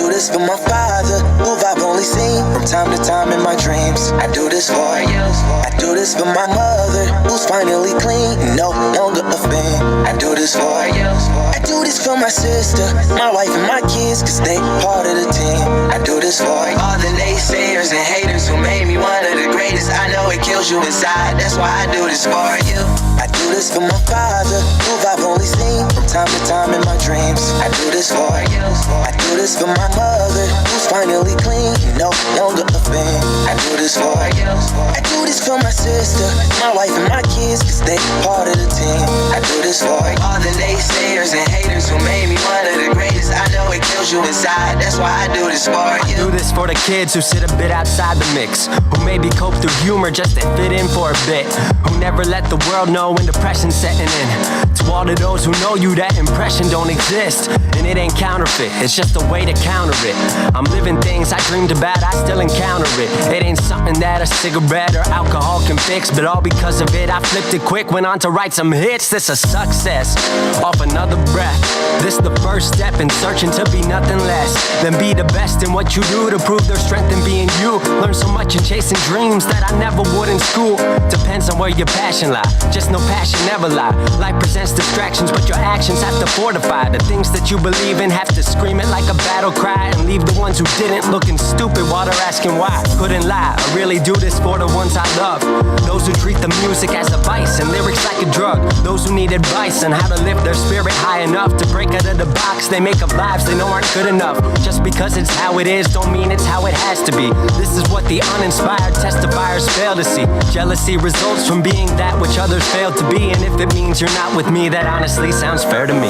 do this for my father, who I've only seen from time to time in my dreams. I do this for you. I do this for my mother, who's finally clean, no longer a fan. I do this for you. I do this for my sister, my wife and my kids, cause they part of the team. I do this for all the naysayers and haters who made me one of the greatest. I know it kills you inside, that's why I do this for you. I do this for my father, who I've only seen from time to time in my dreams. I do this for you. I do this for my mother, who's finally clean, no longer a fan. I do this for you. I do this for my sister, my wife and my kids, cause they part of the team. I do this for all the naysayers and haters who made me one of the greatest. I know it kills you inside, that's why I do this for you. I do this for the kids who sit a bit outside the mix, who maybe cope through humor just to fit in for a bit, who never let the world know when depression's setting in. To all of those who know you, that impression don't exist, and it ain't counterfeit, it's just a way to counter it. I'm living things I dreamed about, I still encounter it. It ain't something that a cigarette or alcohol can fix, but all because of it I flipped it quick, went on to write some hits. This a success off another breath. This the first step in searching to be nothing less than be the best in what you do, to prove their strength in being you. Learn so much in chasing dreams that I never would in school. Depends on where your passion lie, just know passion never lie. Life presents distractions, but your actions have to fortify the things that you believe in. Have to scream it like a battle cry, and leave the ones who didn't looking stupid while they're asking why. Couldn't lie, I really do this for the ones I love, those who treat the music as a vice and lyrics like a drug, those who need advice on how to lift their spirit high enough to break out of the box they make up lives they know aren't good enough. Just because it's how it is don't mean it's how it has to be. This is what the uninspired testifiers fail to see. Jealousy results from being that which others fail to be, and if it means you're not with me, that honestly sounds fair to me.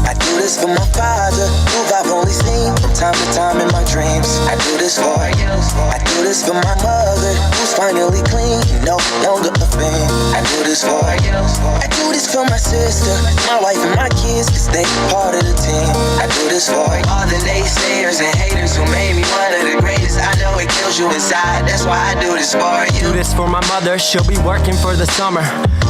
I do this for my father, who I've only seen from time to time in my dreams. I do this for you. I do this for my mother, who's finally clean, no longer a fan. I do this for you. I do this for my sister, my wife and my kids, cause they part of the team. I do this for all the naysayers and haters who made me one of the greatest. I know it kills you inside, that's why I do this for you. Do this for my mother, she'll be working for the summer.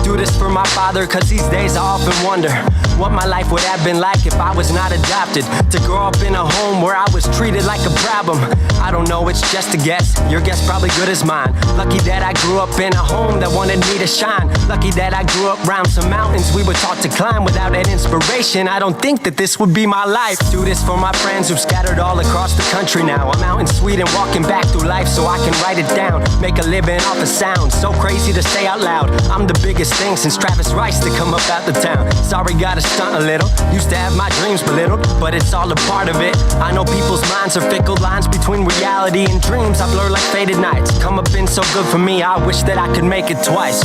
Do this for my father, cause these days I often wonder what my life would have been like if I was not adopted. To grow up in a home where I was treated like a problem, I don't know, it's just a guess. Your guess probably good as mine. Lucky that I grew up in a home that wanted me to shine. Lucky that I grew up around some mountains we were taught to climb. Without that inspiration, I don't think that this would be my life. Do this for my friends who've scattered all across the country now. I'm out in Sweden walking back through life so I can write it down. Make a living off of sound, so crazy to say out loud. I'm the biggest thing since Travis Rice to come up out the town. Sorry, gotta stunt a little. Used to have my dreams belittled, but it's all a part of it. I know people's minds are fickle, lines between reality and dreams I blur like faded nights. Come up been so good for me, I wish that I could make it twice.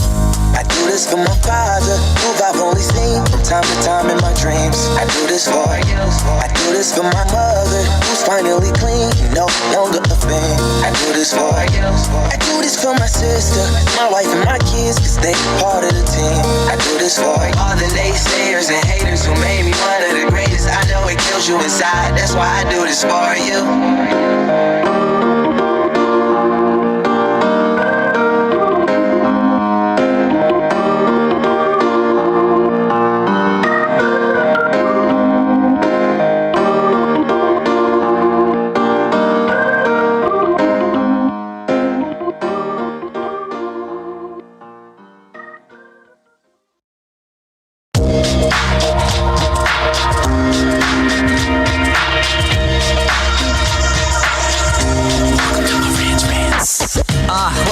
I do this for my father, who I've only seen from time to time in my dreams. I do this for you. I do this for my mother, who's finally clean, no longer a fan. I do this for you. I do this for my sister, my wife and my kids, cause they part of the team. I do this for all the naysayers and haters who made me one of the greatest. I know it kills you inside, that's why I do this for you.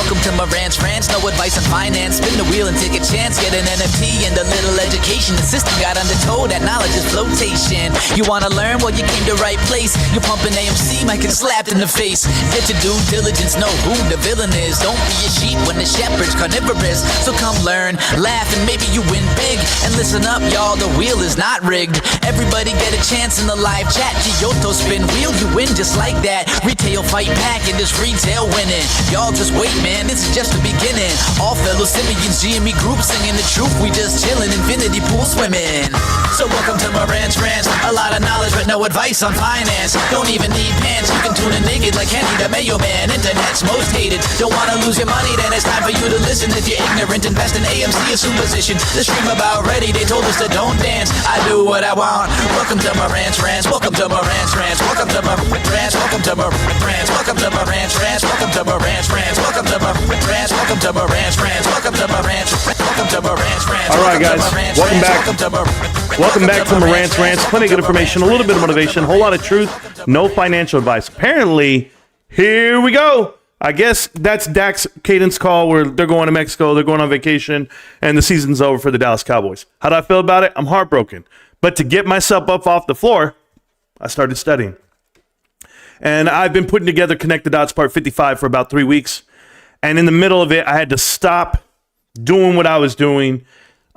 Welcome to Marantz Rantz, no advice on finance. Spin the wheel and take a chance. Get an NFT and a little education. The system got undertold, that knowledge is flotation. You wanna learn? Well, you came to the right place. You're pumping AMC, might get slapped in the face. Get your due diligence, know who the villain is. Don't be a sheep when the shepherd's carnivorous. So come learn, laugh, and maybe you win big. And listen up, y'all, the wheel is not rigged. Everybody get a chance in the live chat. Giotto spin wheel, you win just like that. Retail fight pack and this retail winning. Y'all just wait, man, this is just the beginning. All fellow Simeons, GME group singing the truth. We just chillin', infinity pool swimming. So welcome to Marantz Rantz. A lot of knowledge but no advice on finance. Don't even need pants, you can tune in naked like Henry the Mayo Man. Internet's most hated. Don't wanna lose your money, then it's time for you to listen. If you're ignorant, invest in AMC or superstition. The stream about ready, they told us to don't dance. I do what I want. Welcome to Marantz Rantz. Welcome to Marantz Rantz. Welcome to Marantz Rantz. Welcome to Marantz Rantz. Welcome to Marantz Rantz. Welcome to Marantz Rantz. Welcome to Marantz Rantz. Welcome to Marantz Rantz. Welcome to Marantz Rantz. Welcome to Marantz Rantz. All right, guys, welcome back. Welcome back to Marantz Rantz. Plenty of good information, a little bit of motivation, a whole lot of truth, no financial advice. Apparently, here we go. I guess that's Dak's cadence call where they're going to Mexico, they're going on vacation, and the season's over for the Dallas Cowboys. How do I feel about it? I'm heartbroken. But to get myself up off the floor, I started studying. And I've been putting together Connect the Dots Part 55 for about 3 weeks. And in the middle of it, I had to stop doing what I was doing.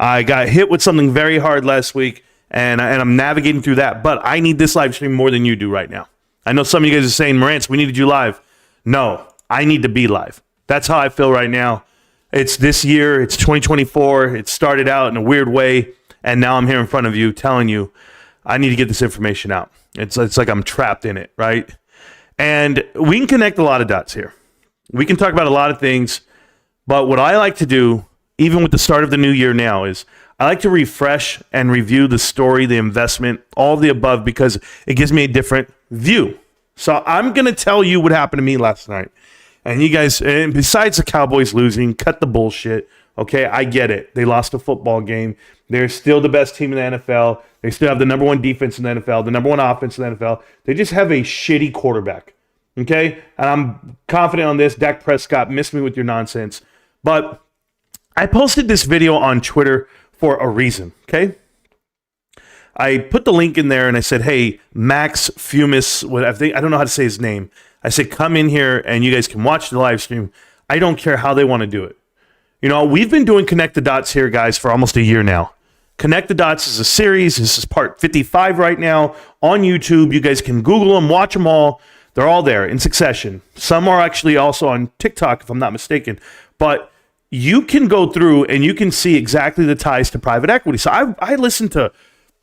I got hit with something very hard last week, and I'm navigating through that. But I need this live stream more than you do right now. I know some of you guys are saying, Marantz, we needed you live. No, I need to be live. That's how I feel right now. It's this year. It's 2024. It started out in a weird way, and now I'm here in front of you telling you I need to get this information out. It's like I'm trapped in it, right? And we can connect a lot of dots here. We can talk about a lot of things, but what I like to do, even with the start of the new year now, is I like to refresh and review the story, the investment, all of the above, because it gives me a different view. So I'm going to tell you what happened to me last night. And you guys, and besides the Cowboys losing, cut the bullshit. Okay, I get it. They lost a football game. They're still the best team in the NFL. They still have the number one defense in the NFL, the number one offense in the NFL. They just have a shitty quarterback. Okay, and I'm confident on this. Dak Prescott, miss me with your nonsense. But I posted this video on Twitter for a reason, okay? I put the link in there and I said, hey, Max Fumis, I don't know how to say his name. I said, come in here and you guys can watch the live stream. I don't care how they want to do it. You know, we've been doing Connect the Dots here, guys, for almost a year now. Connect the Dots is a series. This is part 55 right now on YouTube. You guys can Google them, watch them all. They're all there in succession. Some are actually also on TikTok, if I'm not mistaken. But you can go through and you can see exactly the ties to private equity. So I listen to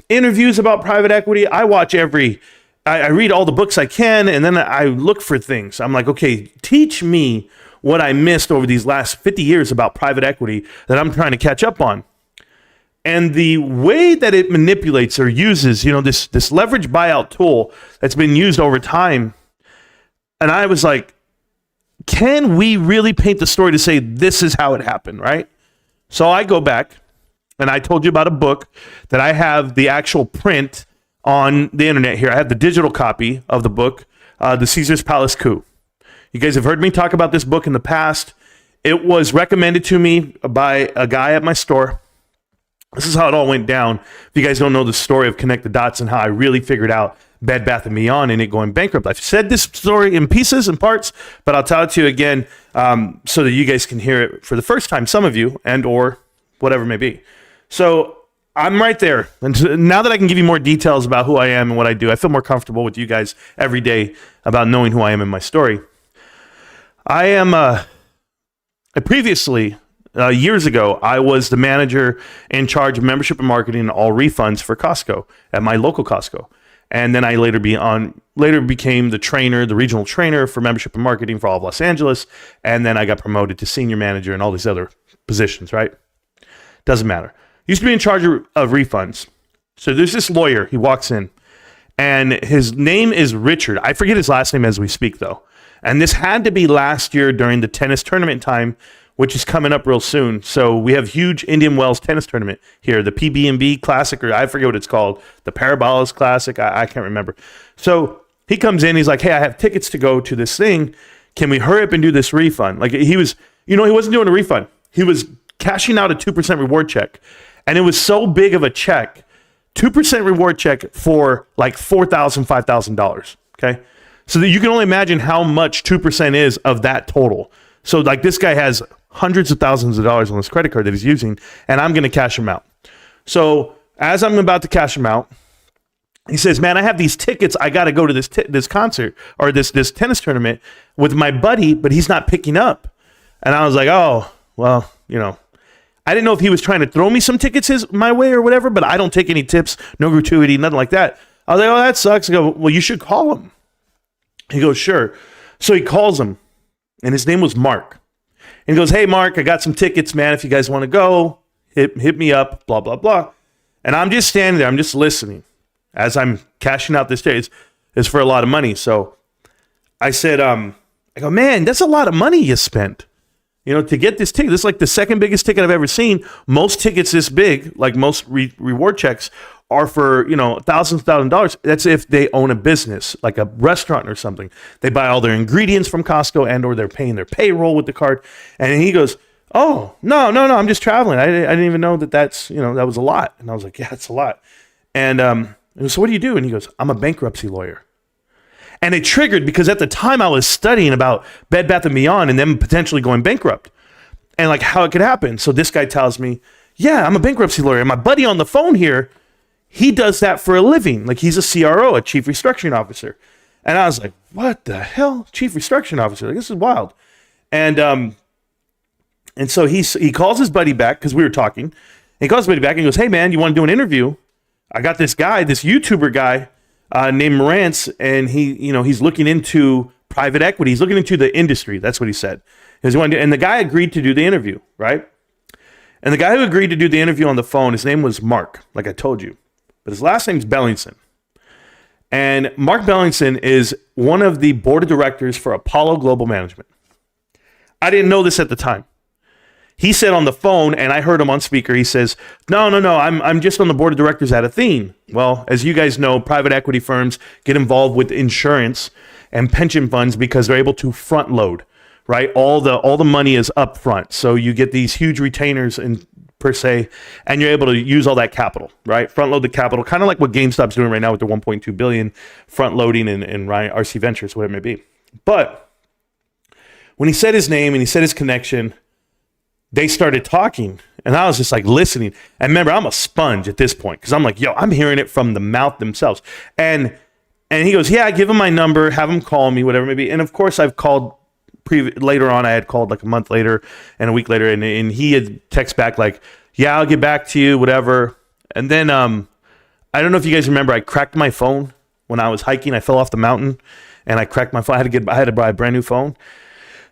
interviews about private equity. I watch I read all the books I can, and then I look for things. I'm like, okay, teach me what I missed over these last 50 years about private equity that I'm trying to catch up on. And the way that it manipulates or uses, this leverage buyout tool that's been used over time. And I was like, can we really paint the story to say this is how it happened, right? So I go back, and I told you about a book that I have the actual print on the internet here. I have the digital copy of the book, The Caesar's Palace Coup. You guys have heard me talk about this book in the past. It was recommended to me by a guy at my store. This is how it all went down. If you guys don't know the story of Connect the Dots and how I really figured out Bed Bath & Beyond and it going bankrupt. I've said this story in pieces and parts, but I'll tell it to you again so that you guys can hear it for the first time, some of you, and or whatever it may be. So I'm right there. And now that I can give you more details about who I am and what I do, I feel more comfortable with you guys every day about knowing who I am in my story. I am previously, years ago, I was the manager in charge of membership and marketing and all refunds for Costco at my local Costco. And then I later became the trainer, the regional trainer for membership and marketing for all of Los Angeles. And then I got promoted to senior manager and all these other positions, right? Doesn't matter. Used to be in charge of refunds. So there's this lawyer. He walks in, and his name is Richard. I forget his last name as we speak, though. And this had to be last year during the tennis tournament time, which is coming up real soon. So we have huge Indian Wells tennis tournament here, the PB&B Classic, or I forget what it's called, the Parabolas Classic. I can't remember. So he comes in. He's like, hey, I have tickets to go to this thing. Can we hurry up and do this refund? Like he was, he wasn't doing a refund. He was cashing out a 2% reward check. And it was so big of a check, 2% reward check for like $4,000, $5,000. Okay. So that you can only imagine how much 2% is of that total. So like this guy has hundreds of thousands of dollars on his credit card that he's using, and I'm going to cash him out. So as I'm about to cash him out, he says, man, I have these tickets. I got to go to this concert or this tennis tournament with my buddy, but he's not picking up. And I was like, oh, well, I didn't know if he was trying to throw me some tickets my way or whatever, but I don't take any tips, no gratuity, nothing like that. I was like, oh, that sucks. I go, well, you should call him. He goes, sure. So he calls him, and his name was Mark. And he goes, hey, Mark, I got some tickets, man. If you guys want to go, hit me up, blah, blah, blah. And I'm just standing there. I'm just listening as I'm cashing out this ticket. It's for a lot of money. So I said, I go, man, that's a lot of money you spent. To get this ticket. This is like the second biggest ticket I've ever seen. Most tickets this big, like most reward checks, are for, thousands of dollars. That's if they own a business, like a restaurant or something. They buy all their ingredients from Costco and or they're paying their payroll with the card. And he goes, oh, no, I'm just traveling. I didn't even know that's, that was a lot. And I was like, yeah, it's a lot. And so what do you do? And he goes, I'm a bankruptcy lawyer. And it triggered because at the time I was studying about Bed Bath & Beyond and them potentially going bankrupt and like how it could happen. So this guy tells me, yeah, I'm a bankruptcy lawyer. And my buddy on the phone here, he does that for a living. Like he's a CRO, a chief restructuring officer. And I was like, what the hell? Chief restructuring officer? Like, this is wild. And so he calls his buddy back because we were talking. He calls his buddy back and he goes, hey man, you want to do an interview? I got this guy, this YouTuber guy, named Marantz, and he's looking into private equity. He's looking into the industry. That's what he said. And the guy agreed to do the interview, right? And the guy who agreed to do the interview on the phone, his name was Mark, like I told you. But his last name's Bellingson. And Mark Bellingson is one of the board of directors for Apollo Global Management. I didn't know this at the time. He said on the phone, and I heard him on speaker, he says, no, I'm just on the board of directors at Athene. Well, as you guys know, private equity firms get involved with insurance and pension funds because they're able to front load, right? All the money is up front. So you get these huge retainers per se, and you're able to use all that capital, right? Front load the capital, kind of like what GameStop's doing right now with their $1.2 billion front loading in RC Ventures, whatever it may be. But when he said his name and he said his connection, they started talking, and I was just like listening. And remember, I'm a sponge at this point because I'm like, yo, I'm hearing it from the mouth themselves. And he goes, yeah, give him my number, have him call me, whatever it may be. And of course, I've called later on. I had called like a month later and a week later, and he had text back like, yeah, I'll get back to you, whatever. And then I don't know if you guys remember, I cracked my phone when I was hiking. I fell off the mountain, and I cracked my phone. I had to buy a brand new phone.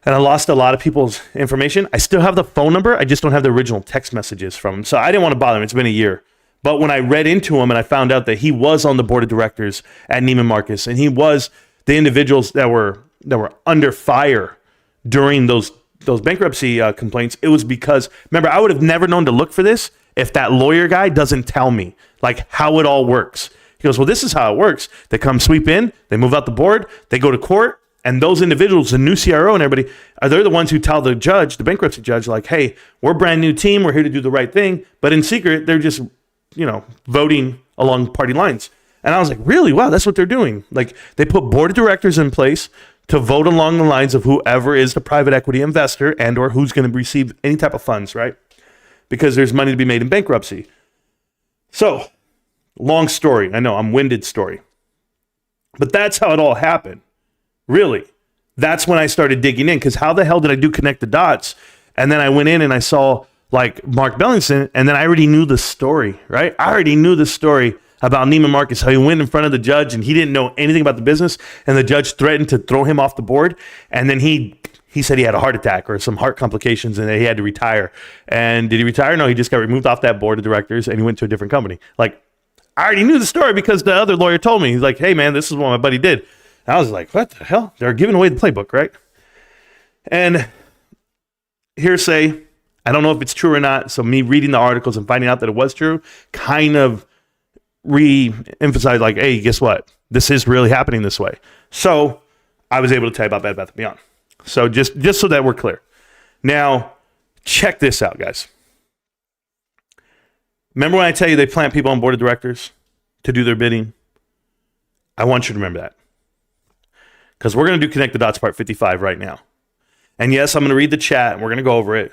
And I lost a lot of people's information. I still have the phone number. I just don't have the original text messages from him. So I didn't want to bother him. It's been a year. But when I read into him and I found out that he was on the board of directors at Neiman Marcus, and he was the individuals that were under fire during those bankruptcy complaints, it was because, remember, I would have never known to look for this if that lawyer guy doesn't tell me like how it all works. He goes, well, this is how it works. They come sweep in, they move out the board, they go to court. And those individuals, the new CRO and everybody, they're the ones who tell the judge, the bankruptcy judge, like, hey, we're a brand new team. We're here to do the right thing. But in secret, they're just, voting along party lines. And I was like, really? Wow, that's what they're doing. Like, they put board of directors in place to vote along the lines of whoever is the private equity investor and or who's going to receive any type of funds, right? Because there's money to be made in bankruptcy. So, long story. I know, I'm winded story. But that's how it all happened. Really, that's when I started digging in, because how the hell did I do connect the dots? And then I went in and I saw like Mark Bellingson, and then I already knew the story, right? I already knew the story about Neiman Marcus, how he went in front of the judge and he didn't know anything about the business, and the judge threatened to throw him off the board. And then he said he had a heart attack or some heart complications and that he had to retire. And did he retire? No, he just got removed off that board of directors and he went to a different company. Like, I already knew the story because the other lawyer told me. He's like, hey man, this is what my buddy did. I was like, what the hell? They're giving away the playbook, right? And hearsay, I don't know if it's true or not. So me reading the articles and finding out that it was true kind of re-emphasized like, hey, guess what? This is really happening this way. So I was able to tell you about Bed Bath & Beyond. So just so that we're clear. Now, check this out, guys. Remember when I tell you they plant people on board of directors to do their bidding? I want you to remember that. Because we're going to do Connect the Dots Part 55 right now. And yes, I'm going to read the chat and we're going to go over it.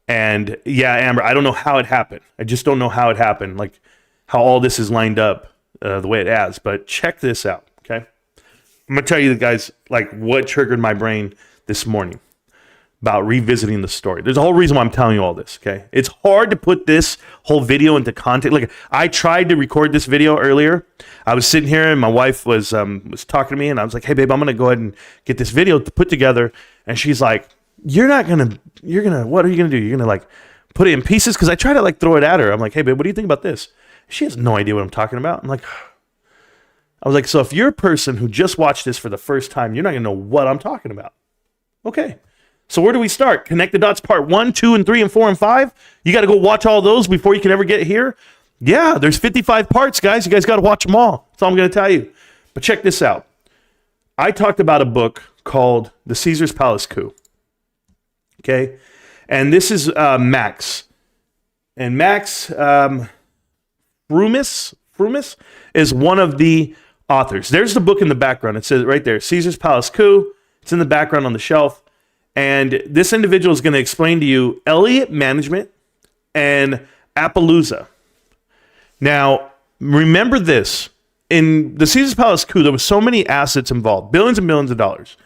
And yeah, Amber, I don't know how it happened. I just don't know how it happened. Like how all this is lined up the way it has. But check this out, okay? I'm going to tell you guys like what triggered my brain this morning. about revisiting the story. There's a whole reason why I'm telling you all this, okay? It's hard to put this whole video into context. Like, I tried to record this video earlier. I was sitting here and my wife was talking to me and I was like, hey, babe, I'm going to go ahead and get this video to put together. And she's like, what are you going to do? You're going to like put it in pieces? Because I try to like throw it at her. I'm like, hey, babe, what do you think about this? She has no idea what I'm talking about. I was like, so if you're a person who just watched this for the first time, you're not going to know what I'm talking about. Okay. So where do we start? Connect the dots part 1, 2, and 3, and 4, and 5. You got to go watch all those before you can ever get here. Yeah, there's 55 parts, guys. You guys got to watch them all. That's all I'm going to tell you. But check this out. I talked about a book called The Caesar's Palace Coup. Okay. And this is Max. And Max Frumis is one of the authors. There's the book in the background. It says right there, Caesar's Palace Coup. It's in the background on the shelf. And this individual is going to explain to you Elliott Management and Appaloosa. Now, remember this. In the Caesar's Palace Coup, there was so many assets involved, billions and billions of dollars.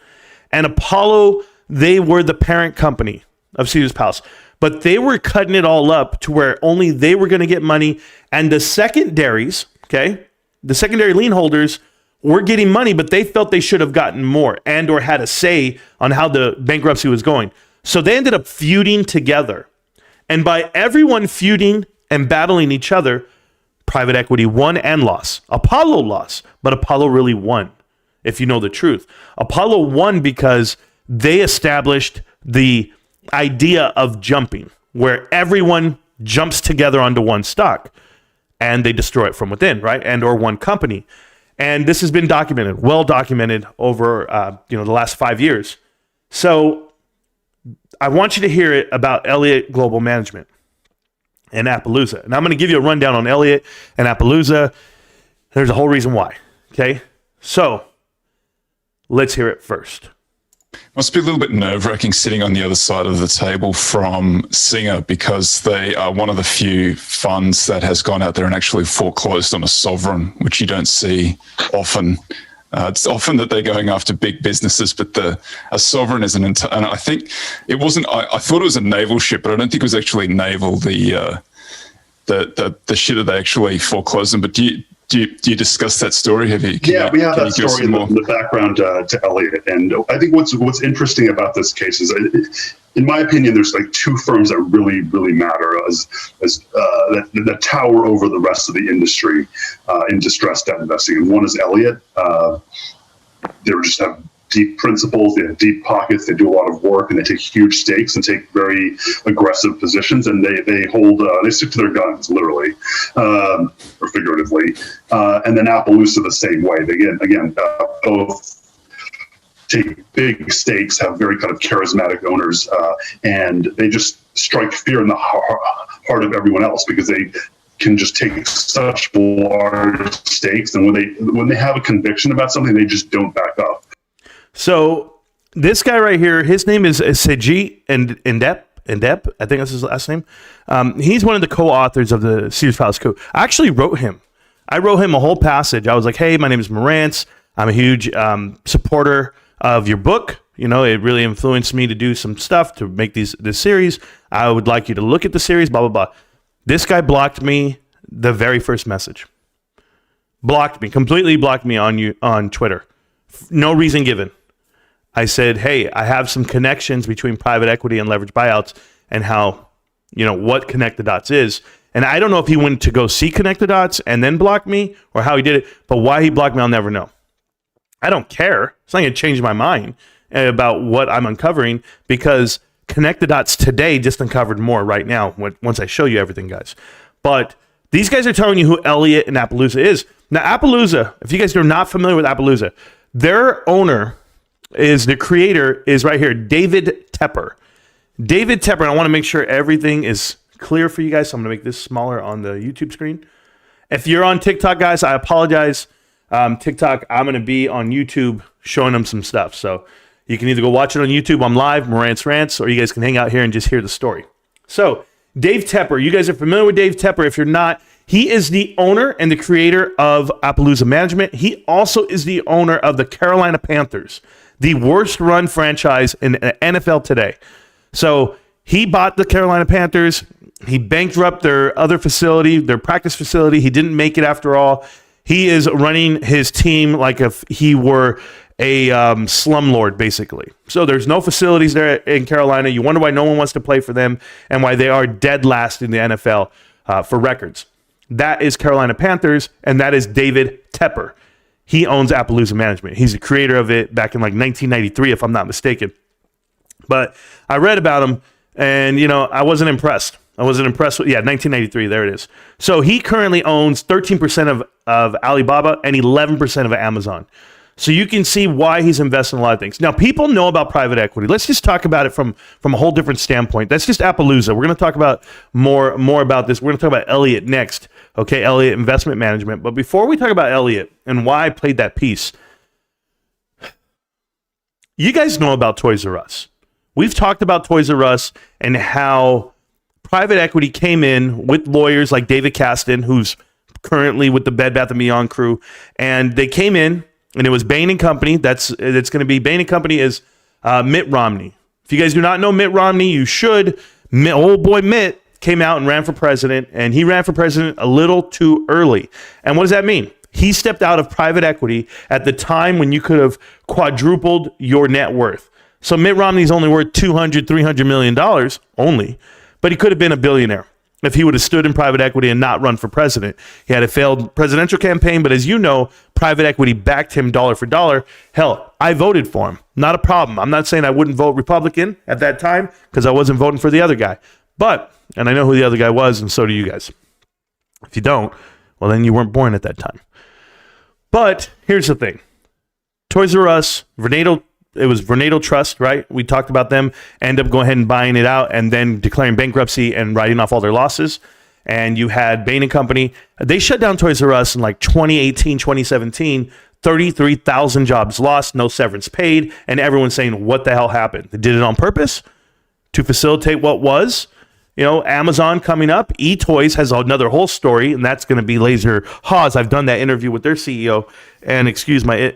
And Apollo, they were the parent company of Caesar's Palace. But they were cutting it all up to where only they were going to get money. And the secondaries, okay, the secondary lien holders were getting money, but they felt they should have gotten more and or had a say on how the bankruptcy was going. So they ended up feuding together. And by everyone feuding and battling each other, private equity won and lost. Apollo lost, but Apollo really won, if you know the truth. Apollo won because they established the idea of jumping, where everyone jumps together onto one stock and they destroy it from within, right? And or one company. And this has been documented, well documented over the last 5 years. So I want you to hear it about Elliott Global Management and Appaloosa. And I'm going to give you a rundown on Elliott and Appaloosa. There's a whole reason why. Okay, so let's hear it first. Must be a little bit nerve-wracking sitting on the other side of the table from Singer, because they are one of the few funds that has gone out there and actually foreclosed on a sovereign, which you don't see often. It's often that they're going after big businesses, but a sovereign is and I think it wasn't. I thought it was a naval ship, but I don't think it was actually naval. The ship that they actually foreclosed them. But do you discuss that story? We have that story in the background to Elliott. And I think what's interesting about this case is, in my opinion, there's like two firms that really, really matter as that tower over the rest of the industry in distressed debt investing. And one is Elliott. They just have deep principles, they have deep pockets, they do a lot of work, and they take huge stakes and take very aggressive positions, and they hold, they stick to their guns, literally, or figuratively. And then Appaloosa the same way. They, again, both take big stakes, have very kind of charismatic owners, and they just strike fear in the heart of everyone else, because they can just take such large stakes, and when they have a conviction about something, they just don't back up. So this guy right here, his name is Seji Ndep. I think that's his last name. He's one of the co-authors of the Caesar's Palace Coup. I actually wrote him. I wrote him a whole passage. I was like, hey, my name is Marantz. I'm a huge supporter of your book. You know, it really influenced me to do some stuff to make this series. I would like you to look at the series, blah, blah, blah. This guy blocked me the very first message. Completely blocked me on Twitter. No reason given. I said, hey, I have some connections between private equity and leverage buyouts and how, what Connect the Dots is. And I don't know if he went to go see Connect the Dots and then block me, or how he did it, but why he blocked me, I'll never know. I don't care. It's not going to change my mind about what I'm uncovering, because Connect the Dots today just uncovered more right now once I show you everything, guys. But these guys are telling you who Elliott and Appaloosa is. Now, Appaloosa, if you guys are not familiar with Appaloosa, their owner the creator is right here, David Tepper. David Tepper, and I want to make sure everything is clear for you guys, so I'm going to make this smaller on the YouTube screen. If you're on TikTok, guys, I apologize. TikTok, I'm going to be on YouTube showing them some stuff. So you can either go watch it on YouTube, I'm live, Marantz Rantz, or you guys can hang out here and just hear the story. So Dave Tepper, you guys are familiar with Dave Tepper. If you're not, he is the owner and the creator of Appaloosa Management. He also is the owner of the Carolina Panthers, the worst run franchise in NFL today. So he bought the Carolina Panthers. He bankrupted their other facility, their practice facility. He didn't make it after all. He is running his team like if he were a slumlord, basically. So there's no facilities there in Carolina. You wonder why no one wants to play for them and why they are dead last in the NFL for records. That is Carolina Panthers, and that is David Tepper. He owns Appaloosa Management. He's the creator of it back in like 1993, if I'm not mistaken. But I read about him, and, I wasn't impressed. I wasn't impressed with, 1993, there it is. So he currently owns 13% of Alibaba and 11% of Amazon. So you can see why he's investing in a lot of things. Now, people know about private equity. Let's just talk about it from a whole different standpoint. That's just Appaloosa. We're going to talk about more about this. We're going to talk about Elliott next. Okay, Elliott Investment Management. But before we talk about Elliott and why I played that piece, you guys know about Toys R Us. We've talked about Toys R Us and how private equity came in with lawyers like David Kasten, who's currently with the Bed Bath & Beyond crew, and they came in. And it was Bain & Company. It's going to be Bain & Company is Mitt Romney. If you guys do not know Mitt Romney, you should. Old boy Mitt came out and ran for president, and he ran for president a little too early. And what does that mean? He stepped out of private equity at the time when you could have quadrupled your net worth. So Mitt Romney's only worth $200, $300 million only, but he could have been a billionaire if he would have stood in private equity and not run for president. He had a failed presidential campaign, but as you know, private equity backed him dollar for dollar. Hell, I voted for him. Not a problem. I'm not saying I wouldn't vote Republican at that time because I wasn't voting for the other guy. And I know who the other guy was, and so do you guys. If you don't, well, then you weren't born at that time. But here's the thing. Toys R Us, it was Vornado Trust, right? We talked about them, end up going ahead and buying it out and then declaring bankruptcy and writing off all their losses. And you had Bain & Company. They shut down Toys R Us in like 2018, 2017, 33,000 jobs lost, no severance paid, and everyone's saying, what the hell happened? They did it on purpose to facilitate what was. Amazon coming up. eToys has another whole story, and that's going to be Laser Haas. I've done that interview with their CEO, and excuse my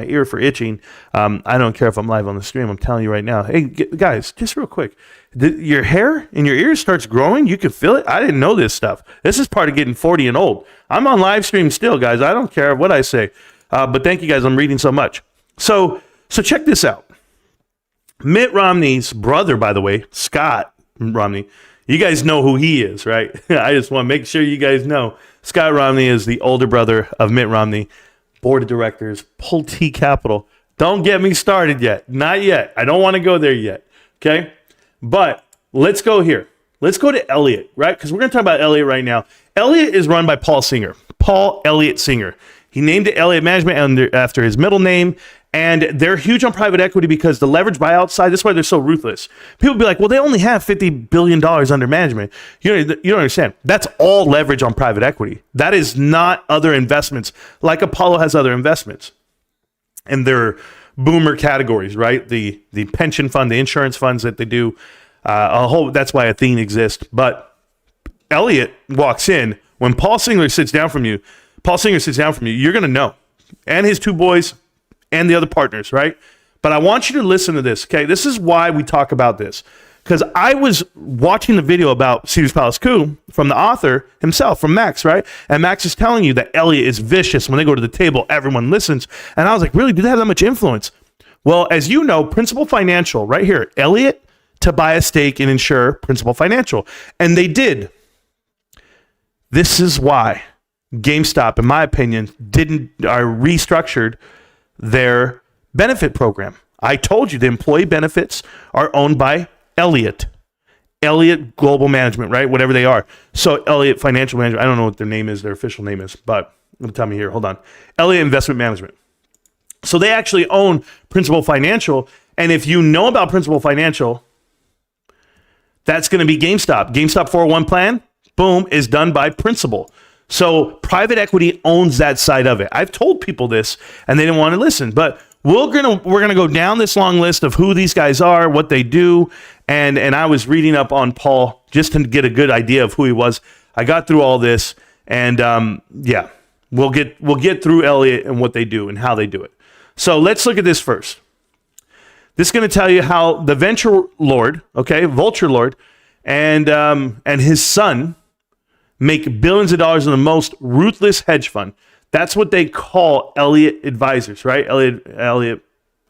ear for itching. I don't care if I'm live on the stream. I'm telling you right now. Hey, guys, just real quick. Your hair in your ears starts growing. You can feel it. I didn't know this stuff. This is part of getting 40 and old. I'm on live stream still, guys. I don't care what I say. But thank you, guys. I'm reading so much. So check this out. Mitt Romney's brother, by the way, Scott Romney, you guys know who he is, right? I just want to make sure you guys know. Scott Romney is the older brother of Mitt Romney, board of directors, Pulte Capital. Don't get me started yet. Not yet. I don't want to go there yet. Okay? But let's go here. Let's go to Elliott, right? Because we're going to talk about Elliott right now. Elliott is run by Paul Singer. Paul Elliott Singer. He named it Elliott Management after his middle name. And they're huge on private equity because the leverage buyout side, that's why they're so ruthless. People be like, well, they only have $50 billion under management. You don't understand. That's all leverage on private equity. That is not other investments like Apollo has other investments. And they're boomer categories, right? The pension fund, the insurance funds that they do, that's why Athene exists. But Elliott walks in. When Paul Singer sits down from you, you're going to know. And his two boys, and the other partners, right? But I want you to listen to this, okay? This is why we talk about this. Because I was watching the video about Caesar's Palace Coup from the author himself, from Max, right? And Max is telling you that Elliott is vicious. When they go to the table, everyone listens. And I was like, really? Do they have that much influence? Well, as you know, Principal Financial, right here, Elliott to buy a stake in Insure Principal Financial. And they did. This is why GameStop, in my opinion, restructured their benefit program. I told you the employee benefits are owned by Elliott Global Management, right? Whatever they are. So Elliott Financial Management, I don't know what their name is, their official name is, but tell me here, hold on. Elliott Investment Management. So they actually own Principal Financial. And if you know about Principal Financial, that's going to be GameStop. GameStop 401 plan, boom, is done by Principal. So private equity owns that side of it. I've told people this and they didn't want to listen, but we're gonna go down this long list of who these guys are, what they do, and I was reading up on Paul just to get a good idea of who he was. I got through all this, and we'll get through Elliott and what they do and how they do it. So let's look at this first. This is going to tell you how the venture lord, okay, vulture lord, and his son make billions of dollars in the most ruthless hedge fund. That's what they call Elliott Advisors, right? Elliott.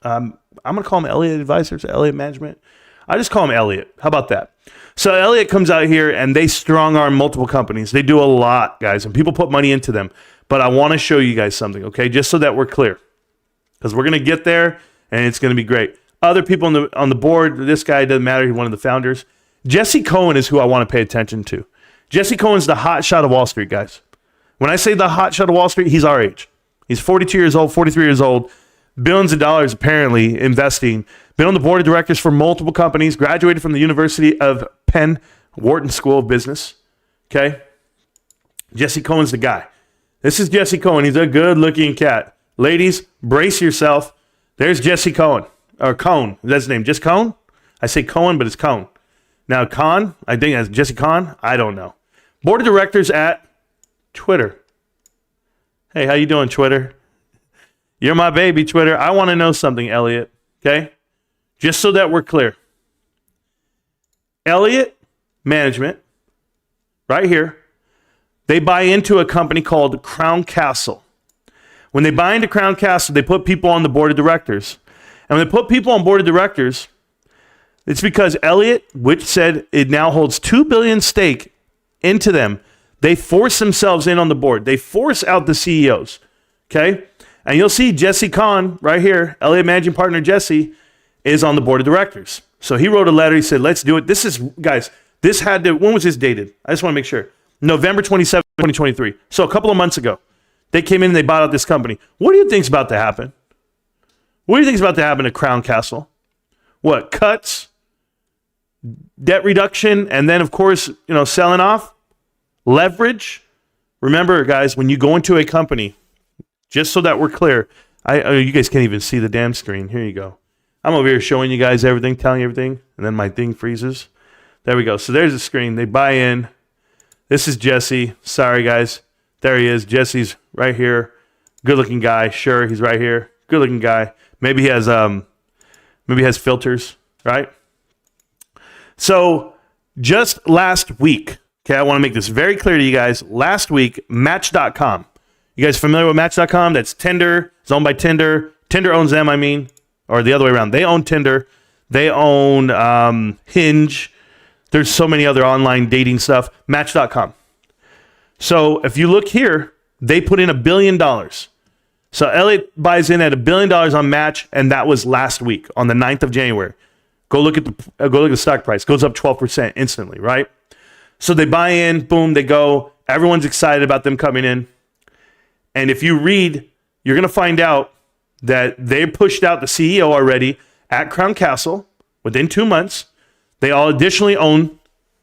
I'm going to call them Elliott Advisors, Elliott Management. I just call them Elliott. How about that? So Elliott comes out here and they strong arm multiple companies. They do a lot, guys, and people put money into them. But I want to show you guys something, okay? Just so that we're clear, because we're going to get there and it's going to be great. Other people on the board, this guy doesn't matter. He's one of the founders. Jesse Cohen is who I want to pay attention to. Jesse Cohen's the hot shot of Wall Street, guys. When I say the hot shot of Wall Street, he's our age. He's 42 years old, 43 years old, billions of dollars apparently investing. Been on the board of directors for multiple companies, graduated from the University of Penn, Wharton School of Business. Okay? Jesse Cohen's the guy. This is Jesse Cohen. He's a good-looking cat. Ladies, brace yourself. There's Jesse Cohen. Or Cohen. That's his name. Just Cohen? I say Cohen, but it's Cohen. Now, Con, I think that's Jesse Con. I don't know. Board of directors at Twitter. Hey, how you doing, Twitter? You're my baby, Twitter. I want to know something, Elliott. Okay? Just so that we're clear. Elliott Management, right here, they buy into a company called Crown Castle. When they buy into Crown Castle, they put people on the board of directors. And when they put people on board of directors, it's because Elliott, which said it now holds $2 billion stake into them, they force themselves in on the board. They force out the CEOs. Okay? And you'll see Jesse Kahn right here, Elliott managing partner Jesse, is on the board of directors. So he wrote a letter. He said, let's do it. This is, guys, this had to, when was this dated? I just want to make sure. November 27, 2023. So a couple of months ago, they came in and they bought out this company. What do you think's about to happen? What do you think's about to happen at Crown Castle? What, cuts, debt reduction, and then, of course, selling off, leverage? Remember, guys, when you go into a company, just so that we're clear, you guys can't even see the damn screen. Here you go. I'm over here showing you guys everything, telling you everything, and then my thing freezes. There we go. So there's the screen. They buy in. This is Jesse. Sorry, guys. There he is. Jesse's right here. Good-looking guy. Sure, he's right here. Good-looking guy. Maybe he has filters, right? So just last week, okay, I want to make this very clear to you guys. Last week, Match.com. You guys familiar with Match.com? That's Tinder. It's owned by Tinder. Tinder owns them, or the other way around. They own Tinder. They own Hinge. There's so many other online dating stuff. Match.com. So if you look here, they put in $1 billion. So Elliott buys in at $1 billion on Match, and that was last week on the 9th of January. Go look at the stock price. Goes up 12% instantly, right? So they buy in, boom, they go. Everyone's excited about them coming in. And if you read, you're going to find out that they pushed out the CEO already at Crown Castle within 2 months. They all additionally own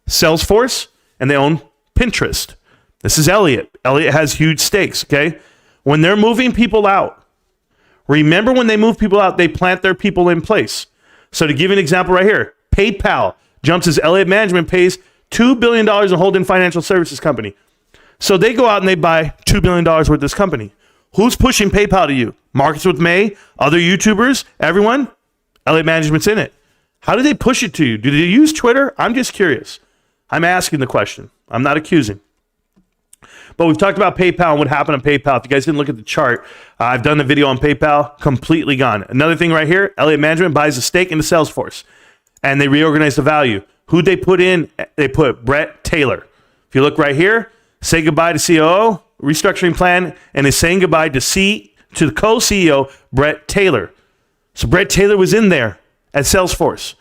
Salesforce and they own Pinterest. This is Elliott. Elliott has huge stakes, okay? When they're moving people out, remember when they move people out, they plant their people in place. So to give you an example right here, PayPal jumps as Elliott Management pays $2 billion in Holden Financial Services Company. So they go out and they buy $2 billion worth of this company. Who's pushing PayPal to you? Markets with May, other YouTubers, everyone? Elliott Management's in it. How do they push it to you? Do they use Twitter? I'm just curious. I'm asking the question. I'm not accusing. But we've talked about PayPal and what happened on PayPal. If you guys didn't look at the chart, I've done a video on PayPal, completely gone. Another thing right here, Elliott Management buys a stake into Salesforce, and they reorganize the value. Who'd they put in? They put Brett Taylor. If you look right here, say goodbye to COO, restructuring plan, and is saying goodbye to the co-CEO, Brett Taylor. So Brett Taylor was in there at Salesforce.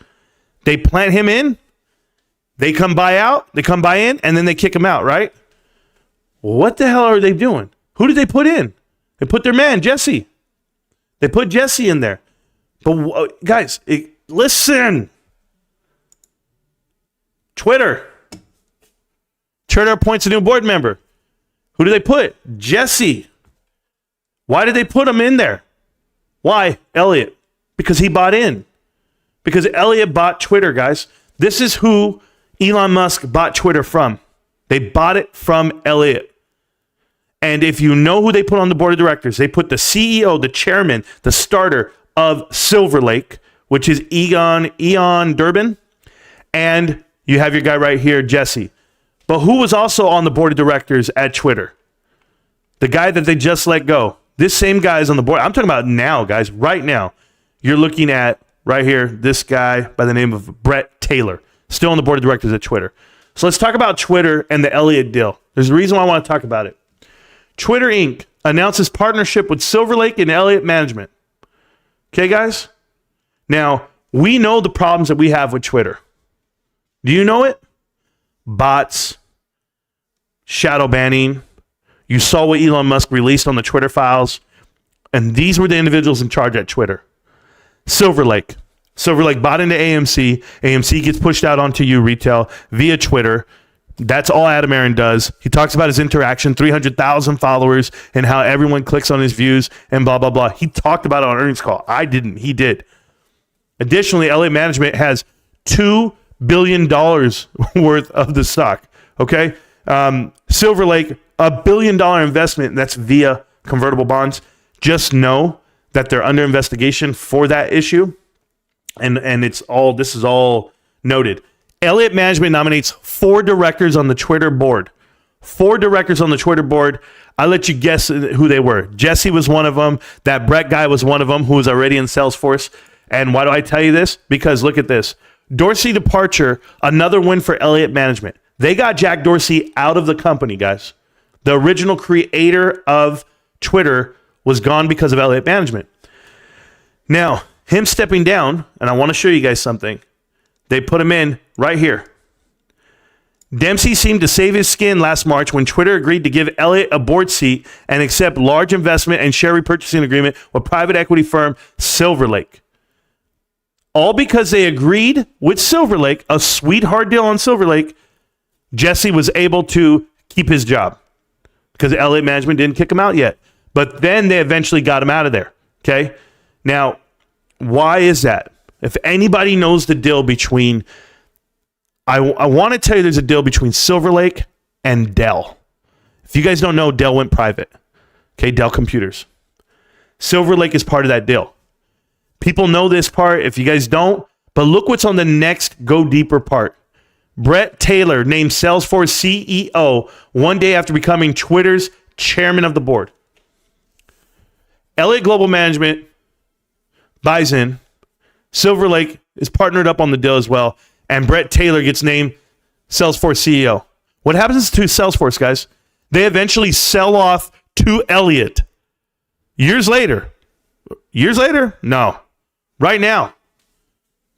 They plant him in, they come buy in, and then they kick him out, right? What the hell are they doing? Who did they put in? They put their man, Jesse. They put Jesse in there. But guys, listen. Twitter appoints a new board member. Who do they put? Jesse. Why did they put him in there? Why? Elliott. Because he bought in. Because Elliott bought Twitter, guys. This is who Elon Musk bought Twitter from. They bought it from Elliott. And if you know who they put on the board of directors, they put the CEO, the chairman, the starter of Silver Lake, which is Eon Durbin, and you have your guy right here, Jesse. But who was also on the board of directors at Twitter? The guy that they just let go. This same guy is on the board. I'm talking about now, guys, right now. You're looking at right here, this guy by the name of Brett Taylor, still on the board of directors at Twitter. So let's talk about Twitter and the Elliott deal. There's a reason why I want to talk about it. Twitter Inc. announces partnership with Silver Lake and Elliott Management. Okay, guys? Now, we know the problems that we have with Twitter. Do you know it? Bots, shadow banning. You saw what Elon Musk released on the Twitter files. And these were the individuals in charge at Twitter. Silver Lake bought into AMC. AMC gets pushed out onto you retail via Twitter. That's all Adam Aaron does. He talks about his interaction, 300,000 followers, and how everyone clicks on his views and blah, blah, blah. He talked about it on earnings call. I didn't. He did. Additionally, LA Management has $2 billion worth of the stock. Okay? Silver Lake, $1 billion investment, and that's via convertible bonds. Just know that they're under investigation for that issue. And this is all noted. Elliott Management nominates 4 directors on the Twitter board. 4 directors on the Twitter board. I'll let you guess who they were. Jesse was one of them. That Brett guy was one of them who was already in Salesforce. And why do I tell you this? Because look at this. Dorsey departure, another win for Elliott Management. They got Jack Dorsey out of the company, guys. The original creator of Twitter was gone because of Elliott Management. Now, him stepping down, and I want to show you guys something. They put him in right here. Dempsey seemed to save his skin last March when Twitter agreed to give Elliott a board seat and accept large investment and share repurchasing agreement with private equity firm Silver Lake. All because they agreed with Silver Lake, a sweetheart deal on Silver Lake, Jesse was able to keep his job because Elliott Management didn't kick him out yet. But then they eventually got him out of there. Okay? Now, why is that? If anybody knows the deal between, I want to tell you there's a deal between Silver Lake and Dell. If you guys don't know, Dell went private. Okay, Dell Computers. Silver Lake is part of that deal. People know this part. If you guys don't, but look what's on the next go deeper part. Brett Taylor named Salesforce CEO one day after becoming Twitter's chairman of the board. Elliott Global Management buys in. Silver Lake is partnered up on the deal as well. And Brett Taylor gets named Salesforce CEO. What happens to Salesforce, guys? They eventually sell off to Elliott. Years later? No. Right now.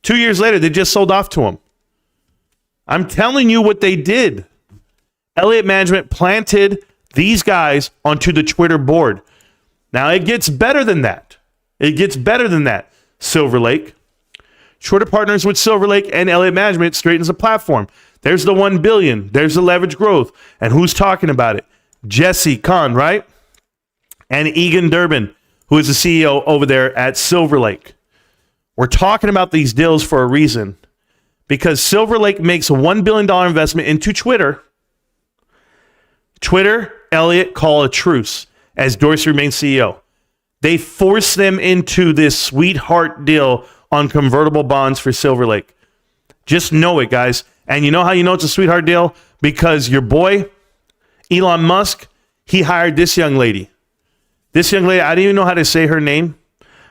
2 years later, they just sold off to him. I'm telling you what they did. Elliott Management planted these guys onto the Twitter board. Now, it gets better than that. Silver Lake. Twitter partners with Silver Lake and Elliott Management straightens the platform. There's the $1 billion. There's the leverage growth. And who's talking about it? Jesse Kahn, right? And Egan Durbin, who is the CEO over there at Silver Lake. We're talking about these deals for a reason. Because Silver Lake makes a $1 billion investment into Twitter. Twitter, Elliott call a truce as Dorsey remains CEO. They force them into this sweetheart deal on convertible bonds for Silver Lake. Just know it, guys. And you know how you know it's a sweetheart deal? Because your boy, Elon Musk, he hired this young lady. This young lady, I don't even know how to say her name.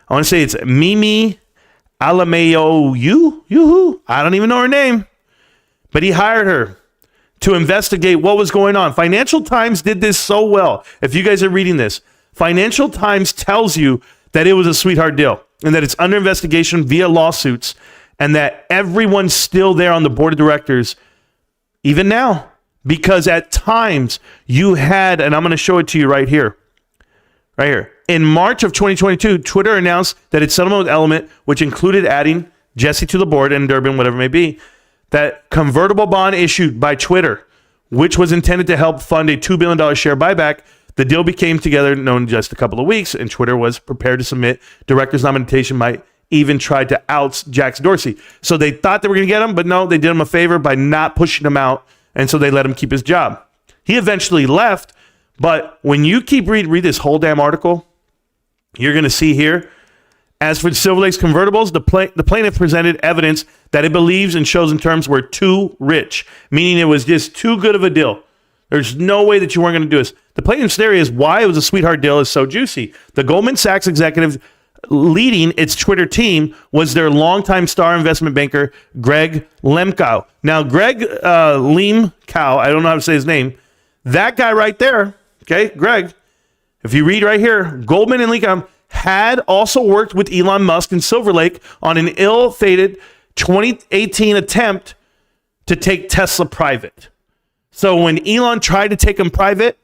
I want to say it's Mimi Alamayo. I don't even know her name. But he hired her to investigate what was going on. Financial Times did this so well. If you guys are reading this, Financial Times tells you that it was a sweetheart deal and that it's under investigation via lawsuits and that everyone's still there on the board of directors, even now, because at times you had, and I'm going to show it to you right here. In March of 2022, Twitter announced that its settlement with Element, which included adding Jesse to the board and Durbin, whatever it may be, that convertible bond issued by Twitter, which was intended to help fund a $2 billion share buyback. The deal became together known in just a couple of weeks, and Twitter was prepared to submit director's nomination, might even try to oust Jack Dorsey. So they thought they were going to get him, but no, they did him a favor by not pushing him out, and so they let him keep his job. He eventually left, but when you keep read this whole damn article, you're going to see here, As for Silver Lake's convertibles, the plaintiff presented evidence that it believes and shows in terms were too rich, meaning it was just too good of a deal. There's no way that you weren't going to do this. The plaintiff's theory is why it was a sweetheart deal is so juicy. The Goldman Sachs executive leading its Twitter team was their longtime star investment banker, Greg Lemkow. Now, Greg Lemkow, I don't know how to say his name, that guy right there, okay, Greg, if you read right here, Goldman and Lemkow had also worked with Elon Musk and Silver Lake on an ill-fated 2018 attempt to take Tesla private. So when Elon tried to take him private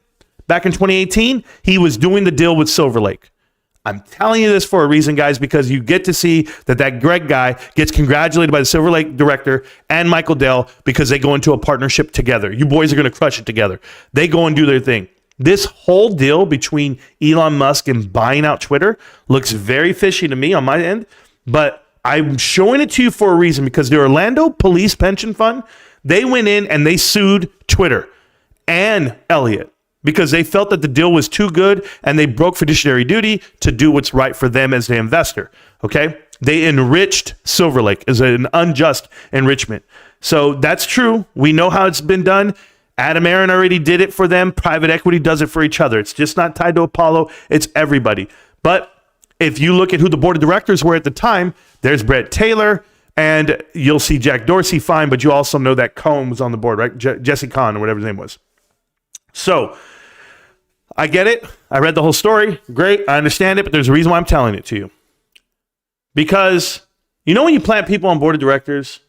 back in 2018, he was doing the deal with Silver Lake. I'm telling you this for a reason, guys, because you get to see that Greg guy gets congratulated by the Silver Lake director and Michael Dell because they go into a partnership together. You boys are going to crush it together. They go and do their thing. This whole deal between Elon Musk and buying out Twitter looks very fishy to me on my end, but I'm showing it to you for a reason because the Orlando Police Pension Fund, they went in and they sued Twitter and Elliott because they felt that the deal was too good and they broke fiduciary duty to do what's right for them as the investor, okay? They enriched Silver Lake as an unjust enrichment. So that's true. We know how it's been done. Adam Aaron already did it for them. Private equity does it for each other. It's just not tied to Apollo. It's everybody. But if you look at who the board of directors were at the time, there's Brett Taylor, and you'll see Jack Dorsey fine, but you also know that Cohn was on the board, right? Jesse Cohn or whatever his name was. So I get it. I read the whole story. Great. I understand it, but there's a reason why I'm telling it to you. Because you know when you plant people on board of directors,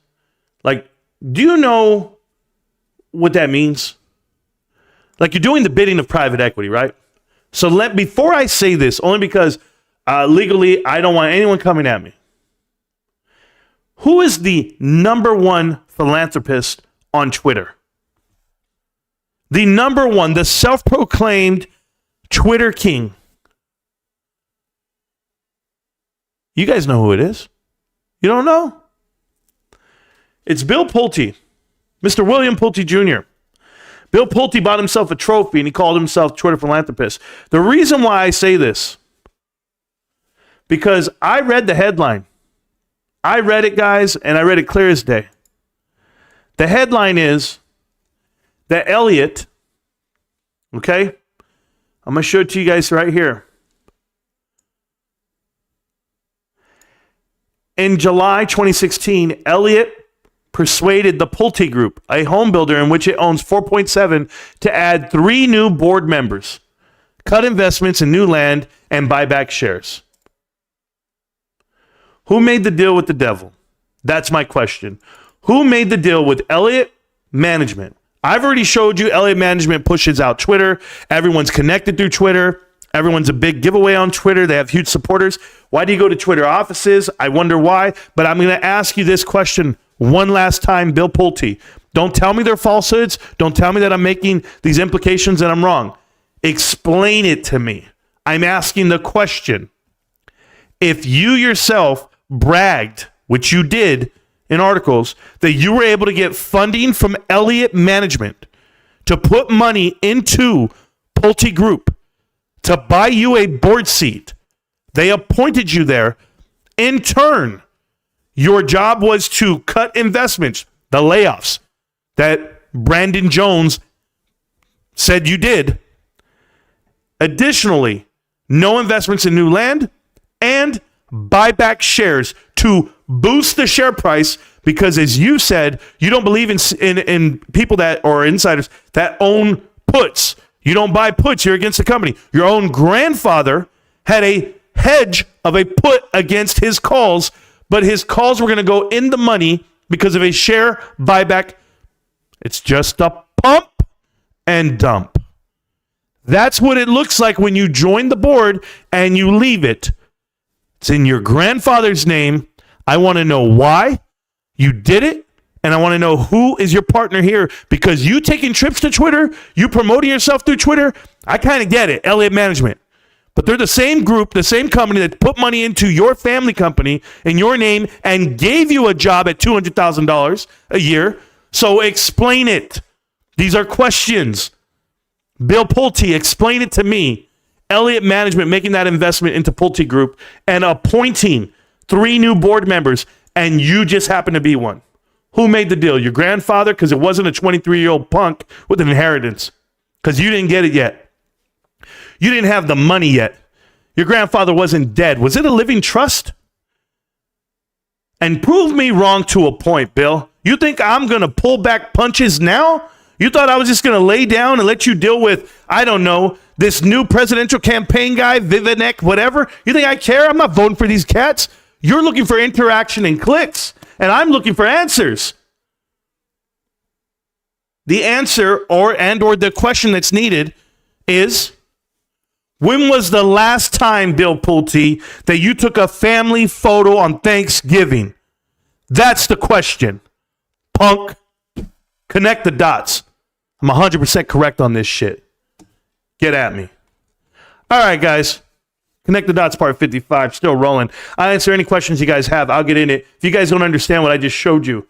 like, do you know what that means? Like you're doing the bidding of private equity, right? So before I say this, only because legally I don't want anyone coming at me. Who is the number one philanthropist on Twitter? The number one, the self-proclaimed Twitter king. You guys know who it is. You don't know? It's Bill Pulte. Mr. William Pulte Jr. Bill Pulte bought himself a trophy and he called himself Twitter philanthropist. The reason why I say this, because I read the headline. I read it, guys, and I read it clear as day. The headline is that Elliott, okay, I'm going to show it to you guys right here. In July 2016, Elliott persuaded the Pulte Group, a home builder in which it owns 4.7, to add 3 new board members, cut investments in new land, and buy back shares. Who made the deal with the devil? That's my question. Who made the deal with Elliott Management? I've already showed you Elliott Management pushes out Twitter. Everyone's connected through Twitter. Everyone's a big giveaway on Twitter. They have huge supporters. Why do you go to Twitter offices? I wonder why. But I'm going to ask you this question one last time, Bill Pulte. Don't tell me they're falsehoods. Don't tell me that I'm making these implications and I'm wrong. Explain it to me. I'm asking the question. If you yourself bragged, which you did in articles, that you were able to get funding from Elliott Management to put money into Pulte Group to buy you a board seat, they appointed you there. In turn, your job was to cut investments, the layoffs that Brandon Jones said you did. Additionally, no investments in new land and buy back shares to boost the share price because, as you said, you don't believe in people that or insiders that own puts. You don't buy puts. You're against the company. Your own grandfather had a hedge of a put against his calls, but his calls were going to go in the money because of a share buyback. It's just a pump and dump. That's what it looks like when you join the board and you leave it. It's in your grandfather's name. I want to know why you did it, and I want to know who is your partner here, because you taking trips to Twitter, you promoting yourself through Twitter, I kind of get it, Elliott Management. But they're the same group, the same company that put money into your family company in your name and gave you a job at $200,000 a year. So explain it. These are questions. Bill Pulte, explain it to me. Elliott Management making that investment into Pulte Group and appointing 3 new board members, and you just happen to be one. Who made the deal? Your grandfather? Because it wasn't a 23-year-old punk with an inheritance. Because you didn't get it yet. You didn't have the money yet. Your grandfather wasn't dead. Was it a living trust? And prove me wrong to a point, Bill. You think I'm going to pull back punches now? You thought I was just going to lay down and let you deal with, I don't know, this new presidential campaign guy, Vivek, whatever? You think I care? I'm not voting for these cats. You're looking for interaction and clicks, and I'm looking for answers. The answer or the question that's needed is, when was the last time, Bill Pulte, that you took a family photo on Thanksgiving? That's the question. Punk. Connect the dots. I'm 100% correct on this shit. Get at me. All right, guys. Connect the dots part 55. Still rolling. I'll answer any questions you guys have. I'll get in it. If you guys don't understand what I just showed you,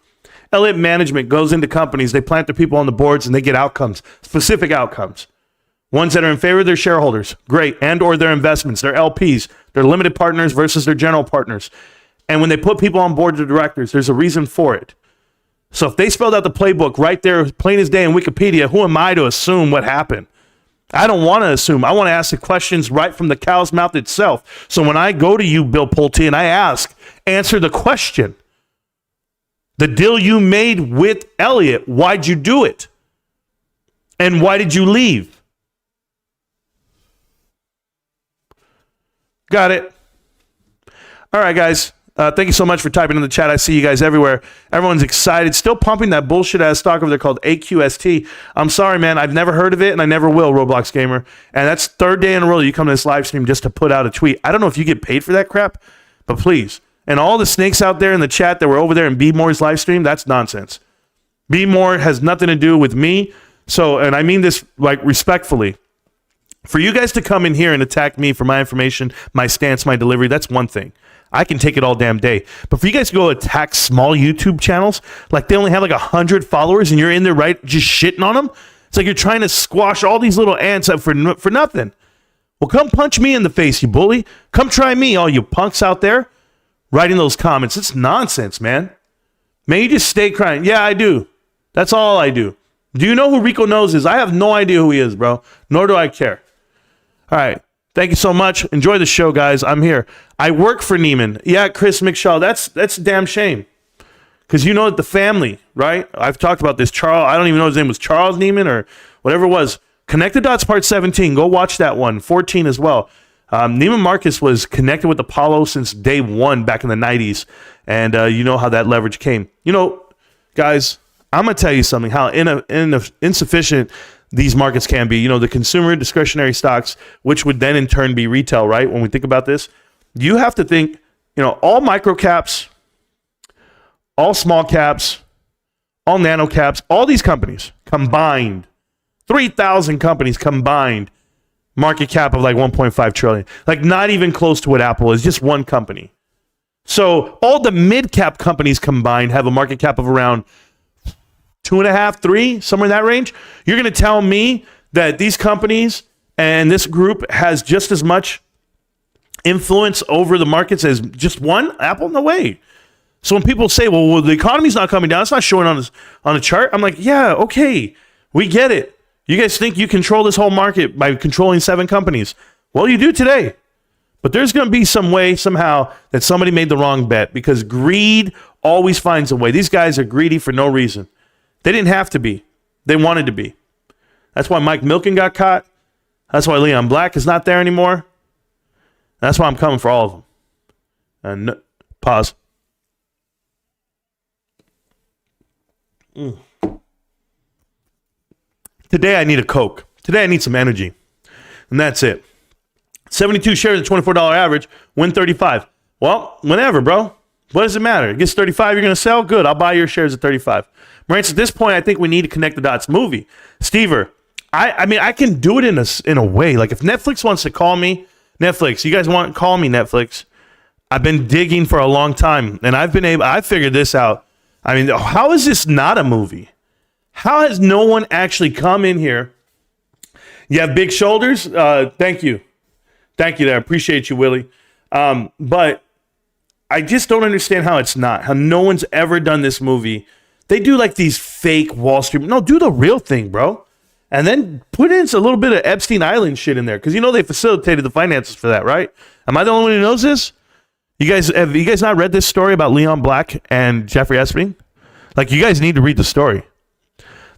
Elliott Management goes into companies. They plant their people on the boards, and they get outcomes, specific outcomes. Ones that are in favor of their shareholders, great, and or their investments, their LPs, their limited partners versus their general partners. And when they put people on boards of directors, there's a reason for it. So if they spelled out the playbook right there, plain as day in Wikipedia, who am I to assume what happened? I don't want to assume. I want to ask the questions right from the cow's mouth itself. So when I go to you, Bill Pulte, and I ask, answer the question. The deal you made with Elliott, why'd you do it? And why did you leave? Got it. All right, guys. Thank you so much for typing in the chat. I see you guys everywhere. Everyone's excited. Still pumping that bullshit-ass stock over there called AQST. I'm sorry, man. I've never heard of it, and I never will, Roblox Gamer. And that's third day in a row you come to this live stream just to put out a tweet. I don't know if you get paid for that crap, but please. And all the snakes out there in the chat that were over there in B Moore's live stream, that's nonsense. B Moore has nothing to do with me. So, and I mean this like respectfully. For you guys to come in here and attack me for my information, my stance, my delivery, that's one thing. I can take it all damn day. But for you guys to go attack small YouTube channels, like they only have like 100 followers and you're in there, right, just shitting on them, it's like you're trying to squash all these little ants up for nothing. Well, come punch me in the face, you bully. Come try me, all you punks out there writing those comments. It's nonsense, man. Man, you just stay crying. Yeah, I do. That's all I do. Do you know who Rico Knows is? I have no idea who he is, bro. Nor do I care. All right. Thank you so much. Enjoy the show, guys. I'm here. I work for Neiman. Yeah, Chris McShaw. That's a damn shame. Because you know the family, right? I've talked about this. Charles, I don't even know his name was Charles Neiman or whatever it was. Connect the Dots Part 17. Go watch that one. 14 as well. Neiman Marcus was connected with Apollo since day one back in the 90s. And you know how that leverage came. You know, guys, I'm going to tell you something, how insufficient these markets can be. You know, the consumer discretionary stocks, which would then in turn be retail, right? When we think about this, you have to think, you know, all micro caps, all small caps, all nano caps, all these companies combined, 3,000 companies combined, market cap of like 1.5 trillion. Like not even close to what Apple is, just one company. So all the mid cap companies combined have a market cap of around 2.5, 3, somewhere in that range. You're going to tell me that these companies and this group has just as much influence over the markets as just one? Apple? No way. So when people say, well, the economy's not coming down, it's not showing on a chart. I'm like, yeah, okay, we get it. You guys think you control this whole market by controlling 7 companies. Well, you do today. But there's going to be some way, somehow, that somebody made the wrong bet because greed always finds a way. These guys are greedy for no reason. They didn't have to be. They wanted to be. That's why Mike Milken got caught. That's why Leon Black is not there anymore. That's why I'm coming for all of them. And pause. Today I need a Coke. Today I need some energy. And that's it. 72 shares at $24 average. Win 35. Well, whenever, bro. What does it matter? It gets 35, you're going to sell? Good. I'll buy your shares at 35. Marantz, at this point, I think we need to connect the dots movie. Stever, I mean, I can do it in a way. Like if Netflix wants to call me, Netflix, you guys want to call me Netflix. I've been digging for a long time, and I figured this out. I mean, how is this not a movie? How has no one actually come in here? You have big shoulders? Thank you. Thank you there. I appreciate you, Willie. But I just don't understand how it's not. How no one's ever done this movie. They do like these fake Wall Street. No, do the real thing, bro. And then put in a little bit of Epstein Island shit in there. Because you know they facilitated the finances for that, right? Am I the only one who knows this? Have you guys not read this story about Leon Black and Jeffrey Epstein? Like, you guys need to read the story.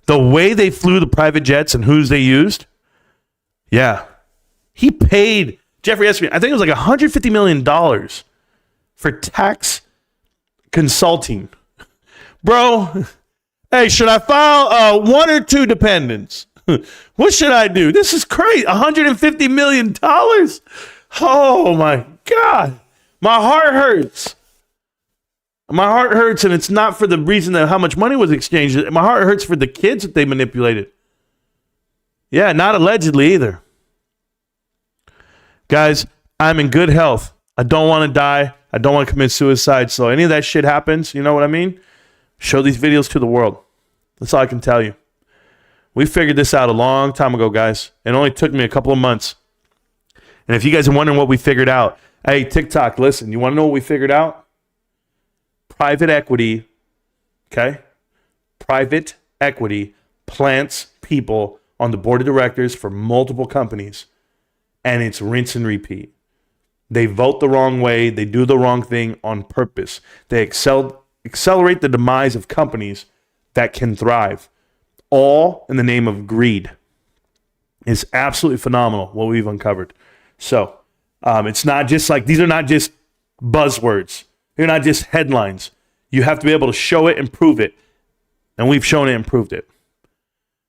The way they flew the private jets and who's they used. Yeah. He paid Jeffrey Epstein, I think it was like $150 million for tax consulting. Bro, hey, should I file 1 or 2 dependents? What should I do? This is crazy. $150 million? Oh, my God. My heart hurts. My heart hurts, and it's not for the reason that how much money was exchanged. My heart hurts for the kids that they manipulated. Yeah, not allegedly either. Guys, I'm in good health. I don't want to die. I don't want to commit suicide. So any of that shit happens, you know what I mean? Show these videos to the world. That's all I can tell you. We figured this out a long time ago, guys. It only took me a couple of months. And if you guys are wondering what we figured out, hey, TikTok, listen, you want to know what we figured out? Private equity, okay? Private equity plants people on the board of directors for multiple companies, and it's rinse and repeat. They vote the wrong way. They do the wrong thing on purpose. They accelerate the demise of companies that can thrive, all in the name of greed. It's absolutely phenomenal what we've uncovered. So it's not just like, these are not just buzzwords. They're not just headlines. You have to be able to show it and prove it. And we've shown it and proved it.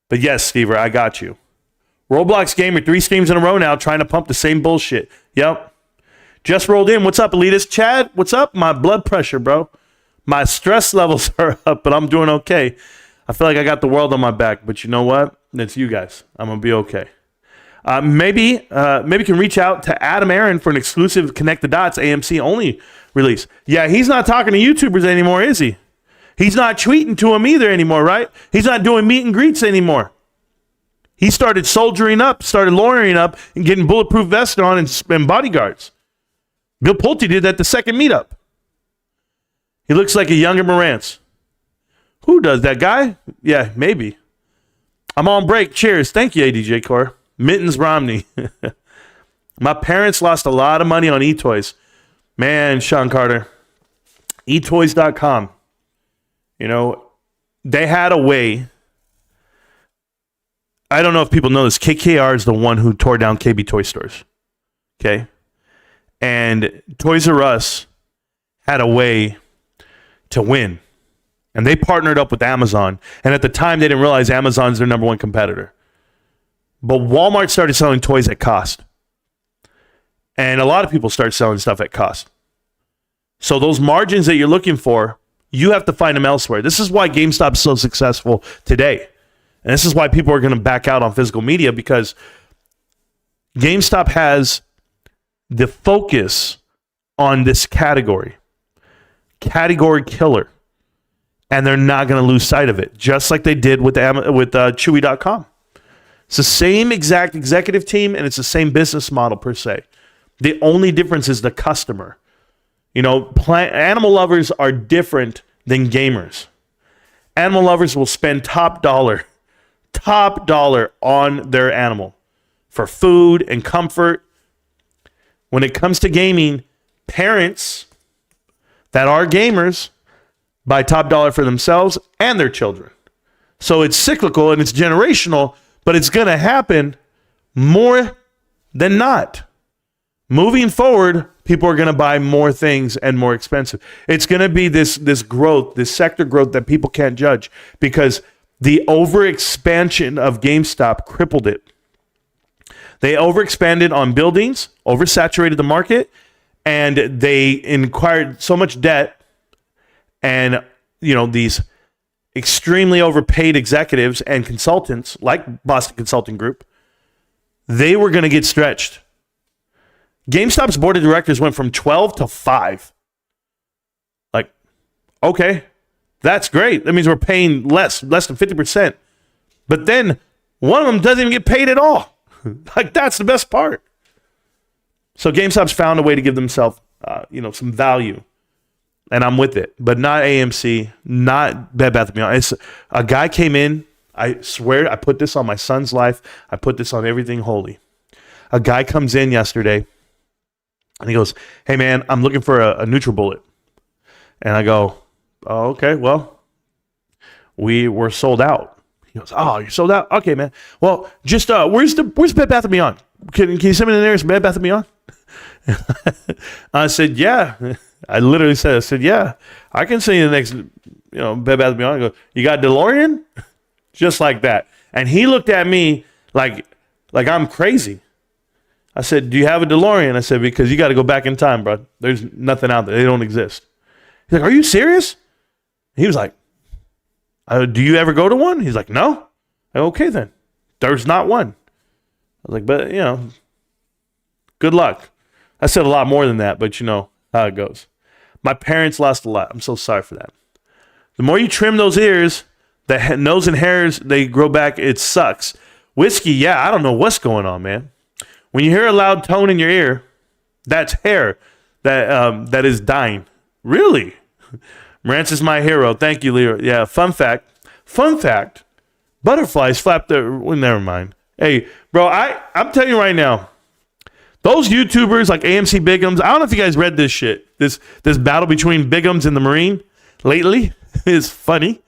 But yes, Stever, I got you. Roblox Gamer, 3 streams in a row now, trying to pump the same bullshit. Yep. Just rolled in. What's up, Elitist? Chad, what's up? My blood pressure, bro. My stress levels are up, but I'm doing okay. I feel like I got the world on my back, but you know what? It's you guys. I'm going to be okay. Maybe you can reach out to Adam Aaron for an exclusive Connect the Dots AMC only release. Yeah, he's not talking to YouTubers anymore, is he? He's not tweeting to them either anymore, right? He's not doing meet and greets anymore. He started soldiering up, started lawyering up, and getting bulletproof vests on and bodyguards. Bill Pulte did that the second meetup. He looks like a younger Marantz. Who does that guy? Yeah, maybe. I'm on break. Cheers. Thank you, ADJ Core. Mittens Romney. My parents lost a lot of money on eToys. Man, Sean Carter. eToys.com. You know, they had a way. I don't know if people know this. KKR is the one who tore down KB Toy Stores. Okay? And Toys R Us had a way to win. And they partnered up with Amazon. And at the time, they didn't realize Amazon's their number one competitor. But Walmart started selling toys at cost. And a lot of people start selling stuff at cost. So those margins that you're looking for, you have to find them elsewhere. This is why GameStop is so successful today. And this is why people are going to back out on physical media, because GameStop has the focus on this category killer. And they're not going to lose sight of it, just like they did with Chewy.com. It's the same exact executive team, and it's the same business model per se. The only difference is the customer. You know, animal lovers are different than gamers. Animal lovers will spend top dollar on their animal for food and comfort. When it comes to gaming, parents that are gamers buy top dollar for themselves and their children. So it's cyclical and it's generational, but it's going to happen more than not. Moving forward, people are going to buy more things and more expensive. It's going to be this growth, this sector growth that people can't judge, because the overexpansion of GameStop crippled it. They overexpanded on buildings, oversaturated the market, and they acquired so much debt. And, you know, these extremely overpaid executives and consultants like Boston Consulting Group, they were going to get stretched. GameStop's board of directors went from 12 to 5. Like, okay, that's great. That means we're paying less than 50%. But then one of them doesn't even get paid at all. Like, that's the best part. So GameStop's found a way to give themselves, some value, and I'm with it. But not AMC, not Bed Bath & Beyond. It's a guy came in. I swear, I put this on my son's life. I put this on everything holy. A guy comes in yesterday, and he goes, "Hey man, I'm looking for a NutriBullet." And I go, "Oh, okay, well, we were sold out." He goes, "Oh, you're sold out? Okay, man. Well, just where's Bed Bath & Beyond? Can you send me the nearest Bed Bath & Beyond?" I said, "Yeah." I literally said, "Yeah, I can send you the next, Bed Bath & Beyond." I go, "You got DeLorean?" Just like that. And he looked at me like I'm crazy. I said, "Do you have a DeLorean?" I said, "Because you got to go back in time, bro. There's nothing out there. They don't exist." He's like, "Are you serious?" He was like, "Do you ever go to one?" He's like, "No." I go, "Okay, then. There's not one." I was like, "But, good luck." I said a lot more than that, but you know how it goes. My parents lost a lot. I'm so sorry for that. The more you trim those ears, the nose and hairs, they grow back. It sucks. Whiskey, yeah, I don't know what's going on, man. When you hear a loud tone in your ear, that's hair that is dying. Really? Marantz is my hero. Thank you, Leo. Yeah, fun fact. Butterflies flap their... Well, never mind. Hey, bro, I'm telling you right now, those YouTubers like AMC Bigums, I don't know if you guys read this shit. This battle between Bigums and the Marine lately is funny.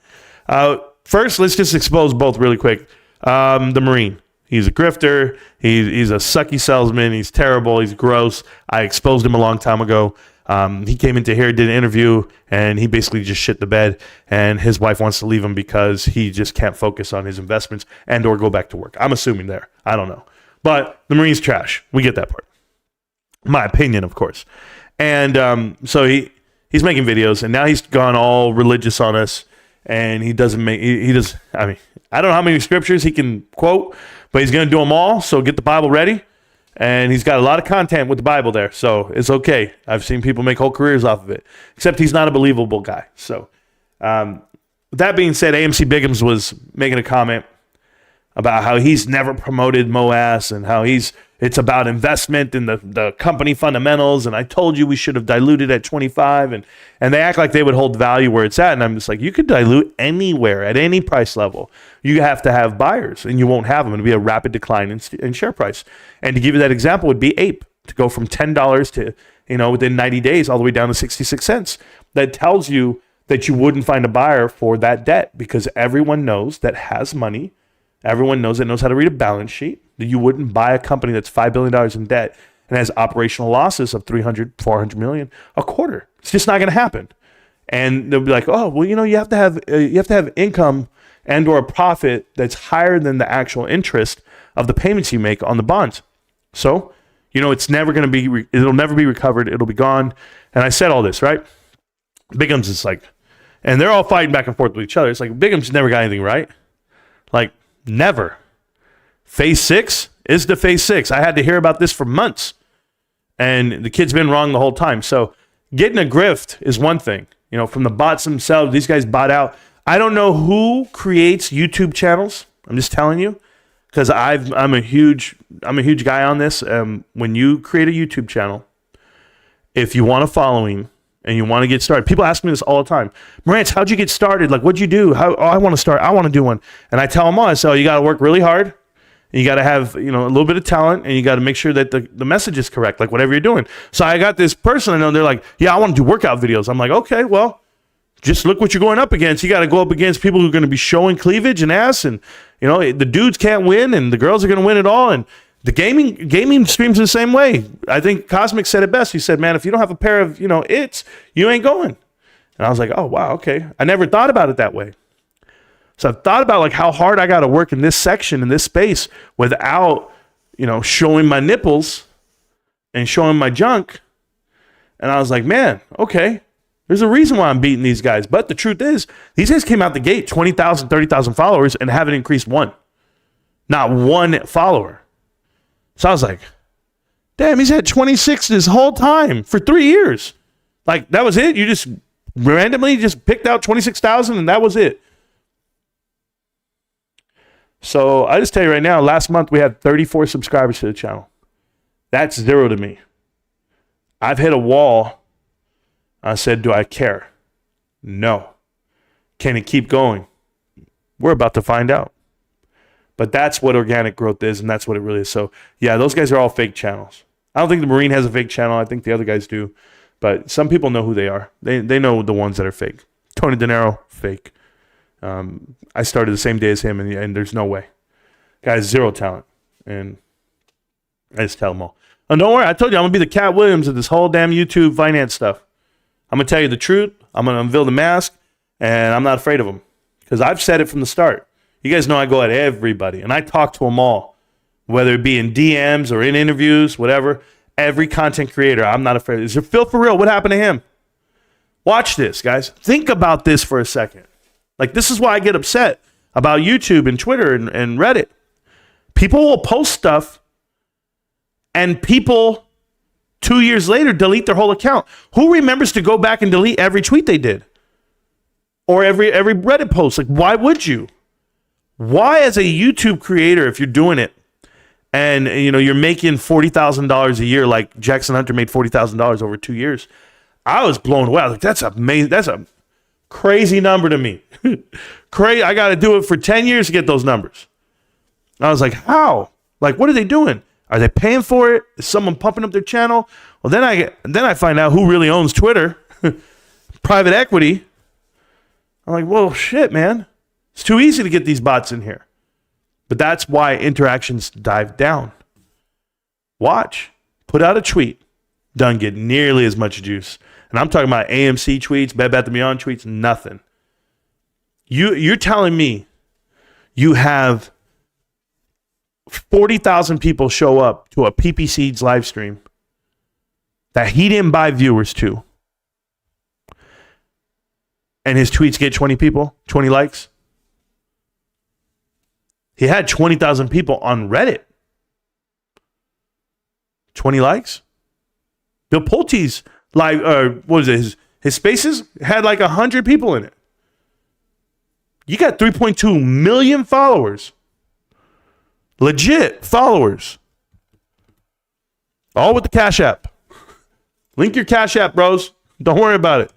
First, let's just expose both really quick. The Marine. He's a grifter. He's a sucky salesman. He's terrible. He's gross. I exposed him a long time ago. He came into here, did an interview, and he basically just shit the bed. And his wife wants to leave him because he just can't focus on his investments and or go back to work. I'm assuming there. I don't know. But the Marine's trash. We get that part. My opinion, of course. And so he's making videos, and now he's gone all religious on us. And he doesn't make, he does, I mean, I don't know how many scriptures he can quote, but he's going to do them all. So get the Bible ready. And he's got a lot of content with the Bible there. So it's okay. I've seen people make whole careers off of it, except he's not a believable guy. So that being said, AMC Bigums was making a comment about how he's never promoted MOAS and how it's about investment in the company fundamentals. And I told you we should have diluted at 25. And they act like they would hold value where it's at. And I'm just like, you could dilute anywhere at any price level. You have to have buyers, and you won't have them. It'll be a rapid decline in share price. And to give you that example would be Ape, to go from $10 to, within 90 days, all the way down to 66 cents. That tells you that you wouldn't find a buyer for that debt, because everyone knows that has money. Everyone knows that knows how to read a balance sheet, that you wouldn't buy a company that's $5 billion in debt and has operational losses of 300, 400 million a quarter. It's just not going to happen. And they'll be like, "Oh, well, you have to have income and or a profit that's higher than the actual interest of the payments you make on the bonds." So, it's never going to be, it'll never be recovered. It'll be gone. And I said all this, right? Bigums is like, and they're all fighting back and forth with each other. It's like, Bigums never got anything right. Like, never. Phase 6 is the phase 6. I had to hear about this for months. And the kid's been wrong the whole time. So getting a grift is one thing. From the bots themselves, these guys bot out. I don't know who creates YouTube channels. I'm just telling you, because I'm a huge guy on this. When you create a YouTube channel, if you want a following and you want to get started, people ask me this all the time. "Marantz, how'd you get started? Like, what'd you do? I want to start. I want to do one." And I tell them all, you got to work really hard. And you got to have, a little bit of talent, and you got to make sure that the message is correct, like whatever you're doing. So I got this person, I know, they're like, "Yeah, I want to do workout videos." I'm like, "Okay, well, just look what you're going up against. You got to go up against people who are going to be showing cleavage and ass, and the dudes can't win, and the girls are going to win it all." And the gaming streams the same way. I think Cosmic said it best. He said, "Man, if you don't have a pair of its, you ain't going." And I was like, "Oh wow, okay." I never thought about it that way. So I've thought about like how hard I got to work in this section, in this space, without showing my nipples and showing my junk. And I was like, man, okay. There's a reason why I'm beating these guys. But the truth is, these guys came out the gate 20,000, 30,000 followers and haven't increased one. Not one follower. So I was like, damn, he's had 26 this whole time for 3 years. Like, that was it? You just randomly just picked out 26,000 and that was it? So I just tell you right now, last month we had 34 subscribers to the channel. That's zero to me. I've hit a wall. I said, do I care? No. Can it keep going? We're about to find out. But that's what organic growth is, and that's what it really is. So, yeah, those guys are all fake channels. I don't think the Marine has a fake channel. I think the other guys do. But some people know who they are. They know the ones that are fake. Tony De Niro, fake. I started the same day as him, and there's no way. Guy's zero talent. And I just tell them all. And don't worry, I told you I'm going to be the Cat Williams of this whole damn YouTube finance stuff. I'm going to tell you the truth. I'm going to unveil the mask, and I'm not afraid of them. Because I've said it from the start. You guys know I go at everybody, and I talk to them all, whether it be in DMs or in interviews, whatever. Every content creator, I'm not afraid. Is it Phil for real? What happened to him? Watch this, guys. Think about this for a second. Like, this is why I get upset about YouTube and Twitter and Reddit. People will post stuff, and people 2 years later delete their whole account. Who remembers to go back and delete every tweet they did? Or every Reddit post? Like, why would you? Why, as a YouTube creator, if you're doing it, and you're making $40,000 a year, like Jackson Hunter made $40,000 over 2 years, I was blown away. I was like, that's amazing. That's a crazy number to me. Crazy. I got to do it for 10 years to get those numbers. I was like, how? Like, what are they doing? Are they paying for it? Is someone pumping up their channel? Well, then I find out who really owns Twitter. Private equity. I'm like, well, shit, man. It's too easy to get these bots in here. But that's why interactions dive down. Watch. Put out a tweet. Doesn't get nearly as much juice. And I'm talking about AMC tweets, Bed Bath & Beyond tweets, nothing. You're telling me you have 40,000 people show up to a PPC's live stream that he didn't buy viewers to, and his tweets get 20 people, 20 likes? He had 20,000 people on Reddit. 20 likes? Bill Pulte's live, what was it? His spaces had like 100 people in it. You got 3.2 million followers. Legit followers. All with the Cash App. Link your Cash App, bros. Don't worry about it.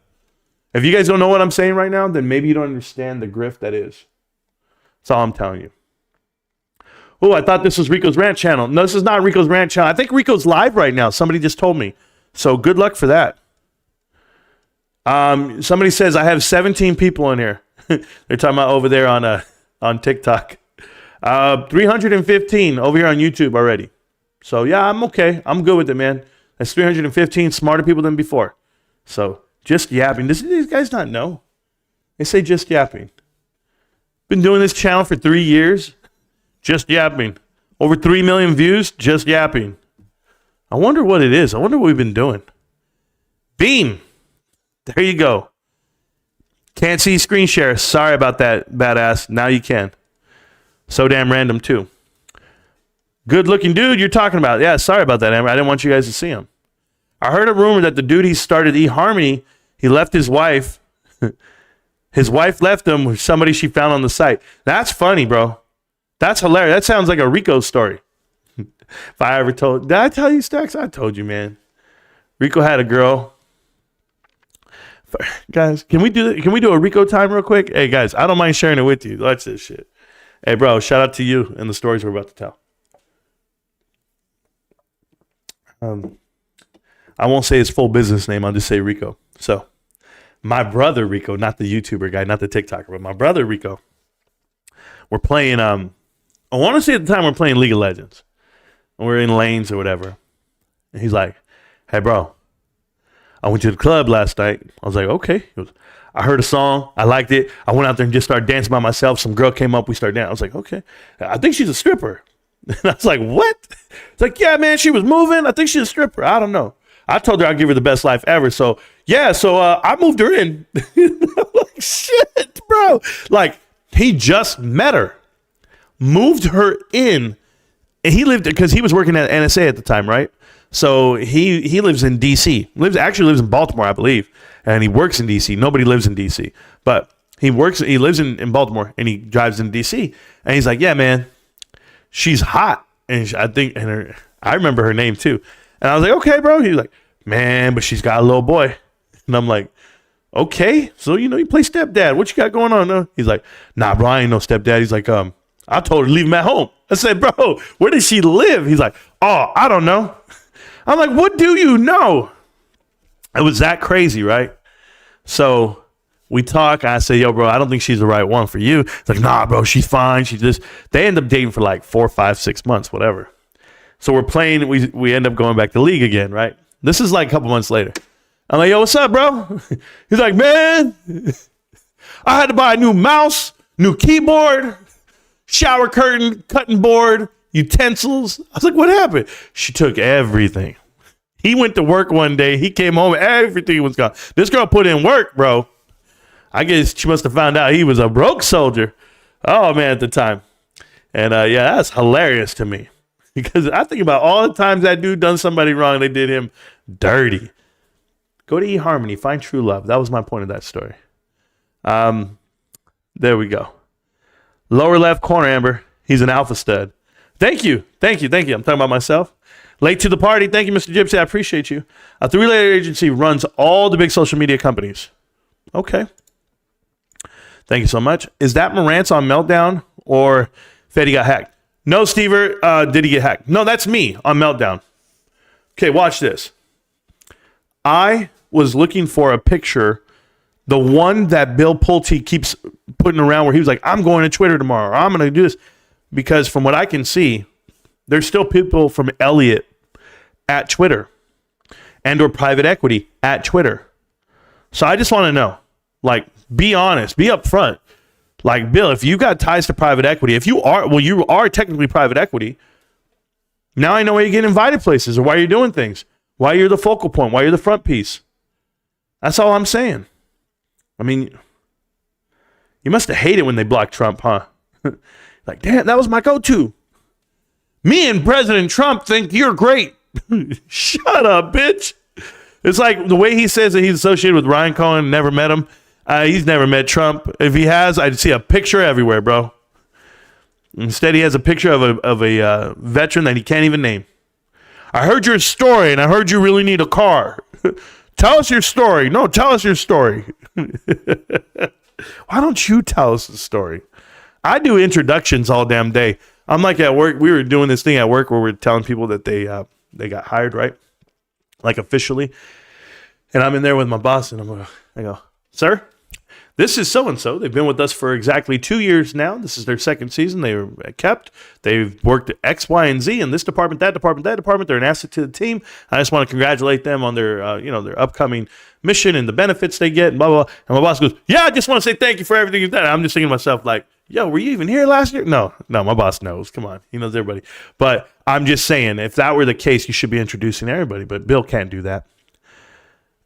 If you guys don't know what I'm saying right now, then maybe you don't understand the grift that is. That's all I'm telling you. Oh, I thought this was Rico's Rant channel. No, this is not Rico's Rant channel. I think Rico's live right now. Somebody just told me. So good luck for that. Somebody says I have 17 people in here. They're talking about over there on TikTok. 315 over here on YouTube already. So yeah, I'm okay. I'm good with it, man. That's 315 smarter people than before. So just yapping. These guys not know. They say just yapping. Been doing this channel for 3 years. Just yapping. Over 3 million views, just yapping. I wonder what it is. I wonder what we've been doing. Beam. There you go. Can't see screen share. Sorry about that, badass. Now you can. So damn random, too. Good looking dude you're talking about. Yeah, sorry about that, Amber. I didn't want you guys to see him. I heard a rumor that the dude he started eHarmony, he left his wife. His wife left him with somebody she found on the site. That's funny, bro. That's hilarious. That sounds like a Rico story. If I ever told, did I tell you, Stacks? I told you, man. Rico had a girl. Guys, can we do a Rico time real quick? Hey, guys, I don't mind sharing it with you. Watch this shit. Hey, bro, shout out to you and the stories we're about to tell. I won't say his full business name. I'll just say Rico. So, my brother Rico, not the YouTuber guy, not the TikToker, but my brother Rico. We're playing. I want to say at the time we're playing League of Legends. We're in lanes or whatever. And he's like, "Hey, bro, I went to the club last night." I was like, "Okay." He goes, "I heard a song. I liked it. I went out there and just started dancing by myself. Some girl came up. We started dancing." I was like, "Okay. I think she's a stripper." And I was like, "What?" It's like, "Yeah, man, she was moving. I think she's a stripper. I don't know." I told her I'd give her the best life ever. So, yeah, I moved her in. Like, shit, bro. Like, he just met her, moved her in, and he lived, because he was working at NSA at the time, right? So he lives in D.C. Actually lives in Baltimore, I believe, and he works in D.C. Nobody lives in D.C., but he lives in Baltimore, and he drives in D.C. And he's like, "Yeah, man, she's hot," and I remember her name too. And I was like, "Okay, bro." He's like, man, but she's got a little boy. And I'm like, okay, so you play stepdad. What you got going on? No? He's like, nah, bro, I ain't no stepdad. He's like, I told her to leave him at home. I said, bro, where does she live? He's like, oh, I don't know. I'm like, what do you know? It was that crazy, right? So we talk. I say, yo, bro, I don't think she's the right one for you. It's like, nah, bro, she's fine. They end up dating for like 4, 5, 6 months, whatever. So we're playing. We end up going back to league again, right? This is like a couple months later. I'm like, yo, what's up, bro? He's like, man, I had to buy a new mouse, new keyboard, shower curtain, cutting board, utensils. I was like, what happened? She took everything. He went to work one day. He came home. Everything was gone. This girl put in work, bro. I guess she must have found out he was a broke soldier. Oh, man, at the time. And, yeah, that's hilarious to me. Because I think about all the times that dude done somebody wrong. They did him dirty. Go to eHarmony. Find true love. That was my point of that story. There we go. Lower left corner, Amber. He's an alpha stud. Thank you. I'm talking about myself. Late to the party. Thank you, Mr. Gypsy. I appreciate you. A 3-letter agency runs all the big social media companies. Okay. Thank you so much. Is that Marantz on Meltdown or Fetty got hacked? No, Stever. Did he get hacked? No, that's me on Meltdown. Okay, watch this. I was looking for a picture, the one that Bill Pulte keeps putting around where he was like, I'm going to Twitter tomorrow. Or I'm going to do this. Because from what I can see, there's still people from Elliott at Twitter and or private equity at Twitter. So I just want to know, like, be honest, be upfront. Like, Bill, if you got ties to private equity, you are technically private equity. Now I know why you get invited places or why you're doing things, why you're the focal point, why you're the front piece. That's all I'm saying. I mean, you must have hated when they blocked Trump, huh? Like, damn, that was my go-to. Me and President Trump think you're great. Shut up, bitch. It's like the way he says that he's associated with Ryan Cohen, never met him. He's never met Trump. If he has, I'd see a picture everywhere, bro. Instead, he has a picture of a veteran that he can't even name. I heard your story, and I heard you really need a car. Tell us your story. No, tell us your story. Why don't you tell us the story? I do introductions all damn day. I'm like at work. We were doing this thing at work where we're telling people that they got hired, right? Like officially. And I'm in there with my boss, and I go, sir, this is so-and-so. They've been with us for exactly 2 years now. This is their second season. They were kept. They've worked at X, Y, and Z in this department, that department, that department. They're an asset to the team. I just want to congratulate them on their, their upcoming mission and the benefits they get and blah, blah, blah. And my boss goes, yeah, I just want to say thank you for everything you've done. I'm just thinking to myself like, yo, were you even here last year? No, my boss knows. Come on. He knows everybody. But I'm just saying, if that were the case, you should be introducing everybody. But Bill can't do that.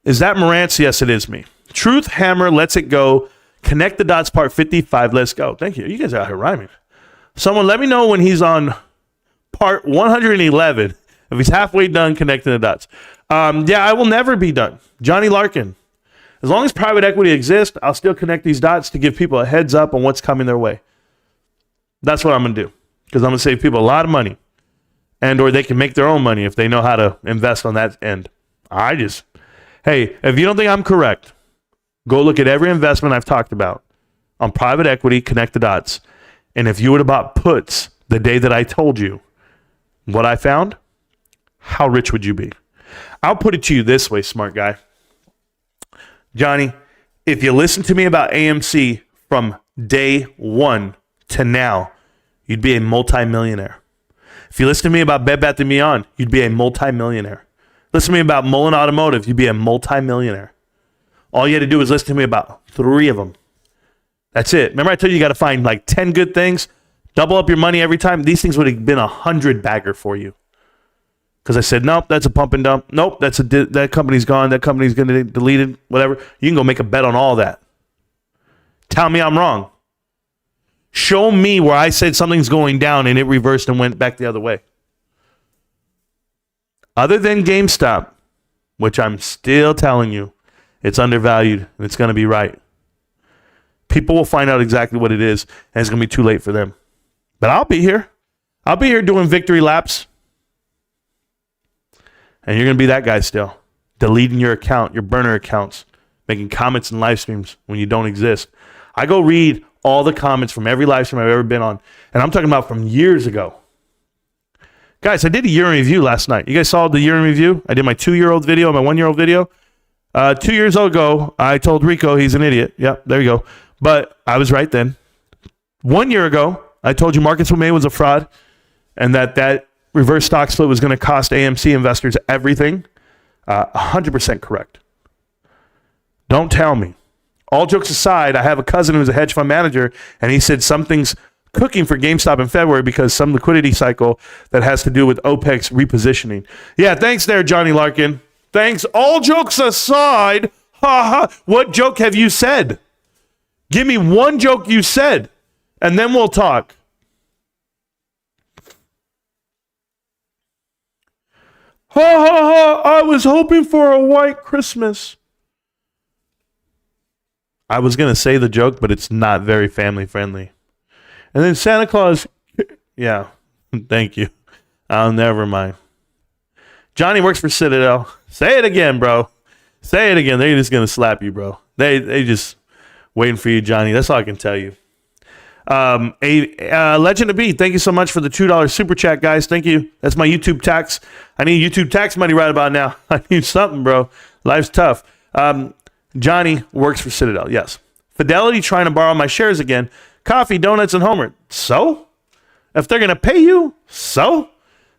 Is that Marantz? Yes, it is me. Truth Hammer lets it go. Connect the dots part 55. Let's go. Thank you. You guys are out here rhyming. Someone let me know when he's on part 111. If he's halfway done connecting the dots. Yeah, I will never be done. Johnny Larkin. As long as private equity exists, I'll still connect these dots to give people a heads up on what's coming their way. That's what I'm going to do. Because I'm going to save people a lot of money. And or they can make their own money if they know how to invest on that end. Hey, if you don't think I'm correct, go look at every investment I've talked about on private equity, connect the dots. And if you would have bought puts the day that I told you what I found, how rich would you be? I'll put it to you this way, smart guy. Johnny, if you listen to me about AMC from day one to now, you'd be a multimillionaire. If you listen to me about Bed Bath & Beyond, you'd be a multimillionaire. Listen to me about Mullen Automotive, you'd be a multimillionaire. All you had to do was listen to me about 3 of them. That's it. Remember I told you got to find like 10 good things, double up your money every time? These things would have been 100 bagger for you. Because I said, nope, that's a pump and dump. Nope, that company's gone. That company's going to delete it, whatever. You can go make a bet on all that. Tell me I'm wrong. Show me where I said something's going down and it reversed and went back the other way. Other than GameStop, which I'm still telling you, it's undervalued and it's going to be right. People will find out exactly what it is and it's going to be too late for them. But I'll be here. I'll be here doing victory laps. And you're going to be that guy still. deleting your account, your burner accounts, making comments in live streams when you don't exist. I go read all the comments from every live stream I've ever been on, and I'm talking about from years ago. Guys, I did a year in review last night. You guys saw the year in review? I did my 2-year-old video, my 1-year-old video. 2 years ago, I told Rico he's an idiot. Yep, there you go. But I was right then. 1 year ago, I told you Marcus May was a fraud and that reverse stock split was going to cost AMC investors everything. 100% correct. Don't tell me. All jokes aside, I have a cousin who's a hedge fund manager, and he said something's cooking for GameStop in February because some liquidity cycle that has to do with OPEC's repositioning. Yeah, thanks there, Johnny Larkin. Thanks. All jokes aside, what joke have you said? Give me one joke you said, and then we'll talk. I was hoping for a white Christmas. I was going to say the joke, but it's not very family friendly. And then Santa Claus, yeah, thank you. Never mind. Johnny works for Citadel. Say it again, bro. Say it again. They're just going to slap you, bro. They just waiting for you, Johnny. That's all I can tell you. Legend of B, thank you so much for the $2 super chat, guys. Thank you. That's my YouTube tax. I need YouTube tax money right about now. I need something, bro. Life's tough. Johnny works for Citadel. Yes. Fidelity trying to borrow my shares again. Coffee, donuts, and Homer. So? If they're going to pay you, so?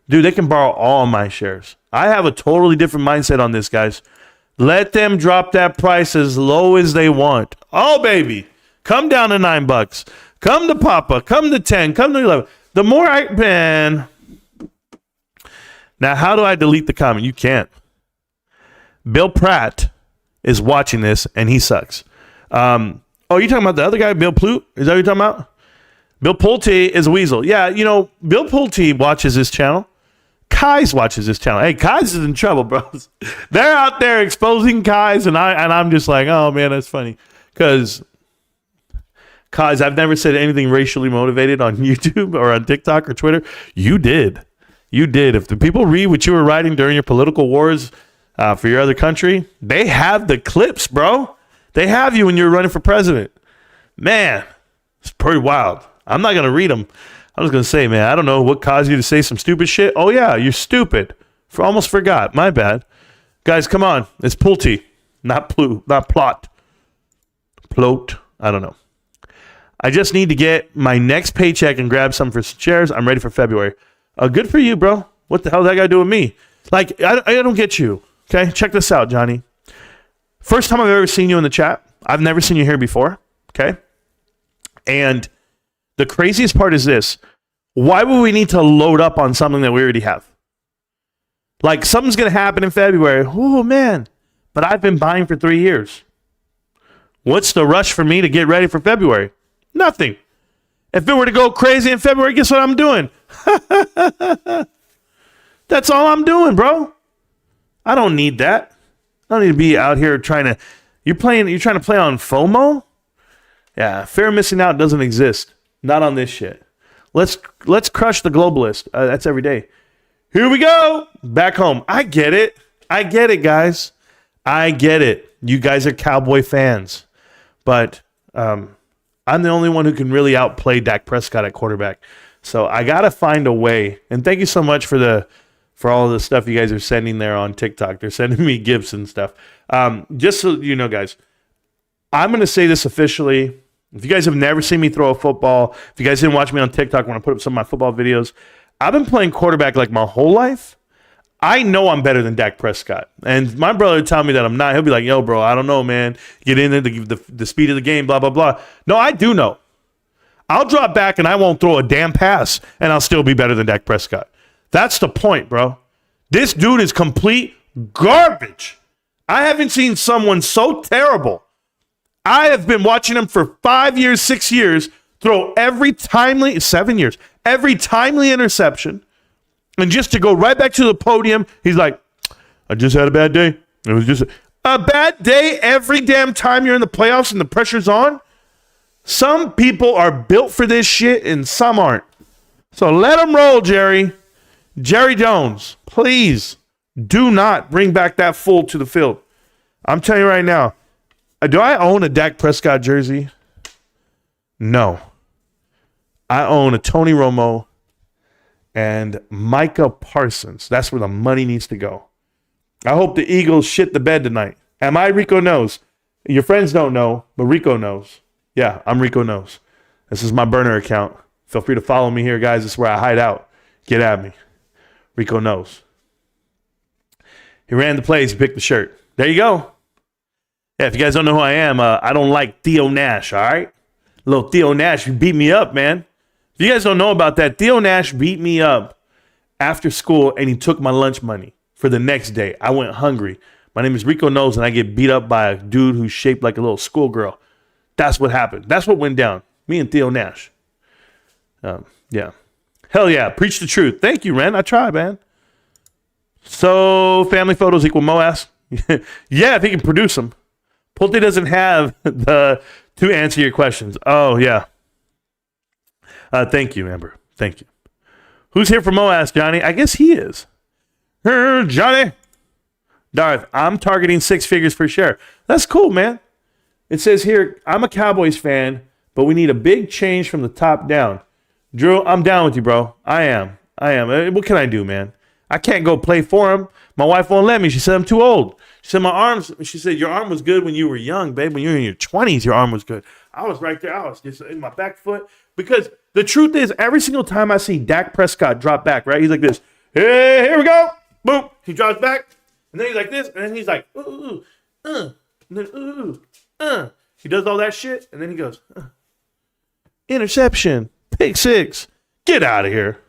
Dude, they can borrow all my shares. I have a totally different mindset on this, guys. Let them drop that price as low as they want. Oh, baby. Come down to $9. Come to Papa. Come to 10. Come to 11. The more man. Now, how do I delete the comment? You can't. Bill Pratt is watching this, and he sucks. Oh, you talking about the other guy, Bill Plute? Is that what you're talking about? Bill Pulte is a weasel. Yeah, Bill Pulte watches this channel. Kai's watches this channel. Hey, Kai's is in trouble, bros. They're out there exposing Kai's, and I'm just like, oh man, that's funny. Because Kai's, I've never said anything racially motivated on YouTube or on TikTok or Twitter. You did. You did. If the people read what you were writing during your political wars for your other country, they have the clips, bro. They have you when you're running for president. Man, it's pretty wild. I'm not going to read them. I was going to say, man, I don't know what caused you to say some stupid shit. Oh, yeah, you're stupid. Almost forgot. My bad. Guys, come on. It's Pulte, not plot. Plote. I don't know. I just need to get my next paycheck and grab some for shares. I'm ready for February. Good for you, bro. What the hell that got to do with me? Like, I don't get you. Okay, check this out, Johnny. First time I've ever seen you in the chat. I've never seen you here before. Okay. And the craziest part is this. Why would we need to load up on something that we already have? Like, something's going to happen in February. Oh, man. But I've been buying for 3 years. What's the rush for me to get ready for February? Nothing. If it were to go crazy in February, guess what I'm doing? That's all I'm doing, bro. I don't need that. I don't need to be out here trying to... You're trying to play on FOMO? Yeah, fear of missing out doesn't exist. Not on this shit. Let's crush the globalist. That's every day. Here we go. Back home. I get it. Guys. I get it. You guys are Cowboy fans. But I'm the only one who can really outplay Dak Prescott at quarterback. So I got to find a way. And thank you so much for all of the stuff you guys are sending there on TikTok. They're sending me gifts and stuff. Just so you know, guys, I'm going to say this officially. If you guys have never seen me throw a football, if you guys didn't watch me on TikTok when I put up some of my football videos, I've been playing quarterback like my whole life. I know I'm better than Dak Prescott. And my brother would tell me that I'm not. He'll be like, yo, bro, I don't know, man. Get into the speed of the game, blah, blah, blah. No, I do know. I'll drop back and I won't throw a damn pass, and I'll still be better than Dak Prescott. That's the point, bro. This dude is complete garbage. I haven't seen someone so terrible. I have been watching him for 5 years, 6 years, throw 7 years, every timely interception. And just to go right back to the podium, he's like, I just had a bad day. It was just a bad day every damn time you're in the playoffs and the pressure's on. Some people are built for this shit and some aren't. So let them roll, Jerry. Jerry Jones, please Do not bring back that fool to the field. I'm telling you right now. Do I own a Dak Prescott jersey? No. I own a Tony Romo and Micah Parsons. That's where the money needs to go. I hope the Eagles shit the bed tonight. Am I Rico Knows? Your friends don't know, but Rico knows. Yeah, I'm Rico Knows. This is my burner account. Feel free to follow me here, guys. This is where I hide out. Get at me. Rico Knows. He ran the plays. He picked the shirt. There you go. Yeah, if you guys don't know who I am, I don't like Theo Nash, all right? Little Theo Nash, you beat me up, man. If you guys don't know about that, Theo Nash beat me up after school, and he took my lunch money for the next day. I went hungry. My name is Rico Knows, and I get beat up by a dude who's shaped like a little schoolgirl. That's what happened. That's what went down. Me and Theo Nash. Yeah. Hell yeah. Preach the truth. Thank you, Ren. I try, man. So, family photos equal Moas? Yeah, if he can produce them. Pulte doesn't have to answer your questions. Oh, yeah. Thank you, Amber. Thank you. Who's here for Moas, Johnny? I guess he is. Johnny. Darth, I'm targeting 6 figures per share. That's cool, man. It says here, I'm a Cowboys fan, but we need a big change from the top down. Drew, I'm down with you, bro. I am. What can I do, man? I can't go play for him. My wife won't let me. She said I'm too old. She said your arm was good when you were young, babe. When you were in your 20s, your arm was good. I was right there. I was just in my back foot. Because the truth is, every single time I see Dak Prescott drop back, right? He's like this. Hey, here we go. Boom. He drops back. And then he's like this. And then he's like, ooh, and then, ooh. He does all that shit. And then he goes, interception. Pick 6. Get out of here.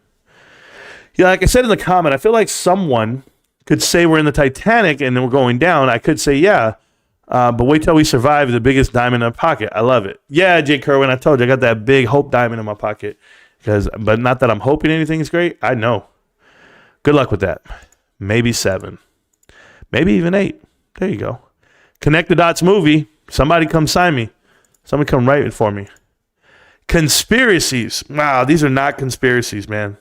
Yeah, like I said in the comment, I feel like someone could say we're in the Titanic and we're going down. I could say, yeah, but wait till we survive the biggest diamond in our pocket. I love it. Yeah, Jay Kerwin, I told you I got that big hope diamond in my pocket. But not that I'm hoping anything is great. I know. Good luck with that. Maybe 7. Maybe even 8. There you go. Connect the Dots movie. Somebody come sign me. Somebody come write it for me. Conspiracies. Wow, these are not conspiracies, man.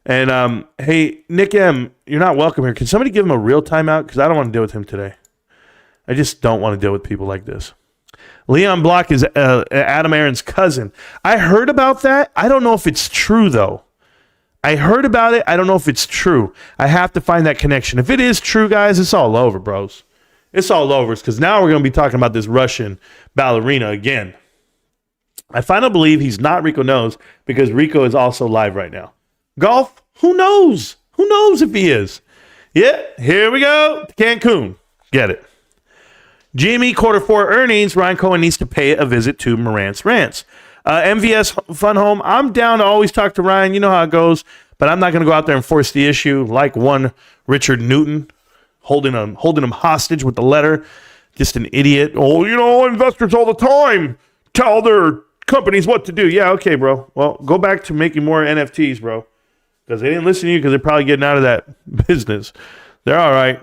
And, hey, Nick M., you're not welcome here. Can somebody give him a real timeout? Because I don't want to deal with him today. I just don't want to deal with people like this. Leon Block is Adam Aaron's cousin. I heard about that. I don't know if it's true, though. I heard about it. I don't know if it's true. I have to find that connection. If it is true, guys, it's all over, bros. It's all over. Because now we're going to be talking about this Russian ballerina again. I finally believe he's not Rico Knows because Rico is also live right now. Golf? Who knows? Who knows if he is? Yeah, here we go. Cancun. Get it. GME Q4 earnings. Ryan Cohen needs to pay a visit to Marantz Rantz. MVS Fun Home. I'm down to always talk to Ryan. You know how it goes. But I'm not going to go out there and force the issue like one Richard Newton holding him hostage with the letter. Just an idiot. Oh, investors all the time tell their companies what to do. Yeah, okay, bro. Well, go back to making more NFTs, bro. Because they didn't listen to you because they're probably getting out of that business. They're all right.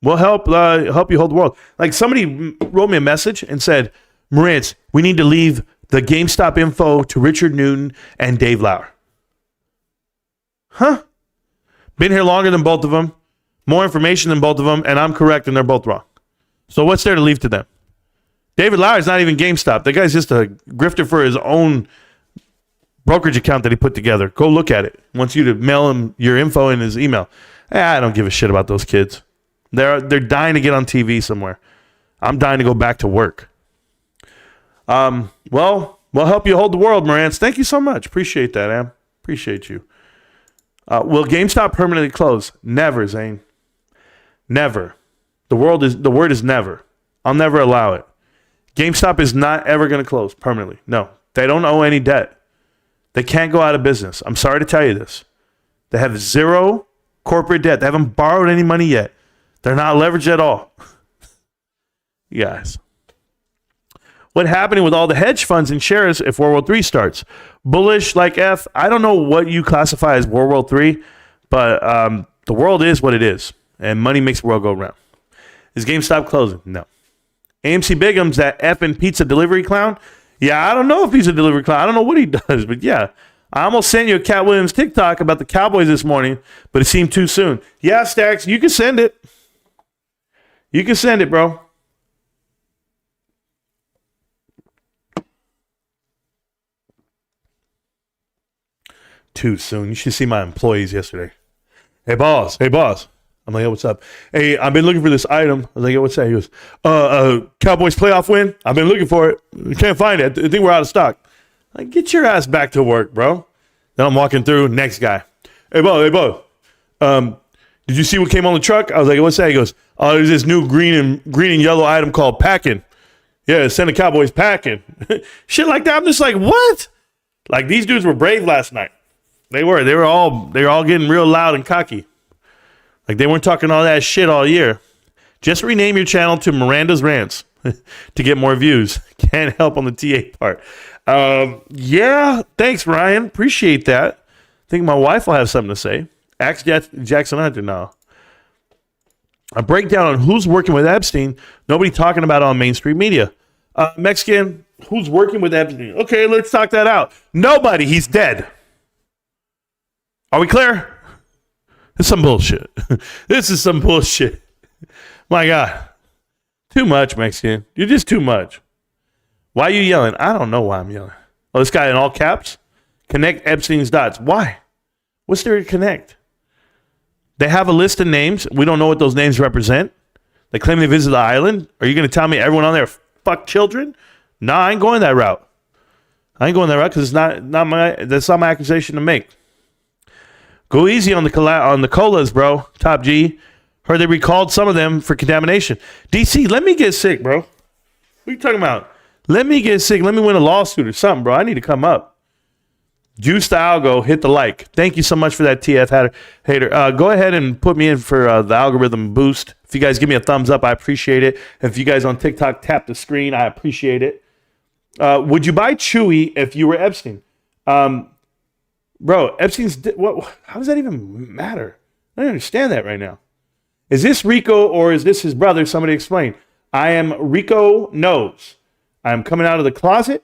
We'll help you hold the world. Like somebody wrote me a message and said, Marantz, we need to leave the GameStop info to Richard Newton and Dave Lauer. Huh? Been here longer than both of them. More information than both of them. And I'm correct and they're both wrong. So what's there to leave to them? David Lauer is not even GameStop. That guy's just a grifter for his own brokerage account that he put together. Go look at it. Wants you to mail him your info in his email. I don't give a shit about those kids. They're dying to get on TV somewhere. I'm dying to go back to work. Well, we'll help you hold the world, Marantz. Thank you so much. Appreciate that, Am. Appreciate you. Will GameStop permanently close? Never, Zane. Never. The word is never. I'll never allow it. GameStop is not ever going to close permanently. No. They don't owe any debt. They can't go out of business. I'm sorry to tell you this. They have 0 corporate debt. They haven't borrowed any money yet. They're not leveraged at all. You guys. What's happening with all the hedge funds and shares if World War III starts? Bullish like F. I don't know what you classify as World War III, but the world is what it is, and money makes the world go round. Is GameStop closing? No. AMC Bigum's that effing pizza delivery clown? Yeah, I don't know if he's a delivery clown. I don't know what he does, but yeah, I almost sent you a Cat Williams TikTok about the Cowboys this morning, but it seemed too soon. Yeah, Stacks, you can send it. You can send it, bro. Too soon. You should see my employees yesterday. Hey, boss. I'm like, yo, what's up? Hey, I've been looking for this item. I was like, yo, what's that? He goes, Cowboys playoff win. I've been looking for it. Can't find it. I think we're out of stock. Like, get your ass back to work, bro. Then I'm walking through. Next guy. Hey, Bo. Did you see what came on the truck? I was like, what's that? He goes, oh, there's this new green and yellow item called packing. Yeah, send the Cowboys packing. Shit like that. I'm just like, what? Like, these dudes were brave last night. They were all getting real loud and cocky. Like, they weren't talking all that shit all year. Just rename your channel to Marantz Rantz to get more views. Can't help on the TA part. Yeah, thanks, Ryan. Appreciate that. I think my wife will have something to say. Ask Jackson Hunter now. A breakdown on who's working with Epstein. Nobody talking about it on mainstream media. Mexican, who's working with Epstein? Okay, let's talk that out. Nobody. He's dead. Are we clear? This is some bullshit. This is some bullshit. My God. Too much, Mexican. You're just too much. Why are you yelling? I don't know why I'm yelling. Oh, this guy in all caps? Connect Epstein's dots. Why? What's there to connect? They have a list of names. We don't know what those names represent. They claim they visited the island. Are you going to tell me everyone on there fuck children? No, I ain't going that route. I ain't going that route because that's not my accusation to make. Go easy on the colas, bro. Top G. Heard they recalled some of them for contamination. DC, let me get sick, bro. What are you talking about? Let me get sick. Let me win a lawsuit or something, bro. I need to come up. Juice the algo. Hit the like. Thank you so much for that, TF hater. Go ahead and put me in for the algorithm boost. If you guys give me a thumbs up, I appreciate it. If you guys on TikTok tap the screen, I appreciate it. Would you buy Chewy if you were Epstein? Bro, Epstein's... How does that even matter? I don't understand that right now. Is this Rico or is this his brother? Somebody explain. I am Rico Knows. I'm coming out of the closet.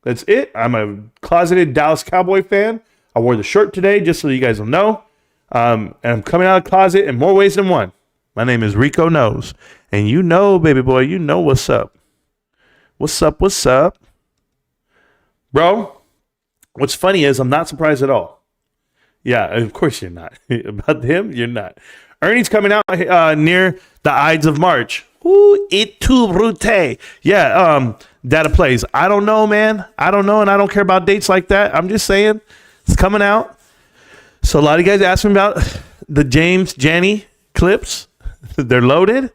That's it. I'm a closeted Dallas Cowboy fan. I wore the shirt today just so you guys will know. And I'm coming out of the closet in more ways than one. My name is Rico Knows. And you know, baby boy, you know what's up. What's up? Bro, what's funny is I'm not surprised at all. Yeah, of course you're not. About him, you're not. Earnings coming out near the Ides of March. Ooh, it too brute. Yeah, data plays. I don't know, man. I don't know, and I don't care about dates like that. I'm just saying it's coming out. So a lot of you guys asked me about the Janny clips. They're loaded.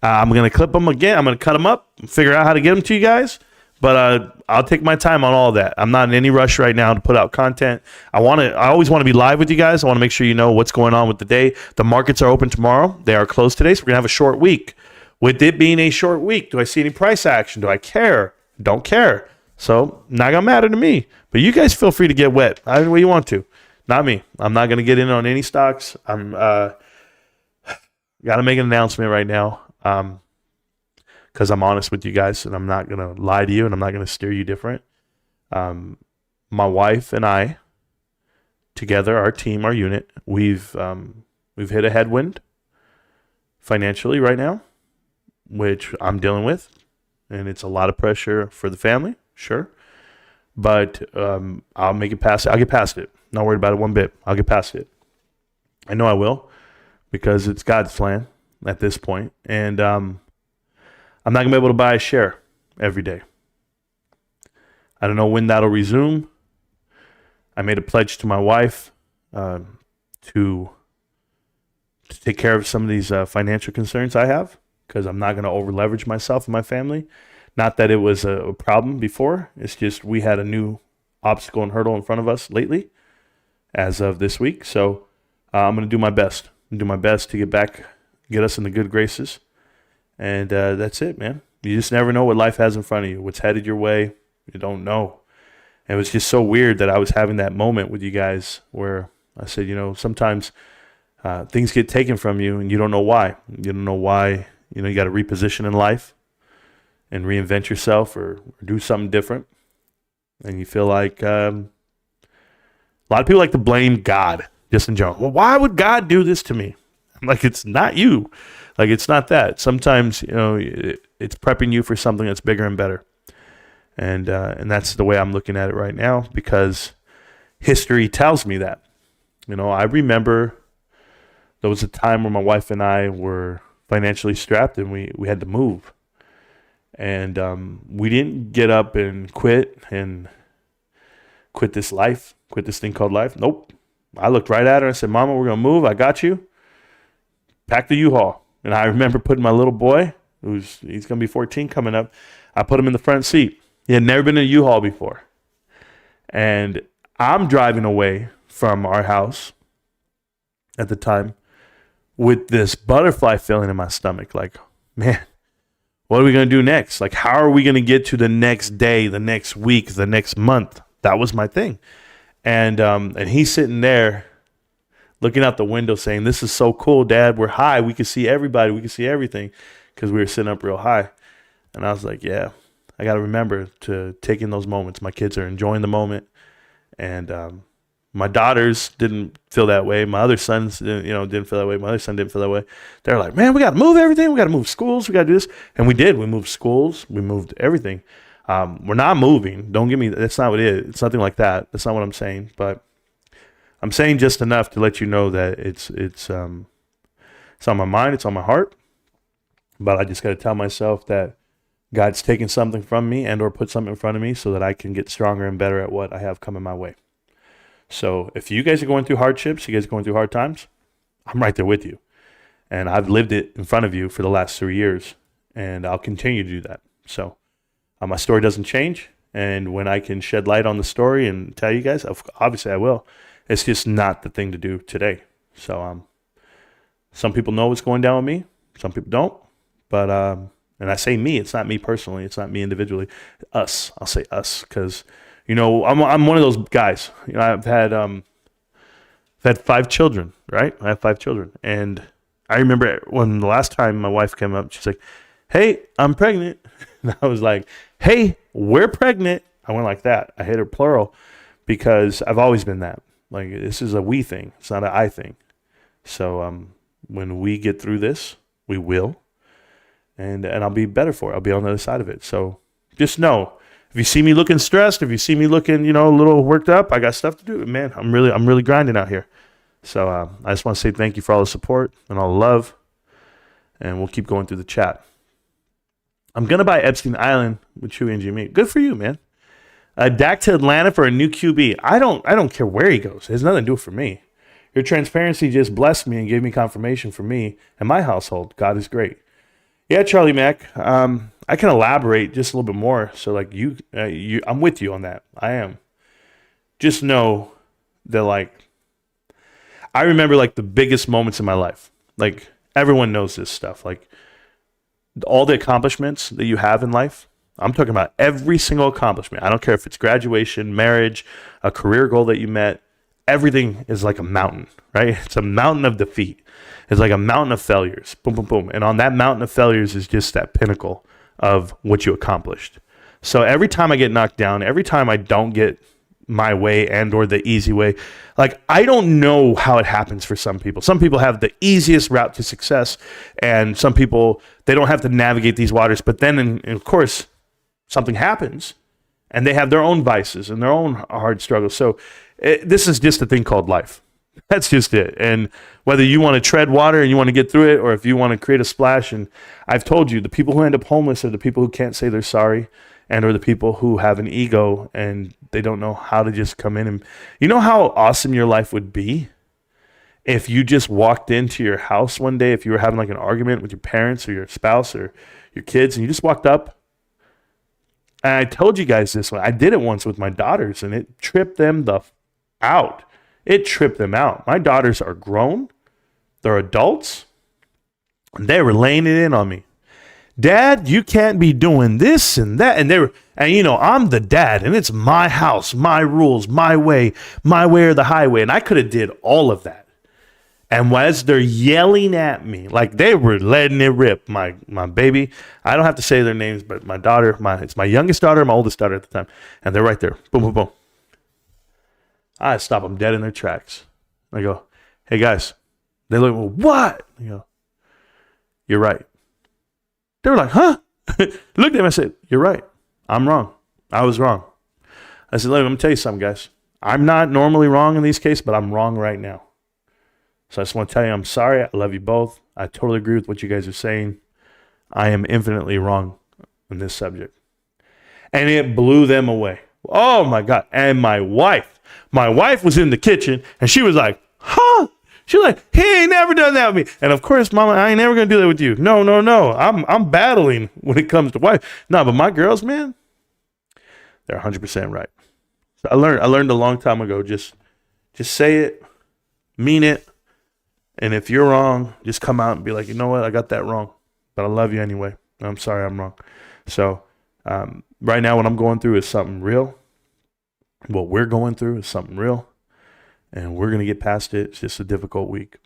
I'm going to clip them again. I'm going to cut them up and figure out how to get them to you guys. But I'll take my time on all that. I'm not in any rush right now to put out content. I always want to be live with you guys. I want to make sure you know what's going on with the day. The markets are open tomorrow. They are closed today, so we're going to have a short week. With it being a short week, do I see any price action? Do I care? Don't care. So not going to matter to me. But you guys feel free to get wet. Either way you want to. Not me. I'm not going to get in on any stocks. I'm got to make an announcement right now. Because I'm honest with you guys, and I'm not going to lie to you, and I'm not going to steer you different. My wife and I, together, our team, our unit, we've hit a headwind financially right now, which I'm dealing with, and it's a lot of pressure for the family, sure. But I'll make it past it. I'll get past it. Not worried about it one bit. I'll get past it. I know I will, because it's God's plan at this point, and I'm not going to be able to buy a share every day. I don't know when that'll resume. I made a pledge to my wife to take care of some of these financial concerns I have, because I'm not going to over leverage myself and my family. Not that it was a problem before. It's just we had a new obstacle and hurdle in front of us lately as of this week. So I'm going to do my best. Do my best to get us in the good graces. And that's it, man. You just never know what life has in front of you, what's headed your way. You don't know. And it was just so weird that I was having that moment with you guys where I said, sometimes things get taken from you and you don't know why. You don't know why. You got to reposition in life and reinvent yourself or do something different. And you feel like A lot of people like to blame God just in general. Well, why would God do this to me? I'm like, it's not you. Like, it's not that. Sometimes, it's prepping you for something that's bigger and better. And that's the way I'm looking at it right now, because history tells me that. I remember there was a time where my wife and I were financially strapped and we had to move. And we didn't get up and quit this life, quit this thing called life. Nope. I looked right at her and I said, Mama, we're going to move. I got you. Pack the U-Haul. And I remember putting my little boy, he's going to be 14 coming up, I put him in the front seat. He had never been in a U-Haul before. And I'm driving away from our house at the time with this butterfly feeling in my stomach. Like, man, what are we going to do next? Like, how are we going to get to the next day, the next week, the next month? That was my thing. And he's sitting there looking out the window saying, this is so cool, Dad. We're high. We can see everybody. We can see everything, because we were sitting up real high. And I was like, yeah, I got to remember to take in those moments. My kids are enjoying the moment. And my daughters didn't feel that way. My other sons, didn't feel that way. My other son didn't feel that way. They're like, man, we got to move everything. We got to move schools. We got to do this. And we did. We moved schools. We moved everything. We're not moving. Don't get me. That's not what it is. It's nothing like that. That's not what I'm saying. But I'm saying just enough to let you know that it's on my mind. It's on my heart. But I just got to tell myself that God's taken something from me and or put something in front of me so that I can get stronger and better at what I have coming my way. So if you guys are going through hardships, you guys are going through hard times, I'm right there with you. And I've lived it in front of you for the last 3 years, and I'll continue to do that. So my story doesn't change. And when I can shed light on the story and tell you guys, obviously I will. It's just not the thing to do today. So some people know what's going down with me. Some people don't. But and I say me, it's not me personally. It's not me individually. Us. I'll say us, because I'm one of those guys. I've had 5 children, right? I have 5 children, and I remember when the last time my wife came up, she's like, "Hey, I'm pregnant," and I was like, "Hey, we're pregnant." I went like that. I hit her plural because I've always been that. Like, this is a we thing. It's not an I thing. So when we get through this, we will. And I'll be better for it. I'll be on the other side of it. So just know, if you see me looking stressed, if you see me looking, a little worked up, I got stuff to do. Man, I'm really grinding out here. So I just want to say thank you for all the support and all the love. And we'll keep going through the chat. I'm going to buy Epstein Island with Chewy and GME. Good for you, man. Dak to Atlanta for a new QB. I don't care where he goes. It has nothing to do for me. Your transparency just blessed me and gave me confirmation for me and my household. God is great. Yeah, Charlie Mack. I can elaborate just a little bit more. So, like I'm with you on that. I am. Just know that, I remember the biggest moments in my life. Like, everyone knows this stuff. Like, all the accomplishments that you have in life. I'm talking about every single accomplishment. I don't care if it's graduation, marriage, a career goal that you met. Everything is like a mountain, right? It's a mountain of defeat. It's like a mountain of failures. Boom, boom, boom. And on that mountain of failures is just that pinnacle of what you accomplished. So every time I get knocked down, every time I don't get my way and or the easy way, I don't know how it happens for some people. Some people have the easiest route to success, and some people, they don't have to navigate these waters. But then, of course, something happens, and they have their own vices and their own hard struggles. So this is just a thing called life. That's just it. And whether you want to tread water and you want to get through it, or if you want to create a splash, and I've told you, the people who end up homeless are the people who can't say they're sorry, and or the people who have an ego and they don't know how to just come in. And you know how awesome your life would be if you just walked into your house one day, if you were having an argument with your parents or your spouse or your kids, and you just walked up. And I told you guys this one. I did it once with my daughters, and it tripped them out. It tripped them out. My daughters are grown. They're adults. And they were laying it in on me. Dad, you can't be doing this and that. And I'm the dad, and it's my house, my rules, my way or the highway. And I could have did all of that. And as they're yelling at me, they were letting it rip, my baby. I don't have to say their names, but my daughter, it's my youngest daughter, my oldest daughter at the time. And they're right there. Boom, boom, boom. I stop them dead in their tracks. I go, hey guys. They look, well, what? I go, you're right. They were like, huh? Looked at him. I said, you're right. I'm wrong. I was wrong. I said, let me tell you something, guys. I'm not normally wrong in these cases, but I'm wrong right now. So I just want to tell you, I'm sorry. I love you both. I totally agree with what you guys are saying. I am infinitely wrong in this subject. And it blew them away. Oh my God. And my wife was in the kitchen and she was like, huh? She was like, he ain't never done that with me. And of course, Mama, I ain't never going to do that with you. No. I'm battling when it comes to wife. No, but my girls, man, they're 100% right. So I learned a long time ago, just say it, mean it. And if you're wrong, just come out and be like, you know what? I got that wrong, but I love you anyway. I'm sorry I'm wrong. So right now what I'm going through is something real. What we're going through is something real. And we're going to get past it. It's just a difficult week.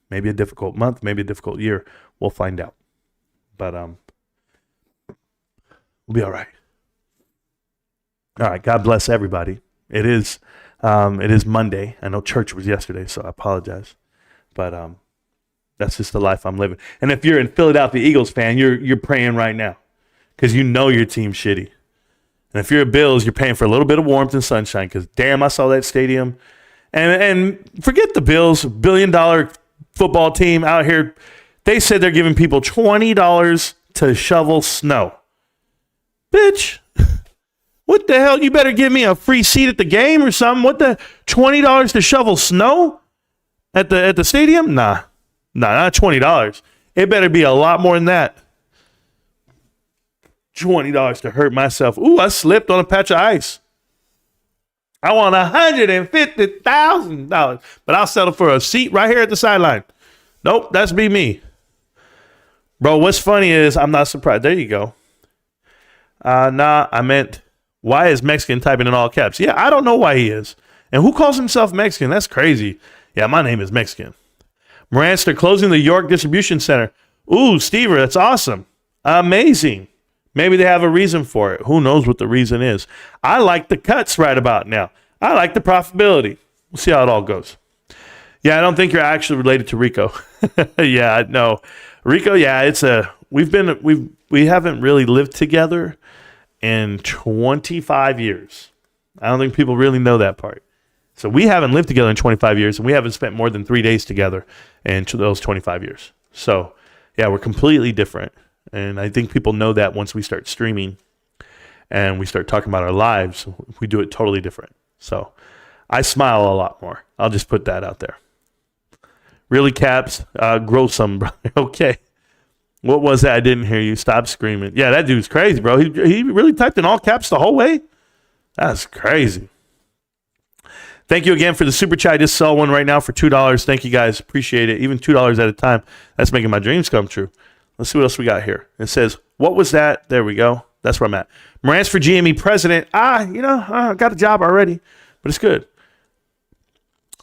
Maybe a difficult month, maybe a difficult year. We'll find out. But we'll be all right. All right. God bless everybody. It is Monday. I know church was yesterday, so I apologize. But that's just the life I'm living. And if you're a Philadelphia Eagles fan, you're praying right now because you know your team's shitty. And if you're a Bills, you're paying for a little bit of warmth and sunshine because, damn, I saw that stadium. And forget the Bills, $1 billion football team out here. They said they're giving people $20 to shovel snow. Bitch, what the hell? You better give me a free seat at the game or something. What the $20 to shovel snow at the stadium? Nah, not $20. It better be a lot more than that. $20 to hurt myself. Ooh, I slipped on a patch of ice. I want $150,000, but I'll settle for a seat right here at the sideline. Nope, that's be me. Bro, what's funny is I'm not surprised. There you go. I meant, why is Mexican typing in all caps? Yeah, I don't know why he is. And who calls himself Mexican? That's crazy. Yeah, my name is Mexican. Marantz, they're closing the York Distribution Center. Ooh, Stever, that's awesome. Amazing. Maybe they have a reason for it. Who knows what the reason is? I like the cuts right about now. I like the profitability. We'll see how it all goes. Yeah, I don't think you're actually related to Rico. Yeah, no. Rico, yeah, we haven't really lived together in 25 years. I don't think people really know that part. So we haven't lived together in 25 years, and we haven't spent more than 3 days together in those 25 years. So, yeah, we're completely different. And I think people know that once we start streaming and we start talking about our lives, we do it totally different. So I smile a lot more. I'll just put that out there. Really, Caps? Grow some, brother. Okay. What was that? I didn't hear you. Stop screaming. Yeah, that dude's crazy, bro. He really typed in all caps the whole way? That's crazy. Thank you again for the super chat. I just saw one right now for $2. Thank you, guys. Appreciate it. Even $2 at a time. That's making my dreams come true. Let's see what else we got here. It says, what was that? There we go. That's where I'm at. Marantz for GME president. I got a job already, but it's good.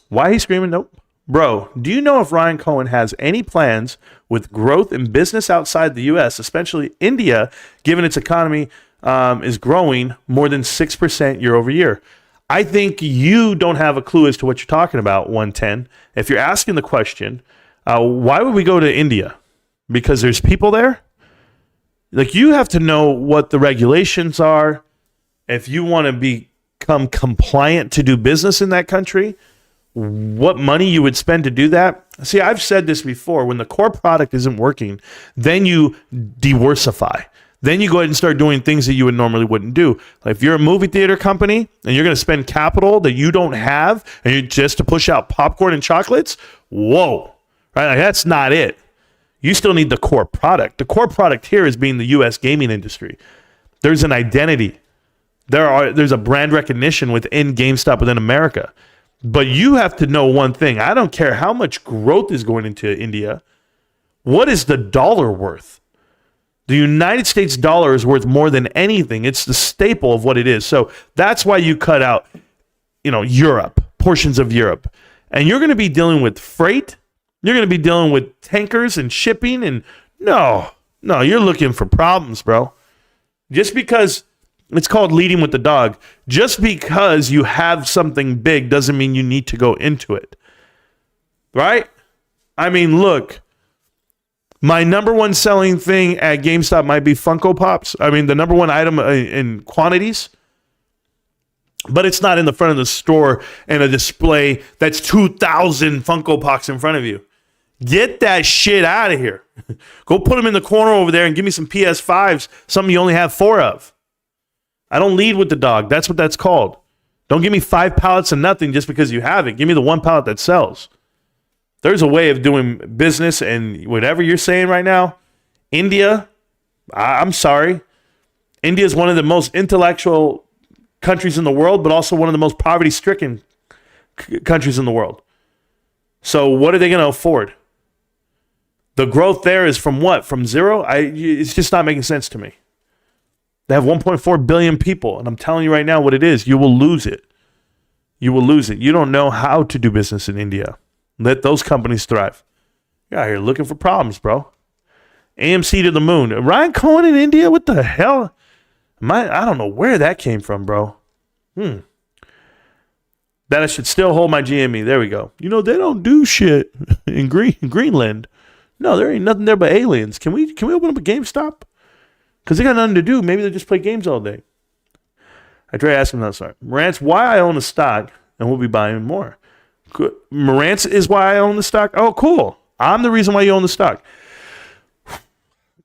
Why he's screaming? Nope. Bro, do you know if Ryan Cohen has any plans with growth in business outside the U.S., especially India, given its economy is growing more than 6% year over year? I think you don't have a clue as to what you're talking about, 110. If you're asking the question, why would we go to India? Because there's people there? Like, you have to know what the regulations are. If you want to become compliant to do business in that country, what money you would spend to do that. See, I've said this before. When the core product isn't working, then you diversify. Then you go ahead and start doing things that you would normally wouldn't do. Like if you're a movie theater company and you're going to spend capital that you don't have and you're just to push out popcorn and chocolates, whoa, right? Like, that's not it. You still need the core product. The core product here is being the U.S. gaming industry. There's an identity. There's a brand recognition within GameStop within America. But you have to know one thing. I don't care how much growth is going into India. What is the dollar worth? The United States dollar is worth more than anything. It's the staple of what it is. So that's why you cut out, Europe, portions of Europe. And you're going to be dealing with freight. You're going to be dealing with tankers and shipping. And no, you're looking for problems, bro. Just because It's called leading with the dog. Just because you have something big doesn't mean you need to go into it. Right? I mean, look, my number one selling thing at GameStop might be Funko Pops. I mean, the number one item in quantities, but it's not in the front of the store and a display that's 2,000 Funko Pops in front of you. Get that shit out of here. Go put them in the corner over there and give me some PS5s, something you only have 4 of. I don't lead with the dog. That's what that's called. Don't give me 5 pallets of nothing just because you have it. Give me the 1 pallet that sells. There's a way of doing business, and whatever you're saying right now, India, I'm sorry. India is one of the most intellectual countries in the world, but also one of the most poverty-stricken countries in the world. So what are they going to afford? The growth there is from what? From zero? It's just not making sense to me. They have 1.4 billion people, and I'm telling you right now what it is. You will lose it. You will lose it. You don't know how to do business in India. Let those companies thrive. You're out here looking for problems, bro. AMC to the moon. Ryan Cohen in India? What the hell? I don't know where that came from, bro. That I should still hold my GME. There we go. You know, they don't do shit in Greenland. No, there ain't nothing there but aliens. Can we open up a GameStop? Because they got nothing to do. Maybe they just play games all day. I try to ask him, no, sorry. Marantz, why I own a stock, and we'll be buying more. Marantz is why I own the stock? Oh, cool. I'm the reason why you own the stock.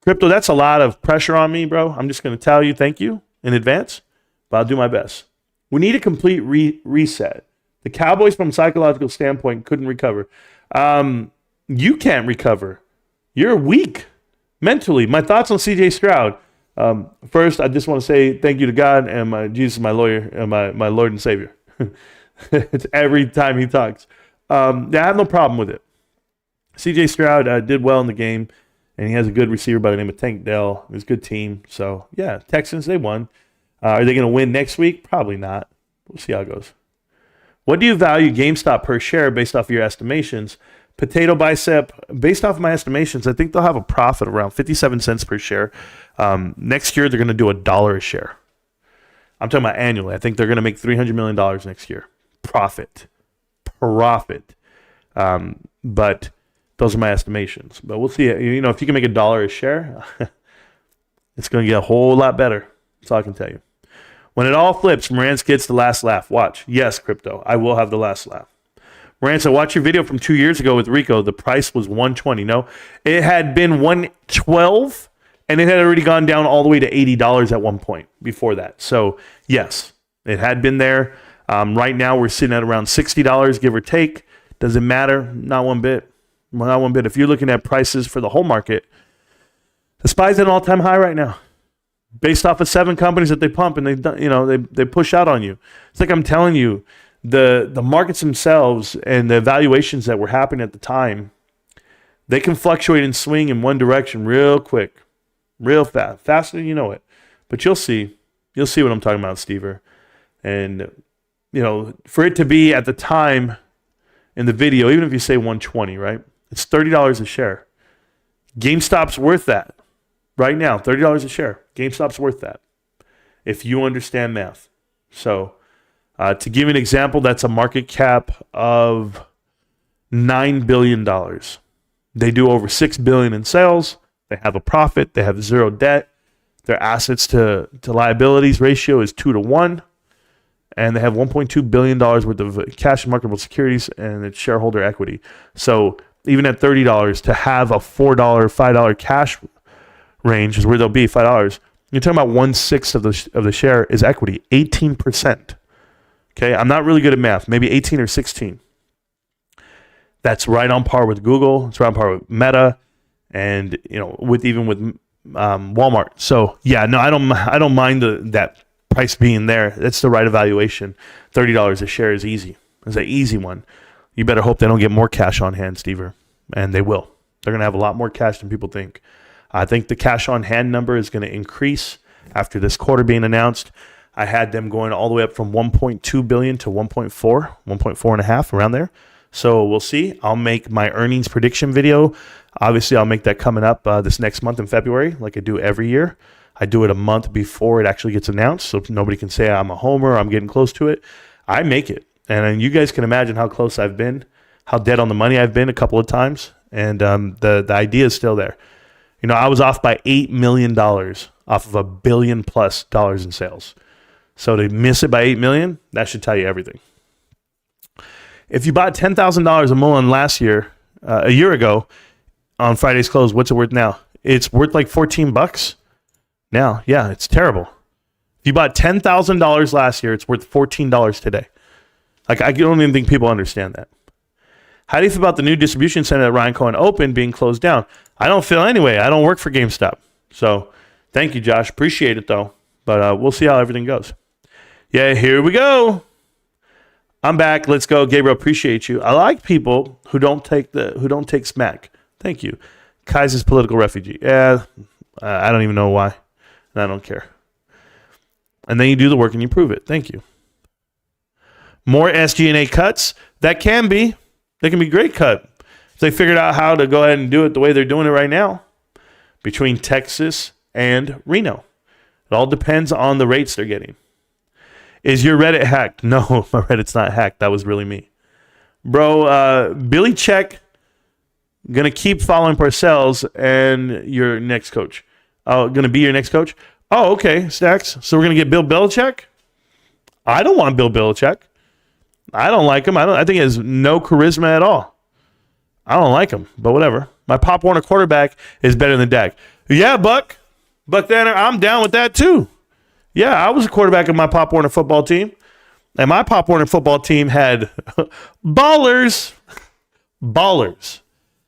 Crypto, that's a lot of pressure on me, bro. I'm just going to tell you thank you in advance, but I'll do my best. We need a complete reset. The Cowboys, from a psychological standpoint, couldn't recover. You can't recover. You're weak mentally. My thoughts on CJ Stroud. First, I just want to say thank you to God and Jesus, my lawyer, and my Lord and Savior. It's every time he talks. I have no problem with it. CJ Stroud did well in the game, and he has a good receiver by the name of Tank Dell. It was a good team. So, yeah, Texans, they won. Are they going to win next week? Probably not. We'll see how it goes. What do you value GameStop per share based off of your estimations? Potato Bicep, based off of my estimations, I think they'll have a profit around 57 cents per share. Next year, they're going to do $1 a share. I'm talking about annually. I think they're going to make $300 million next year. Profit. But those are my estimations. But we'll see. You know, if you can make $1 a share, it's going to get a whole lot better. That's all I can tell you. When it all flips, Marantz gets the last laugh. Watch. Yes, crypto. I will have the last laugh. Marantz, I watched your video from 2 years ago with Rico. The price was $120. No, it had been $112, and it had already gone down all the way to $80 at one point before that. So, yes, it had been there. Right now, we're sitting at around $60, give or take. Does it matter? Not one bit. Not one bit. If you're looking at prices for the whole market, the SPY's at an all-time high right now, based off of 7 companies that they pump and they push out on you. It's like I'm telling you, the markets themselves and the valuations that were happening at the time, they can fluctuate and swing in one direction real quick, real fast, faster than you know it. But you'll see what I'm talking about, Stever. And for it to be at the time in the video, even if you say 120, right? It's $30 a share. GameStop's worth that right now. $30 a share. GameStop's worth that if you understand math. So to give you an example, that's a market cap of $9 billion. They do over $6 billion in sales. They have a profit. They have 0 debt. Their assets to liabilities ratio is 2-to-1. And they have $1.2 billion worth of cash and marketable securities and its shareholder equity. So even at $30, to have a $4, $5 cash range is where they'll be, $5. You're talking about 1/6 of the share is equity, 18%. Okay, I'm not really good at math, maybe 18 or 16. That's right on par with Google. It's right on par with Meta, and with Walmart. So yeah, no, I don't mind that price being there. That's the right evaluation. $30 a share is easy. It's an easy one. You better hope they don't get more cash on hand, Stever, and they will. They're going to have a lot more cash than people think. I think the cash on hand number is going to increase after this quarter being announced. I had them going all the way up from 1.2 billion to 1.4 and a half, around there. So we'll see. I'll make my earnings prediction video. Obviously, I'll make that coming up this next month in February, like I do every year. I do it a month before it actually gets announced, so nobody can say I'm a homer, I'm getting close to it. I make it. And you guys can imagine how close I've been, how dead on the money I've been a couple of times. And the idea is still there. You know, I was off by $8 million off of $1 billion+ in sales. So to miss it by $8 million, that should tell you everything. If you bought $10,000 a Mullen last year, a year ago, on Friday's close, what's it worth now? It's worth like $14 now. Yeah, it's terrible. If you bought $10,000 last year, it's worth $14 today. Like, I don't even think people understand that. How do you feel about the new distribution center that Ryan Cohen opened being closed down? I don't feel anyway. I don't work for GameStop. So thank you, Josh. Appreciate it, though. But we'll see how everything goes. Yeah, here we go. I'm back. Let's go. Gabriel, appreciate you. I like people who don't take smack. Thank you. Kaiser's political refugee. Yeah, I don't even know why. And I don't care. And then you do the work and you prove it. Thank you. More SG&A cuts. That can be. They can be great cut. If they figured out how to go ahead and do it the way they're doing it right now between Texas and Reno. It all depends on the rates they're getting. Is your Reddit hacked? No, my Reddit's not hacked. That was really me. Bro, Billy Check going to keep following Parcells and your next coach. Oh, going to be your next coach? Oh, okay, Stacks. So we're going to get Bill Belichick? I don't want Bill Belichick. I don't like him. I think he has no charisma at all. I don't like him, but whatever. My Pop Warner quarterback is better than Dak. Yeah, Buck. Buck Danner, I'm down with that too. Yeah, I was a quarterback of my Pop Warner football team. And my Pop Warner football team had ballers. Ballers.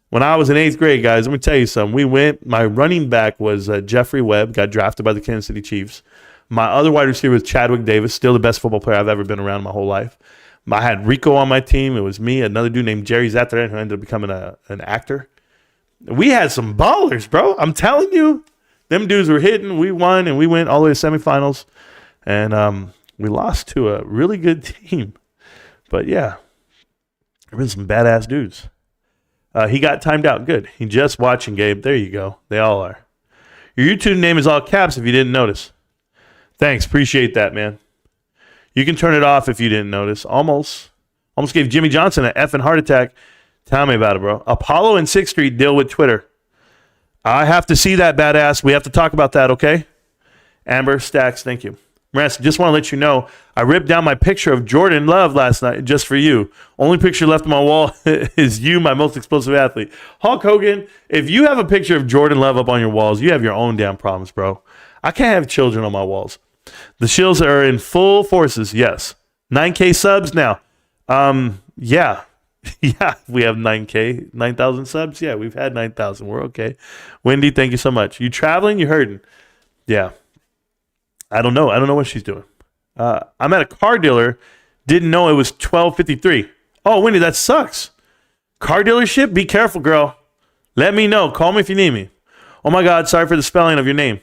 When I was in 8th grade, guys, let me tell you something. My running back was Jeffrey Webb, got drafted by the Kansas City Chiefs. My other wide receiver was Chadwick Davis, still the best football player I've ever been around my whole life. I had Rico on my team. It was me, another dude named Jerry Zatharan, who ended up becoming an actor. We had some ballers, bro. I'm telling you. Them dudes were hitting. We won, and we went all the way to semifinals. And we lost to a really good team. But, yeah, there been some badass dudes. He got timed out. Good. He just watching, Gabe. There you go. They all are. Your YouTube name is all caps if you didn't notice. Thanks. Appreciate that, man. You can turn it off if you didn't notice. Almost gave Jimmy Johnson an effing heart attack. Tell me about it, bro. Apollo and 6th Street deal with Twitter. I have to see that, badass. We have to talk about that, okay? Amber, Stacks, thank you. Marantz, just want to let you know, I ripped down my picture of Jordan Love last night just for you. Only picture left on my wall is you, my most explosive athlete. Hulk Hogan, if you have a picture of Jordan Love up on your walls, you have your own damn problems, bro. I can't have children on my walls. The Shills are in full forces, yes. 9K subs now. Yeah. Yeah, we have 9K, 9,000 subs. Yeah, we've had 9,000. We're okay. Wendy, thank you so much. You traveling? You hurting? Yeah. I don't know. I don't know what she's doing. I'm at a car dealer. Didn't know it was 12:53. Oh, Wendy, that sucks. Car dealership? Be careful, girl. Let me know. Call me if you need me. Oh, my God. Sorry for the spelling of your name.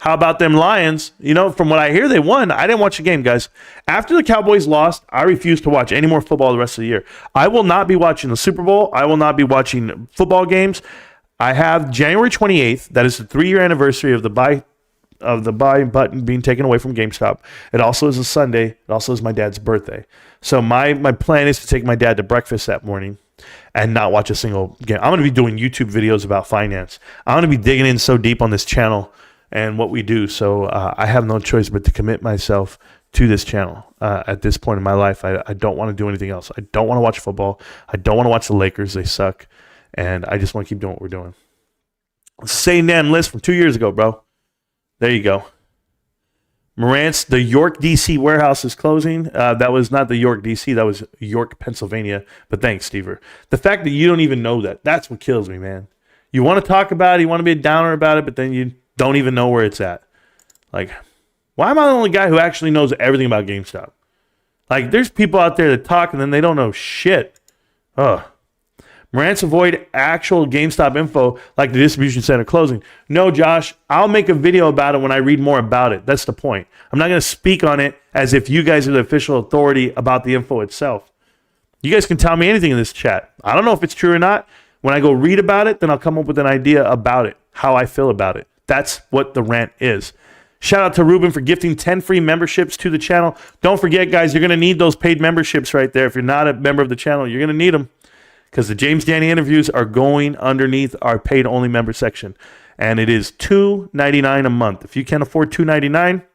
How about them Lions? You know, from what I hear, they won. I didn't watch the game, guys. After the Cowboys lost, I refuse to watch any more football the rest of the year. I will not be watching the Super Bowl. I will not be watching football games. I have January 28th. That is the 3-year anniversary of the buy button being taken away from GameStop. It also is a Sunday. It also is my dad's birthday. So my plan is to take my dad to breakfast that morning and not watch a single game. I'm going to be doing YouTube videos about finance. I'm going to be digging in so deep on this channel and what we do. So I have no choice but to commit myself to this channel at this point in my life. I don't want to do anything else. I don't want to watch football. I don't want to watch the Lakers. They suck. And I just want to keep doing what we're doing. Same damn list from 2 years ago, bro. There you go. Marantz, the York, D.C. warehouse is closing. That was not the York, D.C. That was York, Pennsylvania. But thanks, Stever. The fact that you don't even know that, that's what kills me, man. You want to talk about it, you want to be a downer about it, but then you don't even know where it's at. Like, why am I the only guy who actually knows everything about GameStop? Like, there's people out there that talk and then they don't know shit. Ugh. Marantz, avoid actual GameStop info like the distribution center closing. No, Josh, I'll make a video about it when I read more about it. That's the point. I'm not going to speak on it as if you guys are the official authority about the info itself. You guys can tell me anything in this chat. I don't know if it's true or not. When I go read about it, then I'll come up with an idea about it, how I feel about it. That's what the rant is. Shout out to Ruben for gifting 10 free memberships to the channel. Don't forget, guys, you're going to need those paid memberships right there. If you're not a member of the channel, you're going to need them because the James Danny interviews are going underneath our paid-only member section. And it is $2.99 a month. If you can't afford $2.99,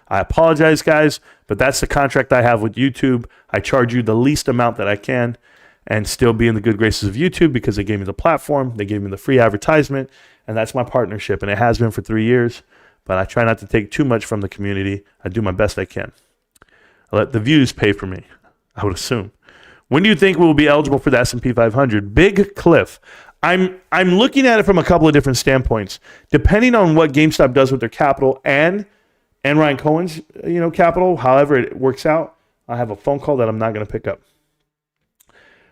I apologize, guys, but that's the contract I have with YouTube. I charge you the least amount that I can and still be in the good graces of YouTube because they gave me the platform, they gave me the free advertisement, and that's my partnership, and it has been for 3 years. But I try not to take too much from the community. I do my best I can. I let the views pay for me, I would assume. When do you think we will be eligible for the S&P 500? Big Cliff. I'm looking at it from a couple of different standpoints. Depending on what GameStop does with their capital and Ryan Cohen's capital, however it works out, I have a phone call that I'm not going to pick up.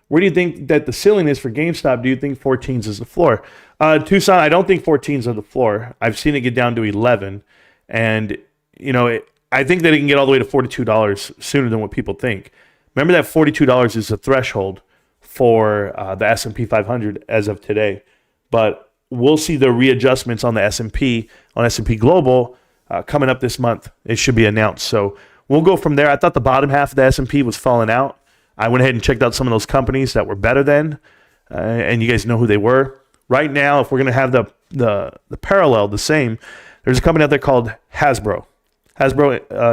Where do you think that the ceiling is for GameStop? Do you think 14s is the floor? Tucson, I don't think 14s are the floor. I've seen it get down to 11. And, I think that it can get all the way to $42 sooner than what people think. Remember that $42 is the threshold for the S&P 500 as of today. But we'll see the readjustments on the S&P, on S&P Global coming up this month. It should be announced. So we'll go from there. I thought the bottom half of the S&P was falling out. I went ahead and checked out some of those companies that were better than, and you guys know who they were. Right now, if we're going to have the parallel, the same, there's a company out there called Hasbro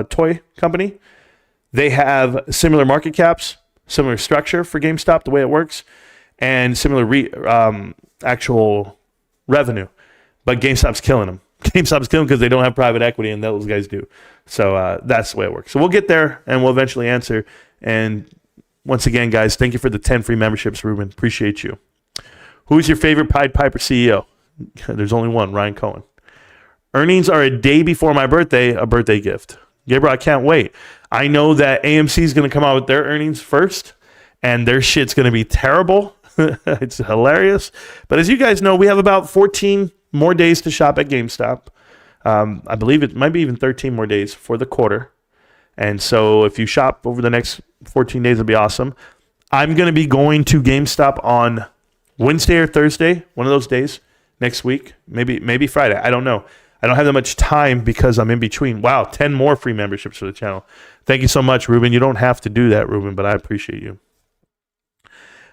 toy company. They have similar market caps, similar structure for GameStop, the way it works, and similar actual revenue. But GameStop's killing them. GameStop's killing them because they don't have private equity, and those guys do. So that's the way it works. So we'll get there, and we'll eventually answer. And once again, guys, thank you for the 10 free memberships, Ruben. Appreciate you. Who's your favorite Pied Piper CEO? There's only one, Ryan Cohen. Earnings are a day before my birthday, a birthday gift. Gabriel, I can't wait. I know that AMC is going to come out with their earnings first, and their shit's going to be terrible. It's hilarious. But as you guys know, we have about 14 more days to shop at GameStop. I believe it might be even 13 more days for the quarter. And so if you shop over the next 14 days, it'll be awesome. I'm going to be going to GameStop on Wednesday or Thursday, one of those days next week, maybe Friday. I don't know. I don't have that much time because I'm in between. Wow, 10 more free memberships for the channel. Thank you so much, Ruben. You don't have to do that, Ruben, but I appreciate you.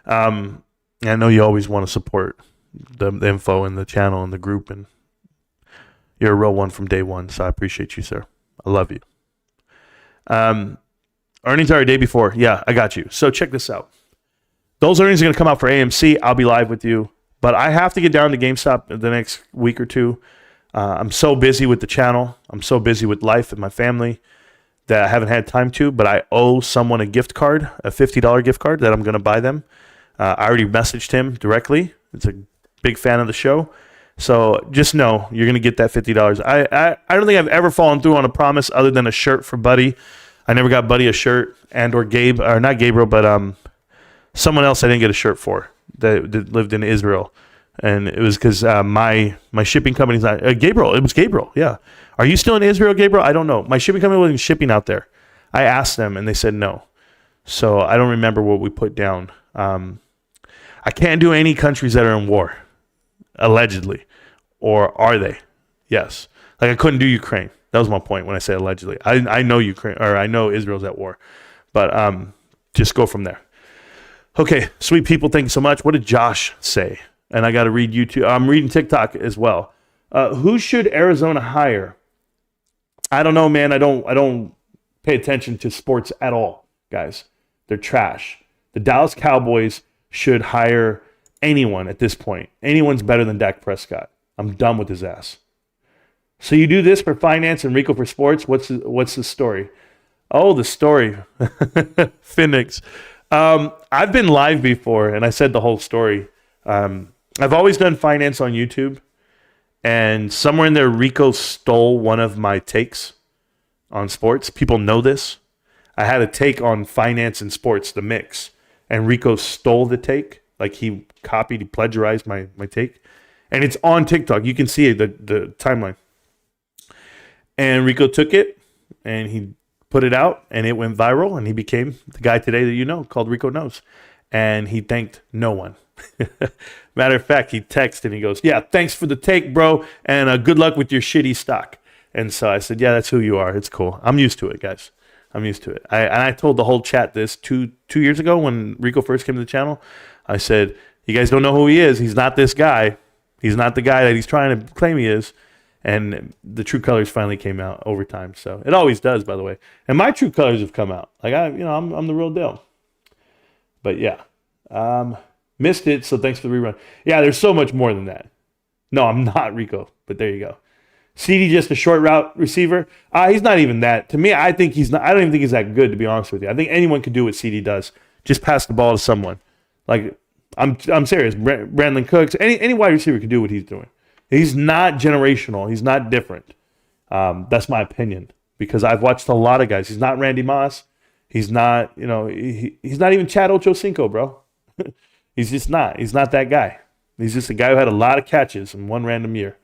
I know you always want to support the info and the channel and the group, and you're a real one from day one, so I appreciate you, sir. I love you. Earnings are a day before. Yeah, I got you. So check this out. Those earnings are going to come out for AMC. I'll be live with you, but I have to get down to GameStop the next week or two. I'm so busy with the channel. I'm so busy with life and my family that I haven't had time to, but I owe someone a gift card, a $50 gift card that I'm going to buy them. I already messaged him directly. It's a big fan of the show. So just know you're going to get that $50. I don't think I've ever fallen through on a promise other than a shirt for Buddy. I never got Buddy a shirt, and or Gabe, or not Gabriel, but someone else I didn't get a shirt for that lived in Israel. And it was because my shipping company's not Gabriel. It was Gabriel. Yeah. Are you still in Israel, Gabriel? I don't know. My shipping company wasn't shipping out there. I asked them and they said no. So I don't remember what we put down. I can't do any countries that are in war, allegedly, or are they? Yes. Like I couldn't do Ukraine. That was my point when I said allegedly. I know Ukraine, or I know Israel's at war, but just go from there. Okay, sweet people, thank you so much. What did Josh say? And I got to read YouTube. I'm reading TikTok as well. Who should Arizona hire? I don't know, man. I don't pay attention to sports at all, guys. They're trash. The Dallas Cowboys should hire anyone at this point. Anyone's better than Dak Prescott. I'm done with his ass. So you do this for finance and Rico for sports? What's the story? Oh, the story. Phoenix. I've been live before, and I said the whole story. I've always done finance on YouTube, and somewhere in there, Rico stole one of my takes on sports. People know this. I had a take on finance and sports, the mix, and Rico stole the take. Like he plagiarized my take, and it's on TikTok. You can see it, the timeline. And Rico took it, and he put it out, and it went viral, and he became the guy today that you know, called Rico Knows. and he thanked no one. Matter of fact, he texted and he goes, yeah, thanks for the take, bro, and good luck with your shitty stock. And so I said, yeah, that's who you are. It's cool. I'm used to it, guys. I'm used to it. I told the whole chat this two years ago when Rico first came to the channel. I said, you guys don't know who he is. He's not this guy. He's not the guy that he's trying to claim he is. And the true colors finally came out over time. So it always does, by the way. And my true colors have come out. Like I'm the real deal. But yeah, missed it. So thanks for the rerun. Yeah, there's so much more than that. No, I'm not Rico. But there you go. CD just a short route receiver. He's not even that. To me, I think he's not. I don't even think he's that good, to be honest with you. I think anyone could do what CD does. Just pass the ball to someone. Like I'm serious. Brandon Cooks, any wide receiver could do what he's doing. He's not generational. He's not different. That's my opinion because I've watched a lot of guys. He's not Randy Moss. He's not, he's not even Chad Ochocinco, bro. He's just not. He's not that guy. He's just a guy who had a lot of catches in one random year.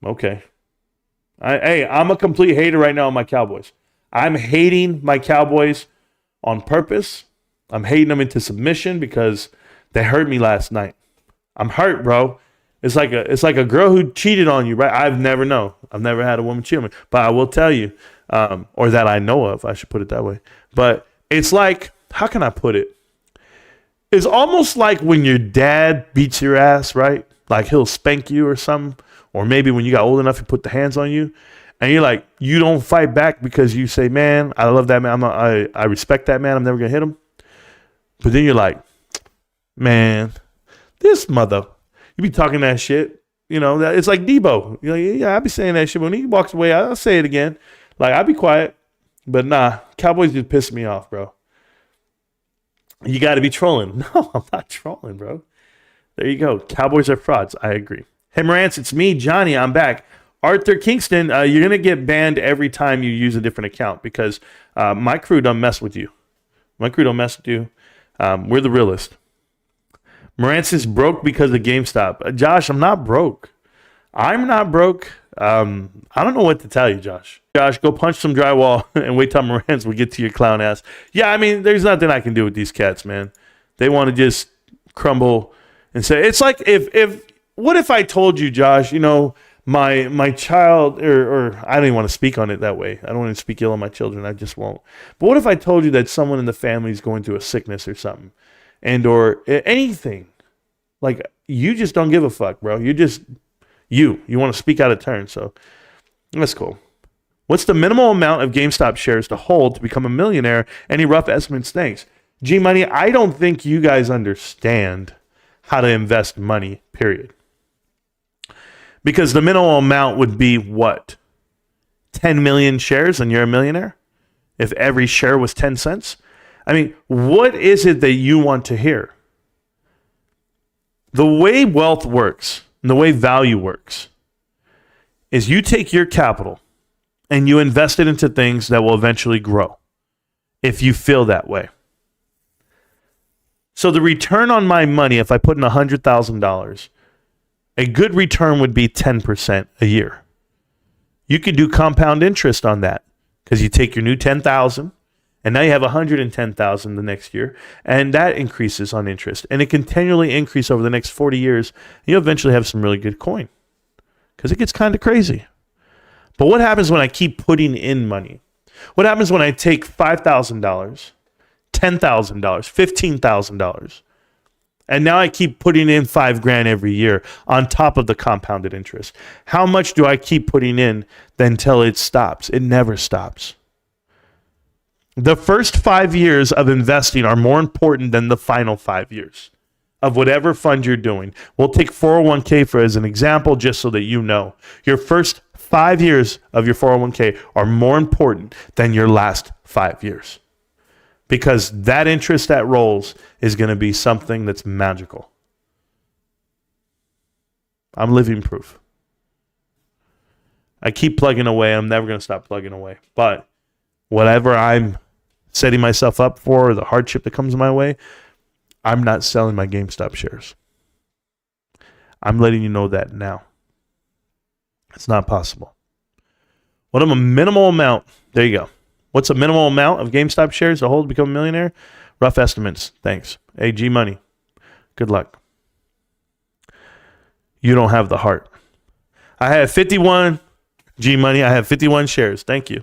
Okay. I'm a complete hater right now on my Cowboys. I'm hating my Cowboys on purpose. I'm hating them into submission because they hurt me last night. I'm hurt, bro. It's like a girl who cheated on you, right? I've never had a woman cheat on me, but I will tell you, or that I know of. I should put it that way. But it's like, how can I put it? It's almost like when your dad beats your ass, right? Like he'll spank you or something, or maybe when you got old enough, he put the hands on you, and you're like, you don't fight back because you say, man, I love that man. I respect that man. I'm never gonna hit him. But then you're like, man, this mother. You be talking that shit, it's like Debo. You're like, yeah, I be saying that shit. When he walks away, I'll say it again. Like, I'll be quiet. But nah, Cowboys just piss me off, bro. You got to be trolling. No, I'm not trolling, bro. There you go. Cowboys are frauds. I agree. Hey, Marantz, it's me, Johnny. I'm back. Arthur Kingston, you're going to get banned every time you use a different account because my crew don't mess with you. We're the realest. Marantz is broke because of GameStop. Josh, I'm not broke. I don't know what to tell you, Josh. Josh, go punch some drywall and wait till Marantz will get to your clown ass. Yeah, I mean, there's nothing I can do with these cats, man. They want to just crumble and say, it's like what if I told you, Josh, my child, or I don't even want to speak on it that way. I don't want to speak ill on my children. I just won't. But what if I told you that someone in the family is going through a sickness or something? And or anything, like you just don't give a fuck, bro. You just you want to speak out of turn, so that's cool. What's the minimal amount of GameStop shares to hold to become a millionaire? Any rough estimates? Thanks, G Money. I don't think you guys understand how to invest money. Period. Because the minimal amount would be what? 10 million shares, and you're a millionaire. If every share was 10 cents. I mean, what is it that you want to hear? The way wealth works and the way value works is you take your capital and you invest it into things that will eventually grow if you feel that way. So the return on my money, if I put in $100,000, a good return would be 10% a year. You could do compound interest on that because you take your new $10,000 and now you have $110,000 the next year, and that increases on interest. And it continually increases over the next 40 years. And you'll eventually have some really good coin because it gets kind of crazy. But what happens when I keep putting in money? What happens when I take $5,000, $10,000, $15,000, and now I keep putting in $5,000 every year on top of the compounded interest? How much do I keep putting in until it stops? It never stops. The first 5 years of investing are more important than the final 5 years of whatever fund you're doing. We'll take 401k for as an example, just so that you know. Your first 5 years of your 401k are more important than your last 5 years. Because that interest that rolls is going to be something that's magical. I'm living proof. I keep plugging away. I'm never going to stop plugging away. But whatever I'm setting myself up for, the hardship that comes my way, I'm not selling my GameStop shares. I'm letting you know that now. It's not possible. What am a minimal amount? There you go. What's a minimal amount of GameStop shares to hold to become a millionaire? Rough estimates. Thanks. Hey, G Money. Good luck. You don't have the heart. I have 51 G Money. I have 51 shares. Thank you.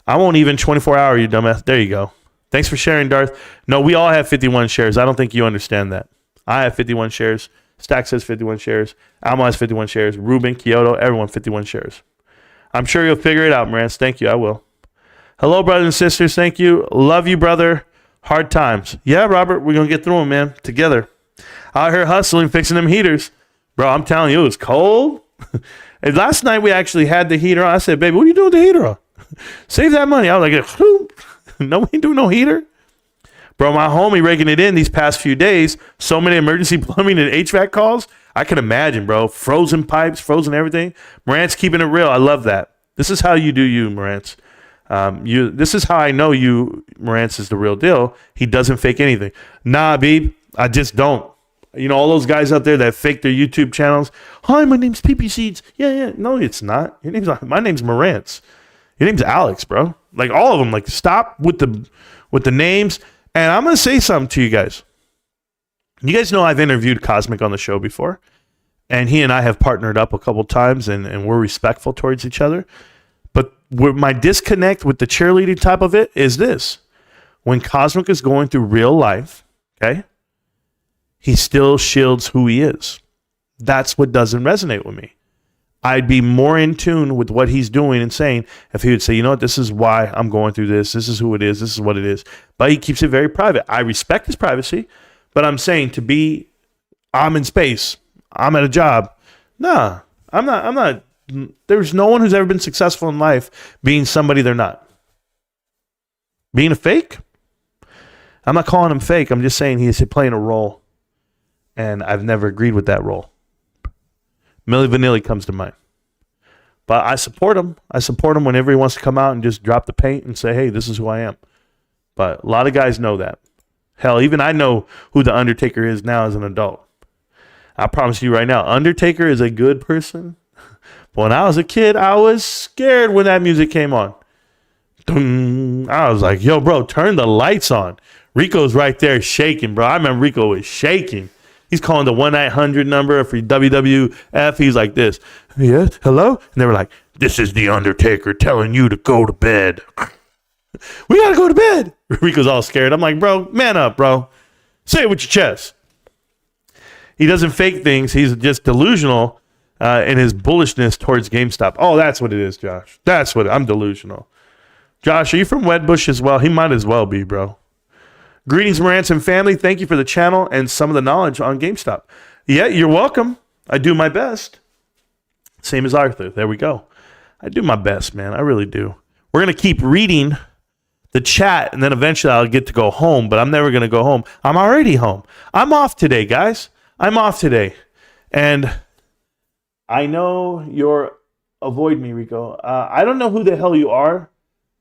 I won't even 24 hour, you dumbass. There you go. Thanks for sharing, Darth. No, we all have 51 shares. I don't think you understand that. I have 51 shares. Stacks has 51 shares. Alma has 51 shares. Ruben, Kyoto, everyone 51 shares. I'm sure you'll figure it out, Marantz. Thank you. I will. Hello, brothers and sisters. Thank you. Love you, brother. Hard times. Yeah, Robert, we're going to get through them, man, together. Out here hustling, fixing them heaters. Bro, I'm telling you, it was cold. And last night we actually had the heater on. I said, baby, what are you doing with the heater on? Save that money. I was like, no, we ain't doing no heater. Bro, my homie raking it in these past few days. So many emergency plumbing and HVAC calls. I can imagine, bro. Frozen pipes, frozen everything. Marantz keeping it real. I love that. This is how you do you, Marantz. This is how I know you, Marantz, is the real deal. He doesn't fake anything. Nah, Beeb, I just don't. You know, all those guys out there that fake their YouTube channels. Hi, my name's PP Seeds. Yeah. No, it's not. My name's Marantz. Your name's Alex, bro. Like all of them. Like stop with the names. And I'm gonna say something to you guys. You guys know I've interviewed Cosmic on the show before, and he and I have partnered up a couple times, and we're respectful towards each other. But my disconnect with the cheerleading type of it is this: when Cosmic is going through real life, okay, he still shields who he is. That's what doesn't resonate with me. I'd be more in tune with what he's doing and saying if he would say, you know what, this is why I'm going through this. This is who it is. This is what it is. But he keeps it very private. I respect his privacy, but I'm saying I'm in space. I'm at a job. Nah, I'm not. There's no one who's ever been successful in life being somebody they're not. Being a fake? I'm not calling him fake. I'm just saying he's playing a role. And I've never agreed with that role. Milli Vanilli comes to mind. But I support him. I support him whenever he wants to come out and just drop the paint and say, hey, this is who I am. But a lot of guys know that. Hell, even I know who the Undertaker is now as an adult. I promise you right now, Undertaker is a good person. But when I was a kid, I was scared when that music came on. I was like, yo, bro, turn the lights on. Rico's right there shaking, bro. I remember Rico was shaking. He's calling the 1-800 number for WWF. He's like this. Yes, hello? And they were like, this is the Undertaker telling you to go to bed. We got to go to bed. Rico's all scared. I'm like, bro, man up, bro. Say it with your chest. He doesn't fake things. He's just delusional in his bullishness towards GameStop. Oh, that's what it is, Josh. I'm delusional. Josh, are you from Wedbush as well? He might as well be, bro. Greetings, Marantz and family. Thank you for the channel and some of the knowledge on GameStop. Yeah, you're welcome. I do my best. Same as Arthur. There we go. I do my best, man. I really do. We're going to keep reading the chat, and then eventually I'll get to go home, but I'm never going to go home. I'm already home. I'm off today, guys. I'm off today. And I know you're... Avoid me, Rico. I don't know who the hell you are,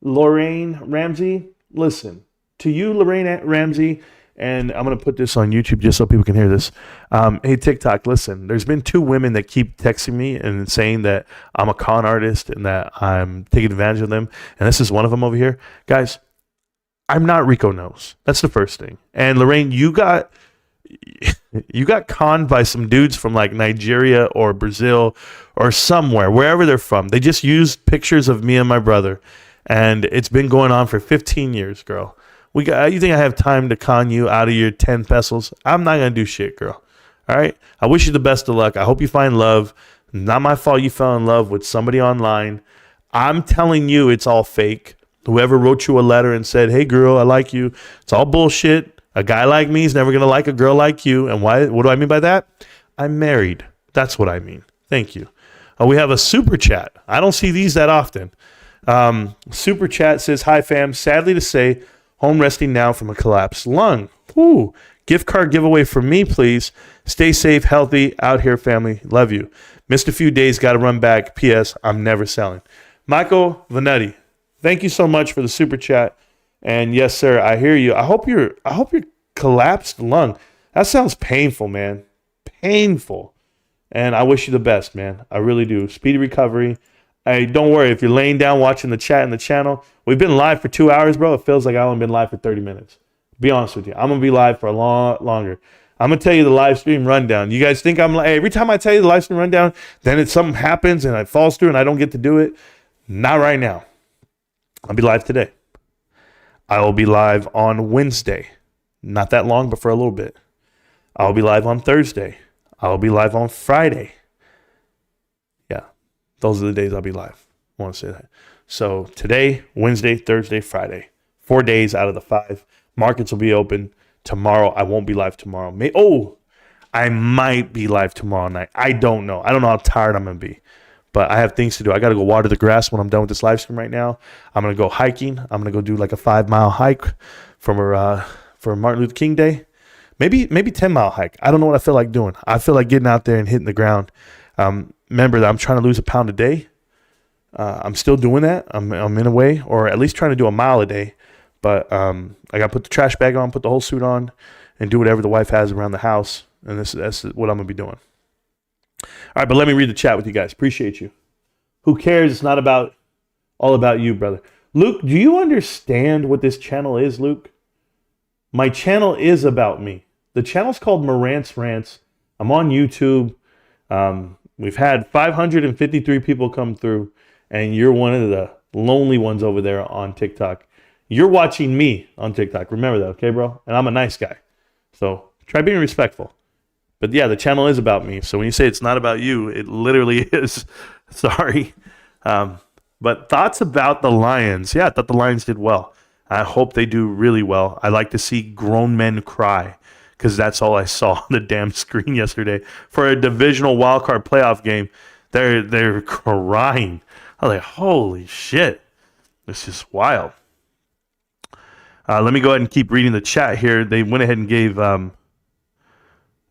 Lorraine Ramsey. Listen. To you, Lorraine Ramsey, and I'm going to put this on YouTube just so people can hear this. Hey, TikTok, listen, there's been 2 women that keep texting me and saying that I'm a con artist and that I'm taking advantage of them, and this is one of them over here. Guys, I'm not Rico Knows. That's the first thing. And Lorraine, you got conned by some dudes from like Nigeria or Brazil or somewhere, wherever they're from. They just used pictures of me and my brother, and it's been going on for 15 years, girl. You think I have time to con you out of your 10 pesos? I'm not going to do shit, girl. All right? I wish you the best of luck. I hope you find love. Not my fault you fell in love with somebody online. I'm telling you it's all fake. Whoever wrote you a letter and said, hey, girl, I like you. It's all bullshit. A guy like me is never going to like a girl like you. And why? What do I mean by that? I'm married. That's what I mean. Thank you. We have a super chat. I don't see these that often. Super chat says, hi, fam. Sadly to say, home resting now from a collapsed lung. Ooh, gift card giveaway for me, please. Stay safe, healthy, out here, family. Love you. Missed a few days, got to run back. P.S. I'm never selling. Michael Vanetti, thank you so much for the super chat. And yes, sir, I hear you. I hope your collapsed lung. That sounds painful, man. Painful. And I wish you the best, man. I really do. Speedy recovery. Hey, don't worry. If you're laying down watching the chat in the channel, we've been live for 2 hours, bro. It feels like I've only been live for 30 minutes. be honest with you. I'm going to be live for a lot longer. I'm going to tell you the live stream rundown. You guys think I'm like, hey, every time I tell you the live stream rundown, then something happens and it falls through and I don't get to do it. Not right now. I'll be live today. I will be live on Wednesday. Not that long, but for a little bit. I'll be live on Thursday. I'll be live on Friday. Yeah, those are the days I'll be live. I want to say that. So today, Wednesday, Thursday, Friday. 4 days out of the 5. Markets will be open. Tomorrow, I won't be live tomorrow. I might be live tomorrow night. I don't know. I don't know how tired I'm going to be. But I have things to do. I got to go water the grass when I'm done with this live stream right now. I'm going to go hiking. I'm going to go do like a 5-mile hike for Martin Luther King Day. Maybe 10-mile hike. I don't know what I feel like doing. I feel like getting out there and hitting the ground. Remember that I'm trying to lose a pound a day. I'm still doing that. I'm in a way, or at least trying to do a mile a day. But I got to put the trash bag on, put the whole suit on, and do whatever the wife has around the house. And that's what I'm going to be doing. All right, but let me read the chat with you guys. Appreciate you. Who cares? It's not all about you, brother. Luke, do you understand what this channel is, Luke? My channel is about me. The channel's called Marantz Rantz. I'm on YouTube. We've had 553 people come through, and you're one of the lonely ones over there on TikTok. You're watching me on TikTok. Remember that, okay, bro? And I'm a nice guy. So try being respectful. But yeah, the channel is about me. So when you say it's not about you, it literally is. Sorry. But thoughts about the Lions. Yeah, I thought the Lions did well. I hope they do really well. I like to see grown men cry because that's all I saw on the damn screen yesterday. For a divisional wildcard playoff game, they're crying. I was like, holy shit. This is wild. Let me go ahead and keep reading the chat here. They went ahead and gave...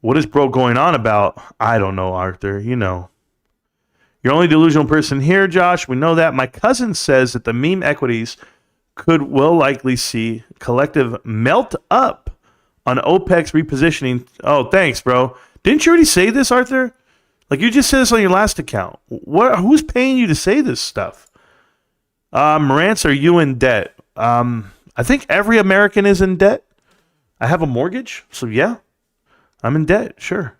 what is bro going on about? I don't know, Arthur. You know. You're only delusional person here, Josh. We know that. My cousin says that the meme equities will likely see collective melt up on OPEC's repositioning. Oh, thanks, bro. Didn't you already say this, Arthur? Like you just said this on your last account. Who's paying you to say this stuff? Marantz, are you in debt? I think every American is in debt. I have a mortgage, so yeah. I'm in debt, sure.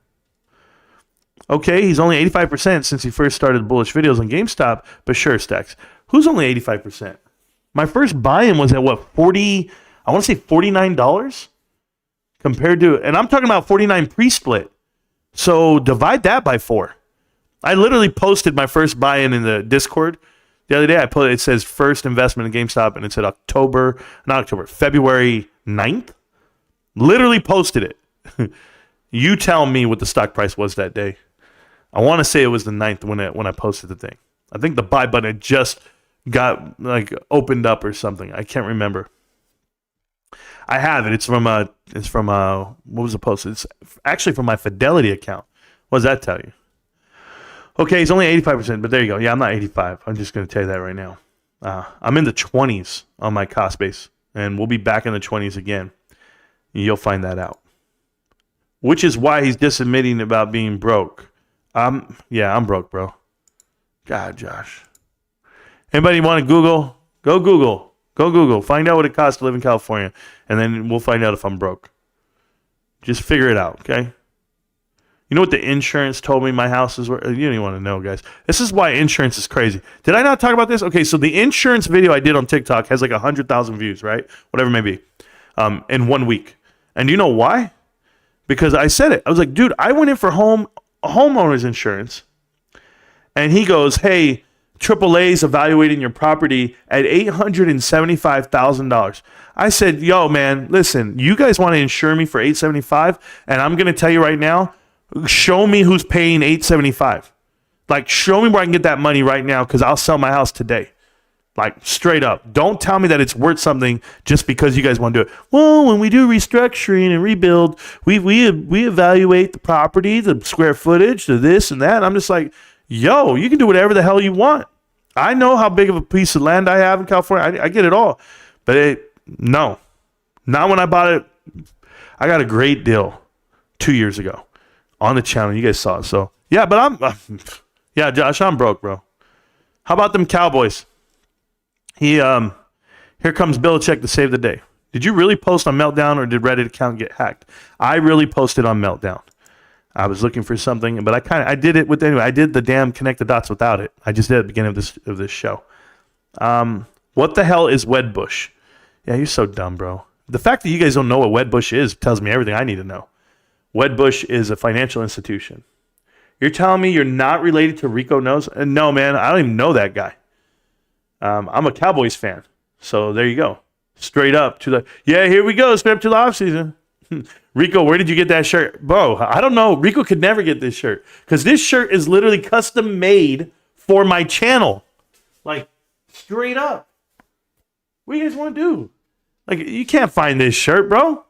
Okay, he's only 85% since he first started bullish videos on GameStop, but sure, Stacks. Who's only 85%? My first buy-in was at what, 40, I want to say $49 compared to, and I'm talking about 49 pre-split. So divide that by 4. I literally posted my first buy-in in the Discord the other day. It says first investment in GameStop, and it said February 9th. Literally posted it. You tell me what the stock price was that day. I want to say it was the 9th when I posted the thing. I think the buy button had just got opened up or something. I can't remember. I have it. It's from what was the post? It's actually from my Fidelity account. What does that tell you? Okay, he's only 85%, but there you go. Yeah, I'm not 85. I'm just going to tell you that right now. I'm in the 20s on my cost base, and we'll be back in the 20s again. You'll find that out. Which is why he's disadmitting about being broke. Yeah, I'm broke, bro. God, Josh. Anybody want to Google? Go Google. Go Google. Find out what it costs to live in California, and then we'll find out if I'm broke. Just figure it out, okay? You know what the insurance told me my house is worth? You don't even want to know, guys. This is why insurance is crazy. Did I not talk about this? Okay, so the insurance video I did on TikTok has like 100,000 views, right? Whatever it may be, in 1 week. And do you know why? Because I said it. I was like, dude, I went in for homeowner's insurance. And he goes, hey, AAA's evaluating your property at $875,000. I said, yo, man, listen, you guys want to insure me for $875,000? And I'm going to tell you right now, show me who's paying $875,000. Like, show me where I can get that money right now because I'll sell my house today. Like, straight up. Don't tell me that it's worth something just because you guys want to do it. Well, when we do restructuring and rebuild, we evaluate the property, the square footage, the this and that. And I'm just like, yo, you can do whatever the hell you want. I know how big of a piece of land I have in California. I get it all. But no. Not when I bought it. I got a great deal 2 years ago on the channel. You guys saw it. So, yeah, but yeah, Josh, I'm broke, bro. How about them Cowboys? Here comes Belichick to save the day. Did you really post on Meltdown or did Reddit account get hacked? I really posted on Meltdown. I was looking for something, but I did it with anyway. I did the damn connect the dots without it. I just did it at the beginning of this show. What the hell is Wedbush? Yeah, you're so dumb, bro. The fact that you guys don't know what Wedbush is tells me everything I need to know. Wedbush is a financial institution. You're telling me you're not related to Rico Knows? No, man, I don't even know that guy. I'm a Cowboys fan, so there you go. Straight up to the here we go. Straight up to the offseason. Rico, where did you get that shirt? Bro, I don't know. Rico could never get this shirt because this shirt is literally custom made for my channel. Like, straight up. What do you guys want to do? Like, you can't find this shirt, bro.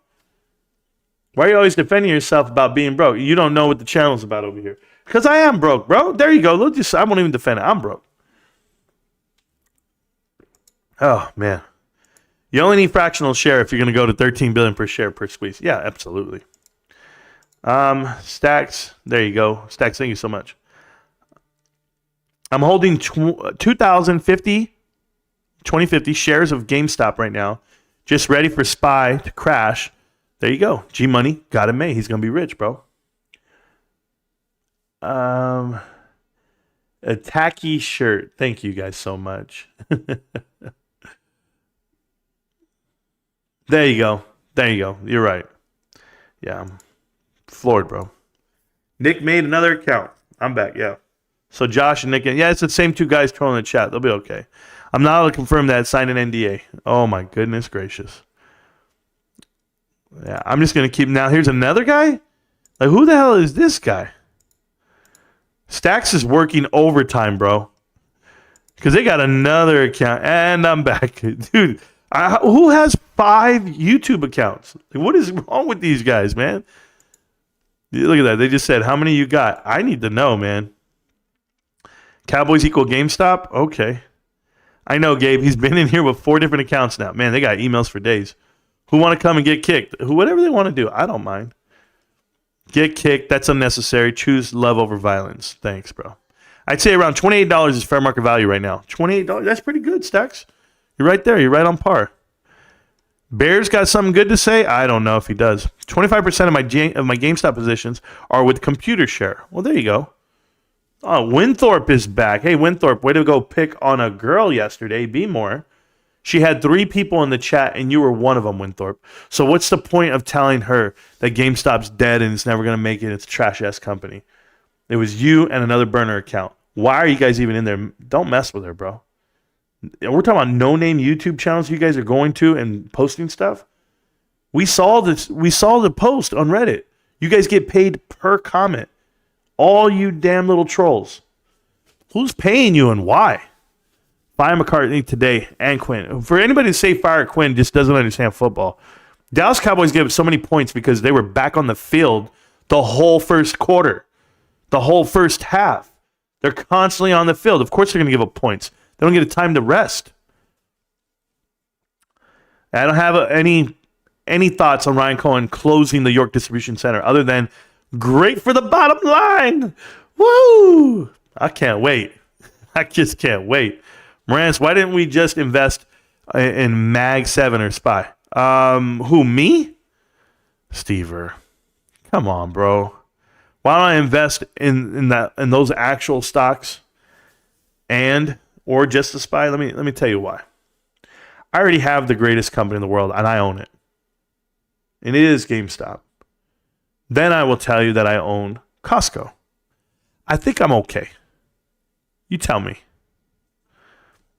Why are you always defending yourself about being broke? You don't know what the channel's about over here. Because I am broke, bro. There you go. I won't even defend it. I'm broke. Oh, man. You only need fractional share if you're going to go to 13 billion per share per squeeze. Yeah, absolutely. Stacks. There you go. Stacks, thank you so much. I'm holding 2050 shares of GameStop right now. Just ready for SPY to crash. There you go. G Money got him made. He's going to be rich, bro. A tacky shirt. Thank you guys so much. There you go. There you go. You're right. Yeah, I'm floored, bro. Nick made another account. I'm back, yeah. So Josh and Nick, it's the same two guys trolling the chat. They'll be okay. I'm not able to confirm that. Sign an NDA. Oh, my goodness gracious. Yeah, I'm just going to keep... Now, here's another guy? Like, who the hell is this guy? Stacks is working overtime, bro. Because they got another account. And I'm back. Dude, who has 5 YouTube accounts? Like, what is wrong with these guys, man? Look at that. They just said, how many you got? I need to know, man. Cowboys equal GameStop? Okay. I know, Gabe. He's been in here with 4 different accounts now. Man, they got emails for days. Who want to come and get kicked? Whatever they want to do. I don't mind. Get kicked. That's unnecessary. Choose love over violence. Thanks, bro. I'd say around $28 is fair market value right now. $28. That's pretty good, Stacks. You're right there. You're right on par. Bears got something good to say? I don't know if he does. 25% of my GameStop positions are with computer share. Well, there you go. Oh, Winthorpe is back. Hey, Winthorpe, way to go pick on a girl yesterday. Be more. She had 3 people in the chat, and you were one of them, Winthorpe. So what's the point of telling her that GameStop's dead and it's never going to make it? It's a trash-ass company. It was you and another burner account. Why are you guys even in there? Don't mess with her, bro. We're talking about no-name YouTube channels you guys are going to and posting stuff. We saw this. We saw the post on Reddit. You guys get paid per comment. All you damn little trolls. Who's paying you and why? Fire McCartney today and Quinn. For anybody to say fire Quinn just doesn't understand football. Dallas Cowboys gave so many points because they were back on the field the whole first quarter, the whole first half. They're constantly on the field. Of course they're going to give up points. They don't get a time to rest. I don't have any thoughts on Ryan Cohen closing the York Distribution Center other than great for the bottom line. Woo! I can't wait. I just can't wait. Marantz, why didn't we just invest in Mag 7 or SPY? Who, me? Stever. Come on, bro. Why don't I invest in those actual stocks or just the SPY? Let me tell you why. I already have the greatest company in the world, and I own it. And it is GameStop. Then I will tell you that I own Costco. I think I'm okay. You tell me.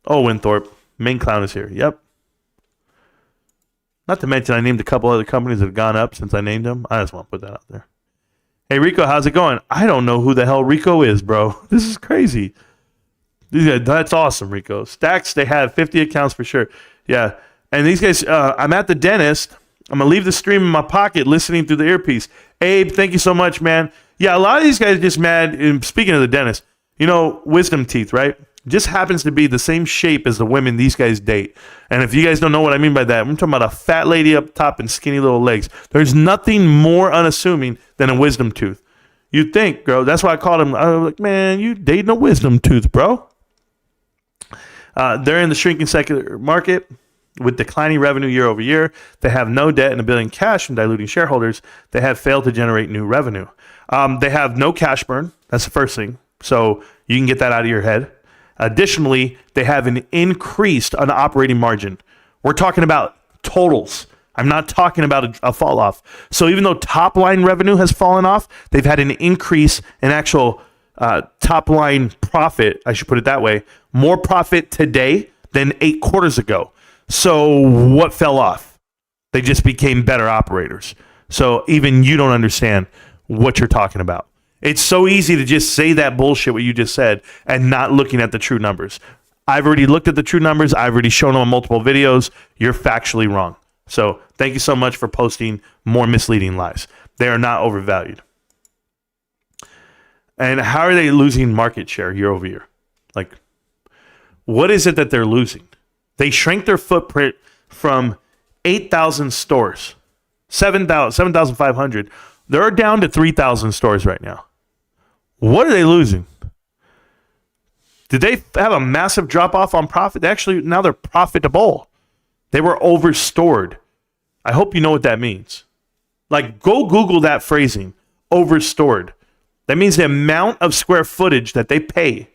Oh, Winthorpe. Main clown is here. Yep. Not to mention I named a couple other companies that have gone up since I named them. I just want to put that out there. Hey, Rico, how's it going? I don't know who the hell Rico is, bro. This is crazy. That's awesome, Rico. Stacks, they have 50 accounts for sure. Yeah. And these guys, I'm at the dentist. I'm going to leave the stream in my pocket listening through the earpiece. Abe, thank you so much, man. Yeah, a lot of these guys are just mad. And speaking of the dentist, wisdom teeth, right? Just happens to be the same shape as the women these guys date. And if you guys don't know what I mean by that, I'm talking about a fat lady up top and skinny little legs. There's nothing more unassuming than a wisdom tooth. You'd think, bro. That's why I called him. I was like, man, you dating a wisdom tooth, bro. They're in the shrinking secular market. With declining revenue year over year, they have no debt and $1 billion cash from diluting shareholders. They have failed to generate new revenue. They have no cash burn. That's the first thing. So you can get that out of your head. Additionally, they have an increased on operating margin. We're talking about totals. I'm not talking about a fall off. So even though top line revenue has fallen off, they've had an increase in actual top line profit. I should put it that way. More profit today than 8 quarters ago. So what fell off? They just became better operators. So even you don't understand what you're talking about. It's so easy to just say that bullshit, what you just said, and not looking at the true numbers. I've already looked at the true numbers. I've already shown them on multiple videos. You're factually wrong. So thank you so much for posting more misleading lies. They are not overvalued. And how are they losing market share year over year? Like, what is it that they're losing? They shrank their footprint from 8,000 stores, 7,500. They're down to 3,000 stores right now. What are they losing? Did they have a massive drop off on profit? Actually, now they're profitable. They were overstored. I hope you know what that means. Like, go Google that phrasing, overstored. That means the amount of square footage that they pay,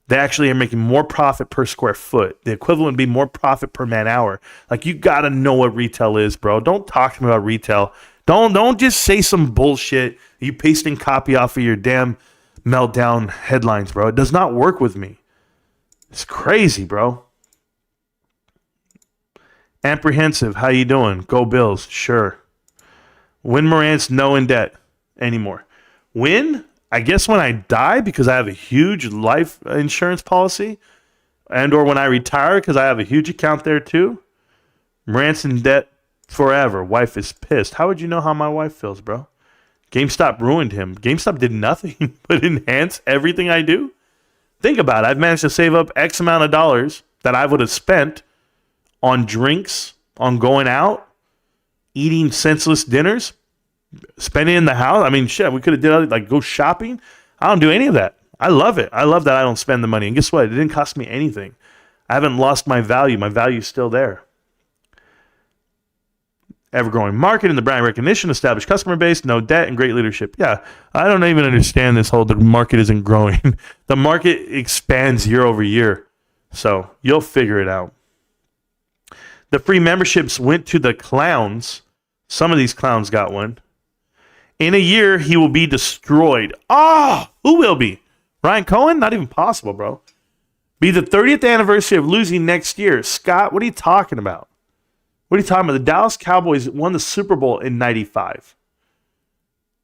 they actually are making more profit per square foot. The equivalent would be more profit per man hour. Like, you got to know what retail is, bro. Don't talk to me about retail. Don't just say some bullshit. You pasting copy off of your damn meltdown headlines, bro. It does not work with me. It's crazy, bro. Apprehensive, how you doing? Go Bills, sure. When Marantz no in debt anymore. When? I guess when I die because I have a huge life insurance policy, and or when I retire because I have a huge account there too. Marantz in debt forever. Wife is pissed. How would you know how my wife feels, bro? GameStop ruined him. GameStop did nothing but enhance everything I do. Think about it. I've managed to save up X amount of dollars that I would have spent on drinks, on going out, eating senseless dinners, spending in the house. I mean, shit, we could have did other, like go shopping. I don't do any of that. I love it. I love that I don't spend the money. And guess what? It didn't cost me anything. I haven't lost my value. My value is still there. Ever-growing market and the brand recognition, established customer base, no debt, and great leadership. Yeah, I don't even understand this whole the market isn't growing. The market expands year over year. So you'll figure it out. The free memberships went to the clowns. Some of these clowns got one. In a year, he will be destroyed. Who will be? Ryan Cohen? Not even possible, bro. Be the 30th anniversary of losing next year. Scott, what are you talking about? What are you talking about? The Dallas Cowboys won the Super Bowl in 95.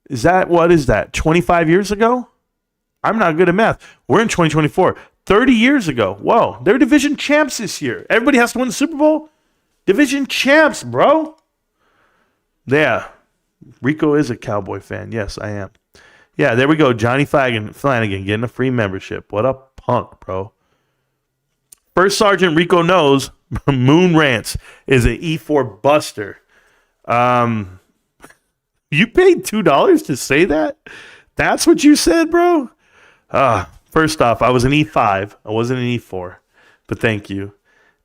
What is that, 25 years ago? I'm not good at math. We're in 2024. 30 years ago. Whoa, they're division champs this year. Everybody has to win the Super Bowl? Division champs, bro. Yeah. Rico is a Cowboy fan. Yes, I am. Yeah, there we go. Johnny Flanagan getting a free membership. What a punk, bro. First Sergeant Rico knows Moon Rantz is an E4 buster. You paid $2 to say that? That's what you said, bro? First off, I was an E5. I wasn't an E4. But thank you.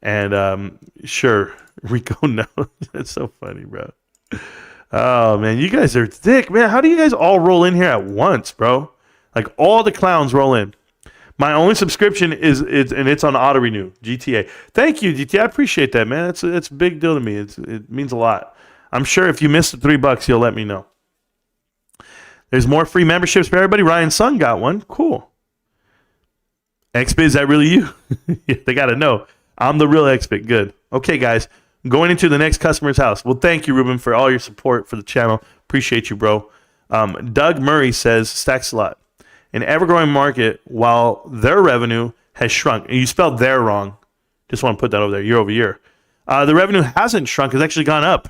And sure, Rico knows. That's so funny, bro. Oh, man, you guys are thick, man. How do you guys all roll in here at once, bro? Like, all the clowns roll in. My only subscription is and it's on auto renew. GTA. Thank you, GTA. I appreciate that, man. It's a big deal to me. It means a lot. I'm sure if you missed the $3, you'll let me know. There's more free memberships for everybody. Ryan Sung got one. Cool. XBit, is that really you? They got to know. I'm the real XBit. Good. Okay, guys. Going into the next customer's house. Well, thank you, Ruben, for all your support for the channel. Appreciate you, bro. Doug Murray says, stacks a lot. An ever-growing market, while their revenue has shrunk. And you spelled "their" wrong. Just want to put that over there, year over year. The revenue hasn't shrunk. It's actually gone up.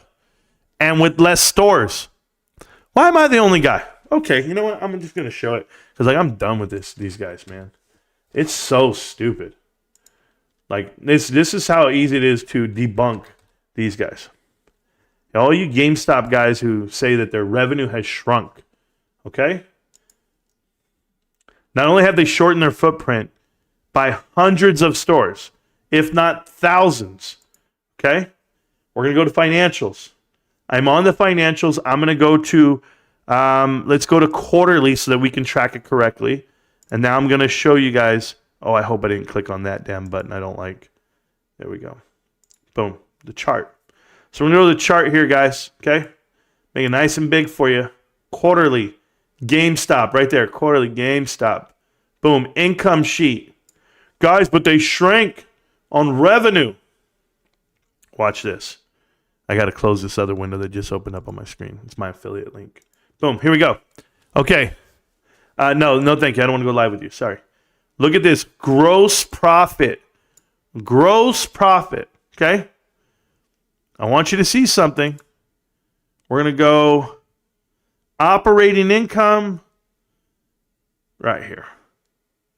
And with less stores. Why am I the only guy? Okay, you know what? I'm just going to show it. Because I'm done with these guys, man. It's so stupid. Like, this is how easy it is to debunk these guys. All you GameStop guys who say that their revenue has shrunk. Okay? Not only have they shortened their footprint by hundreds of stores, if not thousands, Okay? We're going to go to financials. I'm on the financials. I'm going to go to, let's go to quarterly so that we can track it correctly. And now I'm going to show you guys. Oh, I hope I didn't click on that damn button I don't like. There we go. Boom. The chart. So we're going to go to the chart here, guys. Okay? Make it nice and big for you. Quarterly. GameStop right there. Quarterly GameStop. Boom. Income sheet. Guys, but they shrank on revenue. Watch this. I got to close this other window that just opened up on my screen. It's my affiliate link. Boom. Here we go. Okay. No, thank you. I don't want to go live with you. Sorry. Look at this. Gross profit. Gross profit. Okay? I want you to see something. We're going to go operating income right here.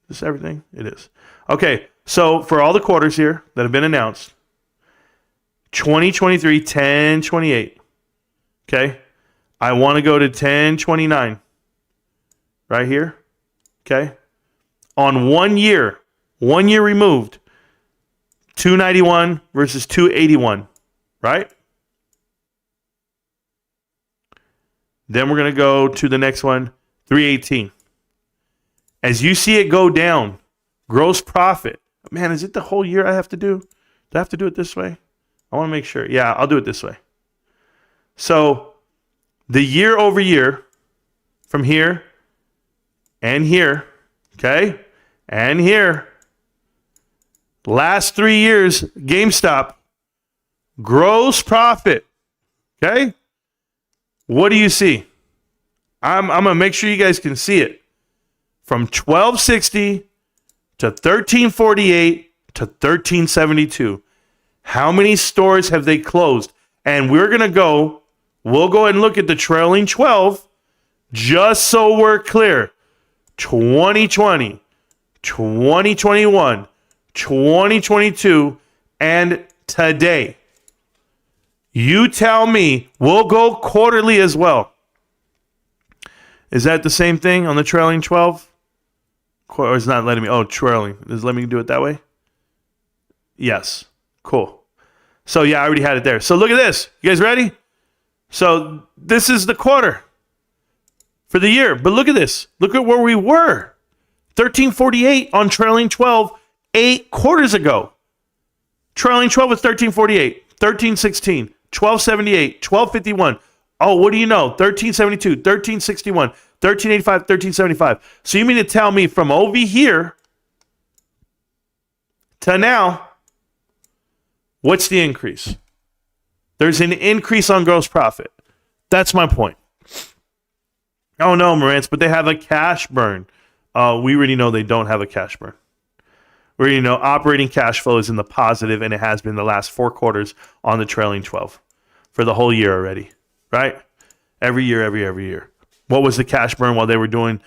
Is this everything? It is. Okay. So for all the quarters here that have been announced, 2023, 1028. Okay? I want to go to 1029. Right here. Okay? On 1 year removed, 291 versus 281. Right? Then we're going to go to the next one, 318. As you see it go down, gross profit. Man, is it the whole year I have to do? Do I have to do it this way? I want to make sure. Yeah, I'll do it this way. So the year over year from here and here, okay, and here, last 3 years, GameStop, gross profit, okay? What do you see? I'm going to make sure you guys can see it. From 1260 to 1348 to 1372. How many stores have they closed? And we'll go ahead and look at the trailing 12 just so we're clear. 2020, 2021, 2022, and today. You tell me. We'll go quarterly as well. Is that the same thing on the trailing 12? Or it's not letting me. Oh, trailing. Is it letting me do it that way? Yes. Cool. So, yeah, I already had it there. So, look at this. You guys ready? So, this is the quarter for the year. But look at this. Look at where we were. 1348 on trailing 12 8 quarters ago. Trailing 12 was 1348, 1316, 1278, 1251. Oh, what do you know? 1372, 1361, 1385, 1375. So you mean to tell me from over here to now, what's the increase? There's an increase on gross profit. That's my point. Oh, no, Marantz, but they have a cash burn. We already know they don't have a cash burn. We already know operating cash flow is in the positive, and it has been the last 4 quarters on the trailing 12 for the whole year already, right? Every year. What was the cash burn while they were doing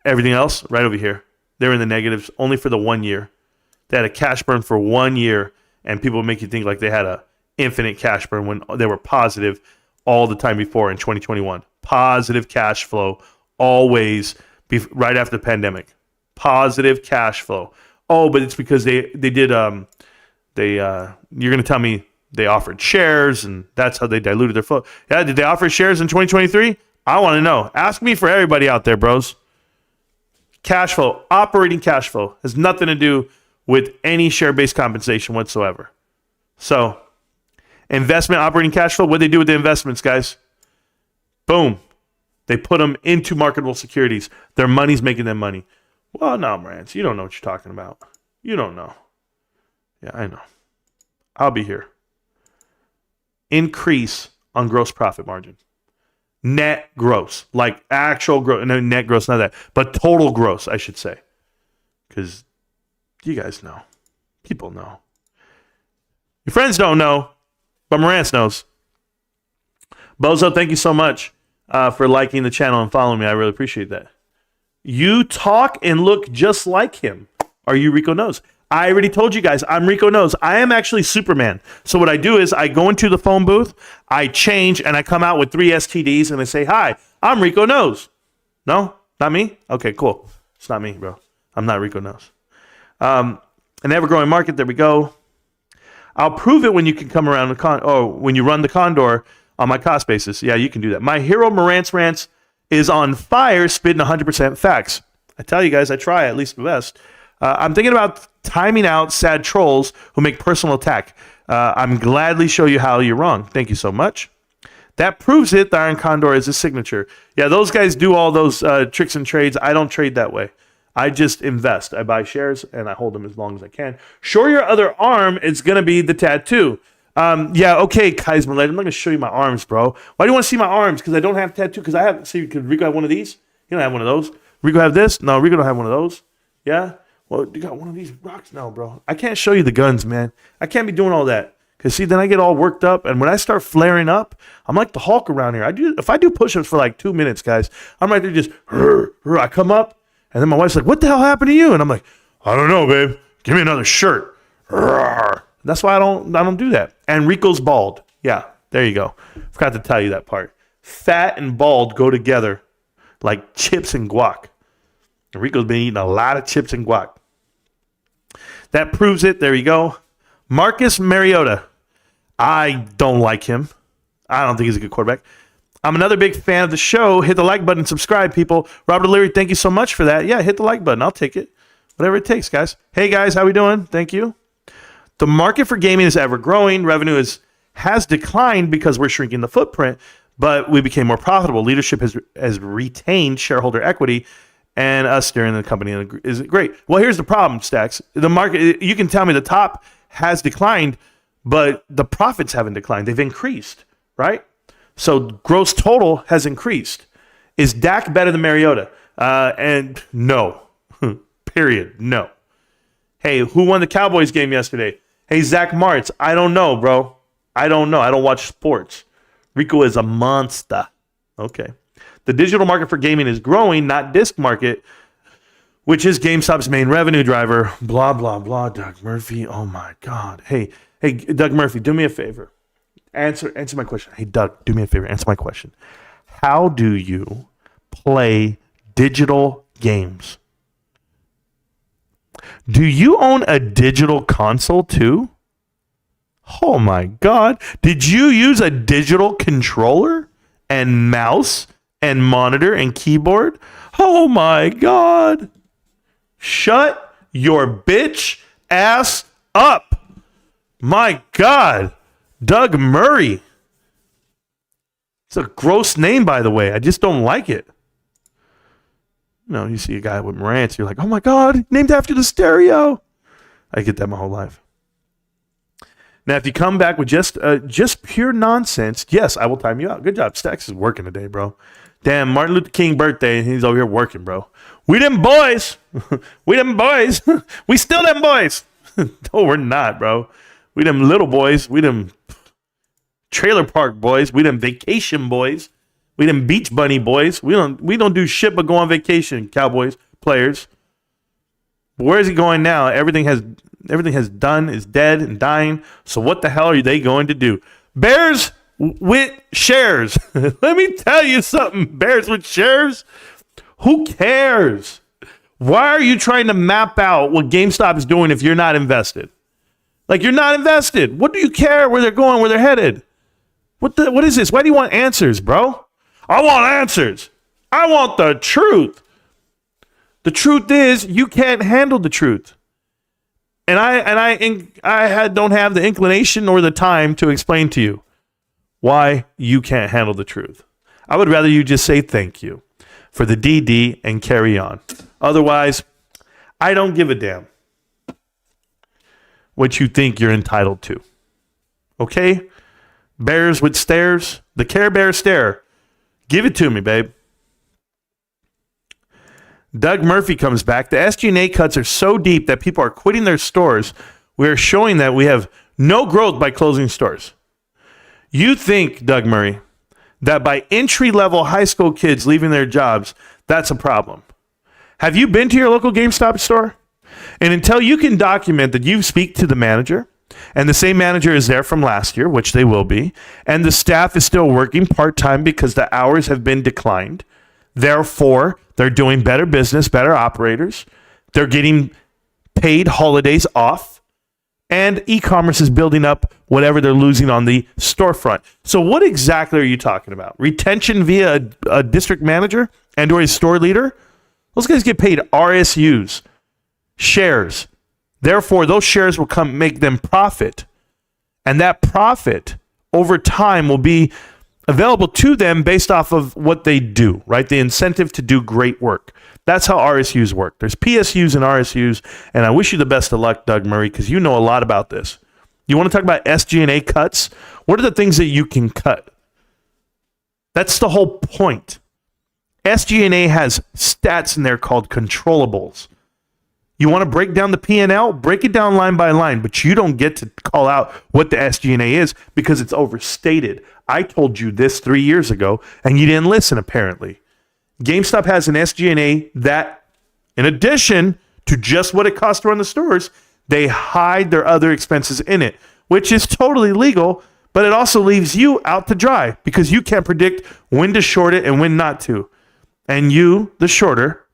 everything else? Right over here. They were in the negatives only for the 1 year. They had a cash burn for 1 year, and people make you think like they had a infinite cash burn when they were positive all the time before in 2021. Positive cash flow always right after the pandemic. Positive cash flow. Oh, but it's because they did you're going to tell me they offered shares and that's how they diluted their flow. Yeah, did they offer shares in 2023? I want to know. Ask me for everybody out there, bros. Cash flow, operating cash flow has nothing to do with any share-based compensation whatsoever. So, investment operating cash flow, what do they do with the investments, guys? Boom. They put them into marketable securities. Their money's making them money. Well, no, Marantz, you don't know what you're talking about. You don't know. Yeah, I know. I'll be here. Increase on gross profit margin. Net gross. Like actual gross. No, net gross, not that. But total gross, I should say. Because you guys know. People know. Your friends don't know. But Marantz knows. Bozo, thank you so much for liking the channel and following me. I really appreciate that. You talk and look just like him. Are you Rico Knows? I already told you guys, I'm Rico Knows. I am actually Superman. So what I do is I go into the phone booth, I change, and I come out with 3 STDs, and I say, hi, I'm Rico Knows. No? Not me? Okay, cool. It's not me, bro. I'm not Rico Knows. An ever-growing market. There we go. I'll prove it when you can come around when you run the condor on my cost basis. Yeah, you can do that. My hero Marantz Rantz is on fire, spitting 100% facts. I tell you guys, I try at least the best. I'm thinking about timing out sad trolls who make personal attack. I'm gladly show you how you're wrong. Thank you so much. That proves it. The Iron Condor is a signature. Yeah, those guys do all those tricks and trades. I don't trade that way. I just invest. I buy shares and I hold them as long as I can. Sure, your other arm is going to be the tattoo. Yeah, okay, Kaisman, I'm not going to show you my arms, bro. Why do you want to see my arms? Because I don't have tattoo. Because I have, see, could Rico have one of these? You don't have one of those. Rico have this? No, Rico don't have one of those. Yeah? Well, you got one of these rocks now, bro. I can't show you the guns, man. I can't be doing all that. Because, see, then I get all worked up. And when I start flaring up, I'm like the Hulk around here. If I do push-ups for like 2 minutes, guys, I'm right there just, I come up. And then my wife's like, what the hell happened to you? And I'm like, I don't know, babe. Give me another shirt. That's why I don't do that. And Rico's bald. Yeah, there you go. Forgot to tell you that part. Fat and bald go together like chips and guac. And Rico's been eating a lot of chips and guac. That proves it. There you go. Marcus Mariota. I don't like him. I don't think he's a good quarterback. I'm another big fan of the show. Hit the like button, subscribe, people. Robert O'Leary, thank you so much for that. Yeah, hit the like button. I'll take it. Whatever it takes, guys. Hey, guys, how we doing? Thank you. The market for gaming is ever growing. Revenue has declined because we're shrinking the footprint, but we became more profitable. Leadership has retained shareholder equity, and us steering the company is great. Well, here's the problem, Stacks. The market, you can tell me the top has declined, but the profits haven't declined. They've increased, right? So gross total has increased. Is Dak better than Mariota? And no. Period. No. Hey, who won the Cowboys game yesterday? Hey, Zach Martz. I don't know, bro. I don't know. I don't watch sports. Rico is a monster. Okay. The digital market for gaming is growing, not disc market, which is GameStop's main revenue driver. Blah, blah, blah. Doug Murphy. Oh, my God. Hey, Doug Murphy, do me a favor. Answer my question. Hey, Doug, do me a favor. Answer my question. How do you play digital games? Do you own a digital console too? Oh my God. Did you use a digital controller and mouse and monitor and keyboard? Oh my God. Shut your bitch ass up. My God. Doug Murray. It's a gross name, by the way. I just don't like it. You see a guy with Marantz, you're like, oh my God, named after the stereo. I get that my whole life. Now, if you come back with just pure nonsense, yes, I will time you out. Good job. Stacks is working today, bro. Damn, Martin Luther King birthday, and he's over here working, bro. We them boys. We them boys. We still them boys. No, we're not, bro. We them little boys. We them trailer park boys. We them vacation boys. We them beach bunny boys. We don't do shit but go on vacation, Cowboys players. But where is he going now? Everything has done, is dead and dying. So what the hell are they going to do? Bears with shares. Let me tell you something. Bears with shares? Who cares? Why are you trying to map out what GameStop is doing if you're not invested? Like, you're not invested. What do you care where they're going, where they're headed? What is this? Why do you want answers, bro? I want answers. I want the truth. The truth is, you can't handle the truth. And I don't have the inclination or the time to explain to you why you can't handle the truth. I would rather you just say thank you for the DD and carry on. Otherwise, I don't give a damn what you think you're entitled to. Okay? Bears with stairs. The Care Bear stare. Give it to me, babe. Doug Murphy comes back. The SG&A cuts are so deep that people are quitting their stores. We are showing that we have no growth by closing stores. You think, Doug Murray, that by entry-level high school kids leaving their jobs, that's a problem. Have you been to your local GameStop store? And until you can document that you speak to the manager, and the same manager is there from last year, which they will be, and the staff is still working part-time because the hours have been declined, therefore, they're doing better business, better operators, they're getting paid holidays off, and e-commerce is building up whatever they're losing on the storefront. So what exactly are you talking about? Retention via a district manager and or a store leader? Those guys get paid RSUs, shares. Therefore, those shares will come make them profit. And that profit over time will be available to them based off of what they do, right? The incentive to do great work. That's how RSUs work. There's PSUs and RSUs, and I wish you the best of luck, Doug Murray, because you know a lot about this. You want to talk about SG&A cuts? What are the things that you can cut? That's the whole point. SG&A has stats in there called controllables. You want to break down the P&L? Break it down line by line, but you don't get to call out what the SG&A is because it's overstated. I told you this 3 years ago, and you didn't listen, apparently. GameStop has an SG&A that, in addition to just what it costs to run the stores, they hide their other expenses in it, which is totally legal, but it also leaves you out to dry because you can't predict when to short it and when not to. And you, the shorter,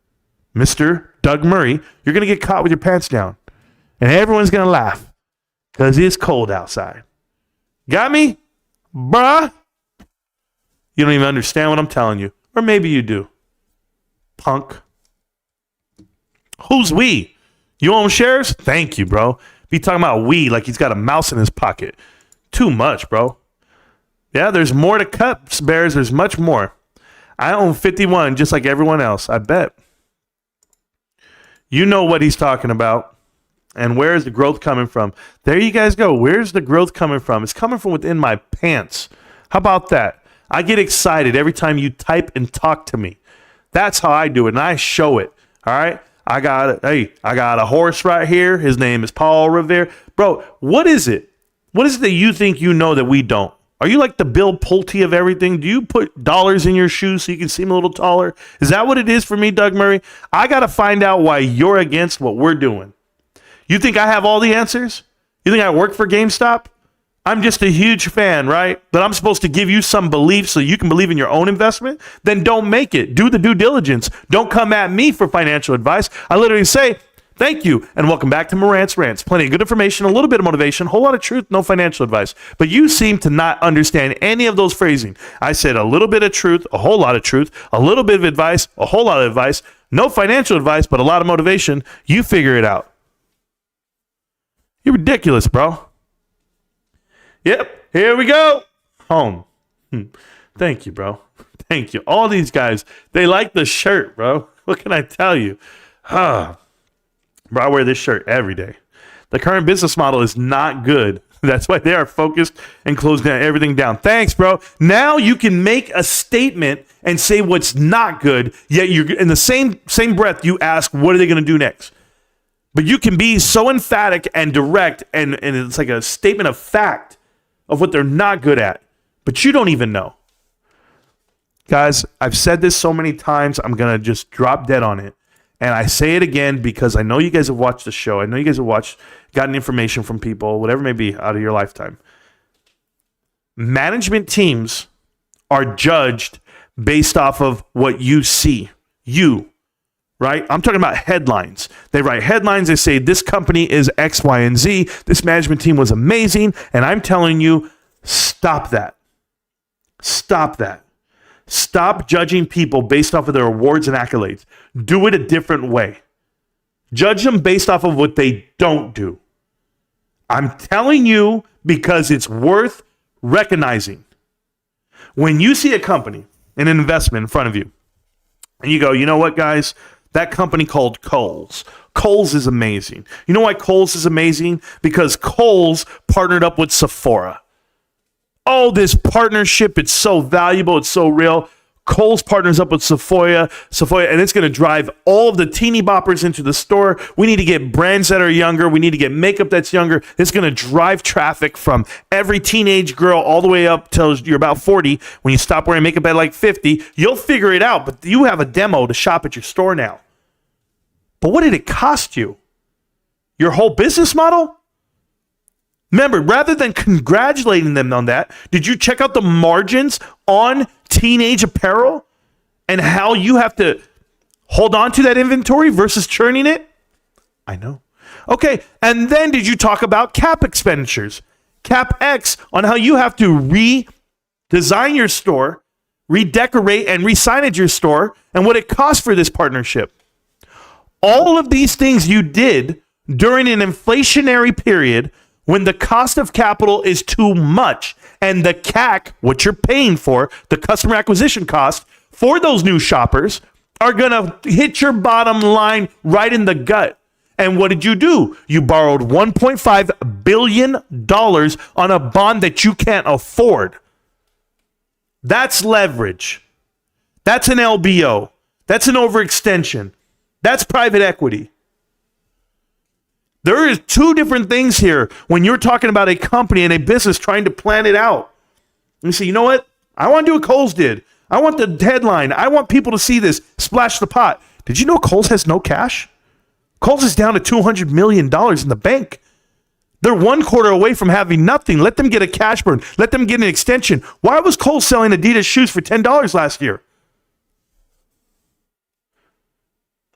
Mr. Doug Murray, you're going to get caught with your pants down. And everyone's going to laugh because it's cold outside. Got me? Bruh? You don't even understand what I'm telling you. Or maybe you do. Punk. Who's we? You own shares? Thank you, bro. Be talking about we like he's got a mouse in his pocket. Too much, bro. Yeah, there's more to cut, Bears. There's much more. I own 51 just like everyone else. I bet. You know what he's talking about. And where is the growth coming from? There you guys go. Where's the growth coming from? It's coming from within my pants. How about that? I get excited every time you type and talk to me. That's how I do it, and I show it. All right? I got a horse right here. His name is Paul Revere. Bro, what is it? What is it that you think you know that we don't? Are you like the Bill Pulte of everything? Do you put dollars in your shoes so you can seem a little taller? Is that what it is for me, Doug Murray? I got to find out why you're against what we're doing. You think I have all the answers? You think I work for GameStop? I'm just a huge fan, right? But I'm supposed to give you some belief so you can believe in your own investment? Then don't make it. Do the due diligence. Don't come at me for financial advice. I literally say, thank you, and welcome back to Marantz Rantz. Plenty of good information, a little bit of motivation, a whole lot of truth, no financial advice. But you seem to not understand any of those phrasing. I said a little bit of truth, a whole lot of truth, a little bit of advice, a whole lot of advice, no financial advice, but a lot of motivation. You figure it out. You're ridiculous, bro. Yep, here we go. Home. Thank you, bro. Thank you. All these guys, they like the shirt, bro. What can I tell you? Bro, I wear this shirt every day. The current business model is not good. That's why they are focused and closed down everything down. Thanks, bro. Now you can make a statement and say what's not good, yet you're in the same breath you ask, what are they going to do next? But you can be so emphatic and direct, and it's like a statement of fact of what they're not good at, but you don't even know. Guys, I've said this so many times, I'm going to just drop dead on it. And I say it again because I know you guys have watched the show. I know you guys have gotten information from people, whatever it may be, out of your lifetime. Management teams are judged based off of what you see. You, right? I'm talking about headlines. They write headlines. They say this company is X, Y, and Z. This management team was amazing. And I'm telling you, stop that. Stop that. Stop judging people based off of their awards and accolades. Do it a different way. Judge them based off of what they don't do. I'm telling you because it's worth recognizing. When you see a company and an investment in front of you, and you go, you know what, guys? That company called Kohl's. Kohl's is amazing. You know why Kohl's is amazing? Because Kohl's partnered up with Sephora. Oh, this partnership, it's so valuable, it's so real. Kohl's partners up with Sephora, and it's going to drive all of the teeny boppers into the store. We need to get brands that are younger. We need to get makeup that's younger. It's going to drive traffic from every teenage girl all the way up till you're about 40. When you stop wearing makeup at like 50, you'll figure it out, but you have a demo to shop at your store now. But what did it cost you? Your whole business model? Remember, rather than congratulating them on that, did you check out the margins on teenage apparel and how you have to hold on to that inventory versus churning it? I know. Okay, and then did you talk about cap expenditures? CapEx on how you have to redesign your store, redecorate, and re-signage your store, and what it costs for this partnership. All of these things you did during an inflationary period when the cost of capital is too much, and the CAC, what you're paying for, the customer acquisition cost for those new shoppers, are going to hit your bottom line right in the gut. And what did you do? You borrowed $1.5 billion on a bond that you can't afford. That's leverage. That's an LBO. That's an overextension. That's private equity. There is two different things here when you're talking about a company and a business trying to plan it out. And you say, you know what? I want to do what Kohl's did. I want the headline. I want people to see this. Splash the pot. Did you know Kohl's has no cash? Kohl's is down to $200 million in the bank. They're 1 quarter away from having nothing. Let them get a cash burn. Let them get an extension. Why was Kohl's selling Adidas shoes for $10 last year?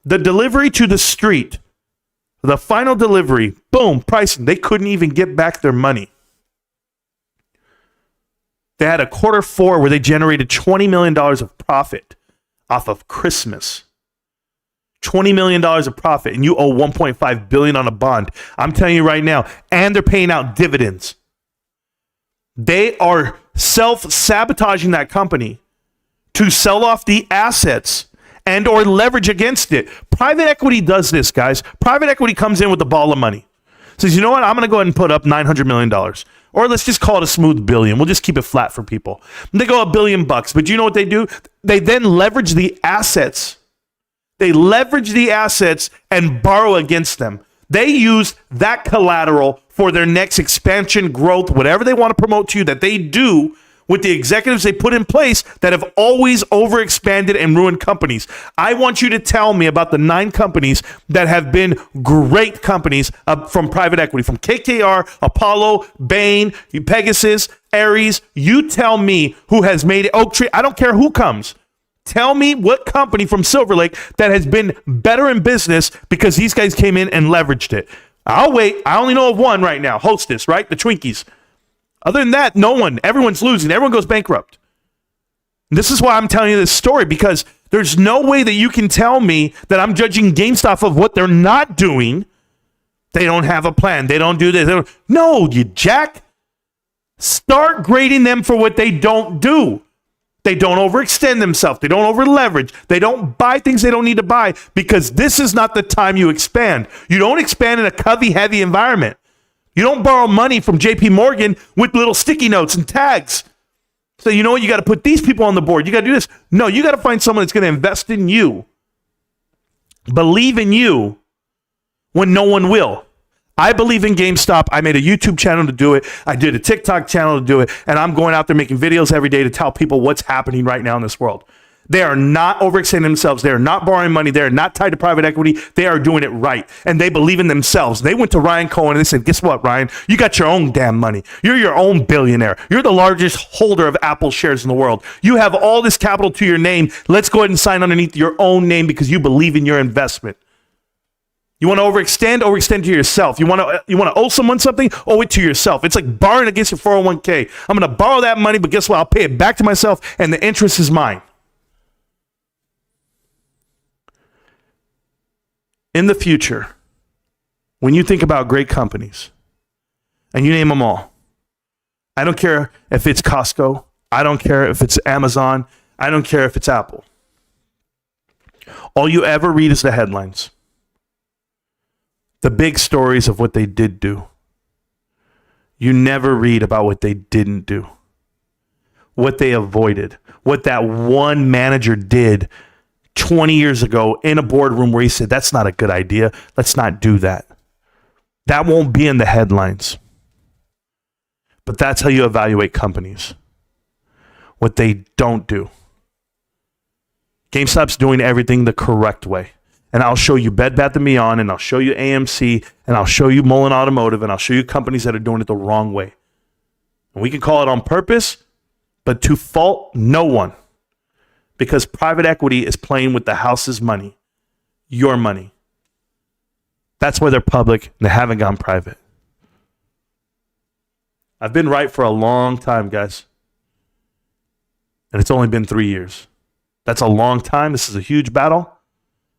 The delivery to the street, the final delivery, boom, pricing. They couldn't even get back their money. They had a Q4 where they generated $20 million of profit off of Christmas. $20 million of profit, and you owe $1.5 billion on a bond. I'm telling you right now, and they're paying out dividends. They are self-sabotaging that company to sell off the assets and or leverage against it. Private equity does this, guys. Private equity comes in with a ball of money. Says, you know what? I'm going to go ahead and put up $900 million. Or let's just call it a smooth billion. We'll just keep it flat for people. And they go $1 billion. But you know what they do? They then leverage the assets. They leverage the assets and borrow against them. They use that collateral for their next expansion, growth, whatever they want to promote to you that they do with the executives they put in place that have always overexpanded and ruined companies. I want you to tell me about the 9 companies that have been great companies from private equity, from KKR, Apollo, Bain, Pegasus, Ares. You tell me who has made it. Oaktree. I don't care who comes. Tell me what company from Silver Lake that has been better in business because these guys came in and leveraged it. I'll wait. I only know of one right now. Hostess, right? The Twinkies. Other than that, no one. Everyone's losing. Everyone goes bankrupt. And this is why I'm telling you this story, because there's no way that you can tell me that I'm judging GameStop of what they're not doing. They don't have a plan. They don't do this. No, you jack. Start grading them for what they don't do. They don't overextend themselves. They don't over leverage. They don't buy things they don't need to buy, because this is not the time you expand. You don't expand in a Covey-heavy environment. You don't borrow money from JP Morgan with little sticky notes and tags. So you know what? You got to put these people on the board. You got to do this. No, you got to find someone that's going to invest in you, believe in you when no one will. I believe in GameStop. I made a YouTube channel to do it. I did a TikTok channel to do it. And I'm going out there making videos every day to tell people what's happening right now in this world. They are not overextending themselves. They are not borrowing money. They are not tied to private equity. They are doing it right. And they believe in themselves. They went to Ryan Cohen and they said, guess what, Ryan? You got your own damn money. You're your own billionaire. You're the largest holder of Apple shares in the world. You have all this capital to your name. Let's go ahead and sign underneath your own name because you believe in your investment. You want to overextend to yourself. You want to owe someone something, owe it to yourself. It's like borrowing against your 401k. I'm going to borrow that money, but guess what? I'll pay it back to myself, and the interest is mine. In the future, when you think about great companies, and you name them all, I don't care if it's Costco. I don't care if it's Amazon. I don't care if it's Apple. All you ever read is the headlines. The big stories of what they did do. You never read about what they didn't do, what they avoided, what that one manager did 20 years ago in a boardroom where he said, that's not a good idea. Let's not do that. That won't be in the headlines. But that's how you evaluate companies. What they don't do. GameStop's doing everything the correct way. And I'll show you Bed Bath & Beyond, and I'll show you AMC, and I'll show you Mullen Automotive, and I'll show you companies that are doing it the wrong way. And we can call it on purpose, but to fault no one. Because private equity is playing with the house's money, your money. That's why they're public and they haven't gone private. I've been right for a long time, guys. And it's only been 3 years. That's a long time. This is a huge battle.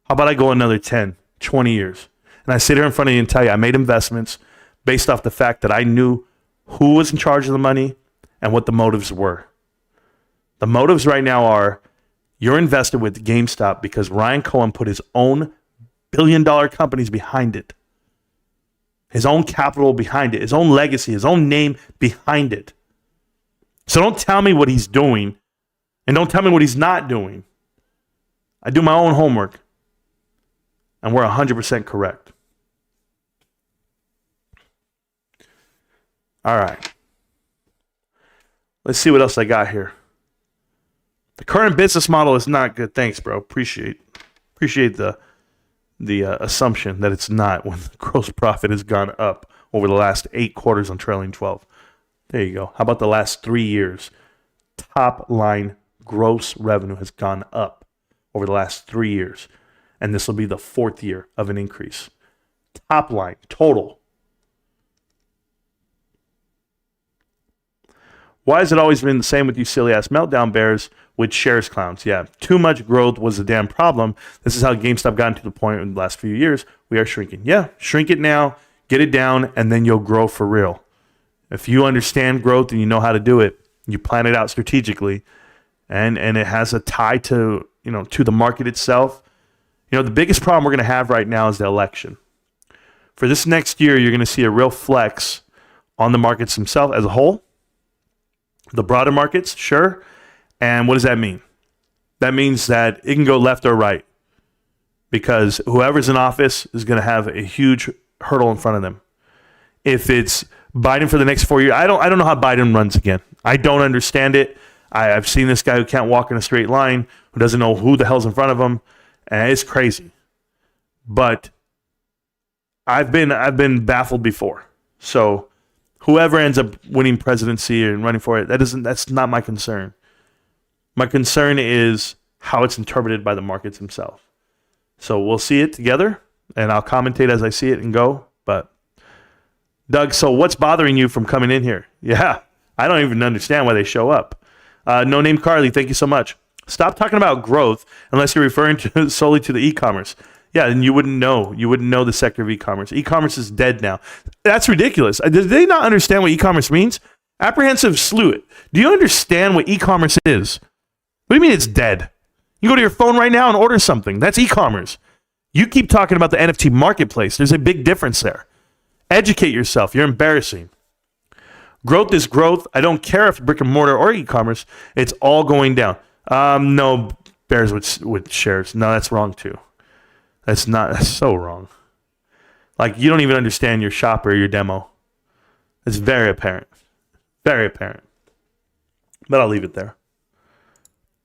How about I go another 10, 20 years? And I sit here in front of you and tell you I made investments based off the fact that I knew who was in charge of the money and what the motives were. The motives right now are you're invested with GameStop because Ryan Cohen put his own billion-dollar companies behind it. His own capital behind it. His own legacy. His own name behind it. So don't tell me what he's doing and don't tell me what he's not doing. I do my own homework. And we're 100% correct. All right. Let's see what else I got here. The current business model is not good. Thanks, bro. Appreciate the assumption that it's not when the gross profit has gone up over the last 8 quarters on trailing 12. There you go. How about the last 3 years? Top line gross revenue has gone up over the last 3 years. And this will be the 4th year of an increase. Top line, total. Why has it always been the same with you silly ass meltdown bears with shares clowns? Yeah, too much growth was the damn problem. This is how GameStop got to the point in the last few years. We are shrinking. Yeah, shrink it now, get it down, and then you'll grow for real. If you understand growth and you know how to do it, you plan it out strategically, and it has a tie to, to the market itself. The biggest problem we're going to have right now is the election. For this next year, you're going to see a real flex on the markets themselves as a whole. The broader markets, sure. And what does that mean? That means that it can go left or right because whoever's in office is going to have a huge hurdle in front of them. If it's Biden for the next 4 years, I don't know how Biden runs again. I don't understand it. I've seen this guy who can't walk in a straight line, who doesn't know who the hell's in front of him, and it's crazy. But I've been baffled before. So whoever ends up winning presidency and running for it, that's not my concern. My concern is how it's interpreted by the markets themselves. So we'll see it together, and I'll commentate as I see it and go. But Doug, so what's bothering you from coming in here? Yeah, I don't even understand why they show up. No Name Carly, thank you so much. Stop talking about growth unless you're referring to solely to the e-commerce. Yeah, and you wouldn't know. You wouldn't know the sector of e-commerce. E-commerce is dead now. That's ridiculous. Did they not understand what e-commerce means? Apprehensive slew it. Do you understand what e-commerce is? What do you mean it's dead? You go to your phone right now and order something. That's e-commerce. You keep talking about the NFT marketplace. There's a big difference there. Educate yourself. You're embarrassing. Growth is growth. I don't care if brick and mortar or e-commerce. It's all going down. No, bears with shares. No, that's wrong too. That's so wrong. Like, you don't even understand your shop or your demo. It's very apparent. Very apparent. But I'll leave it there.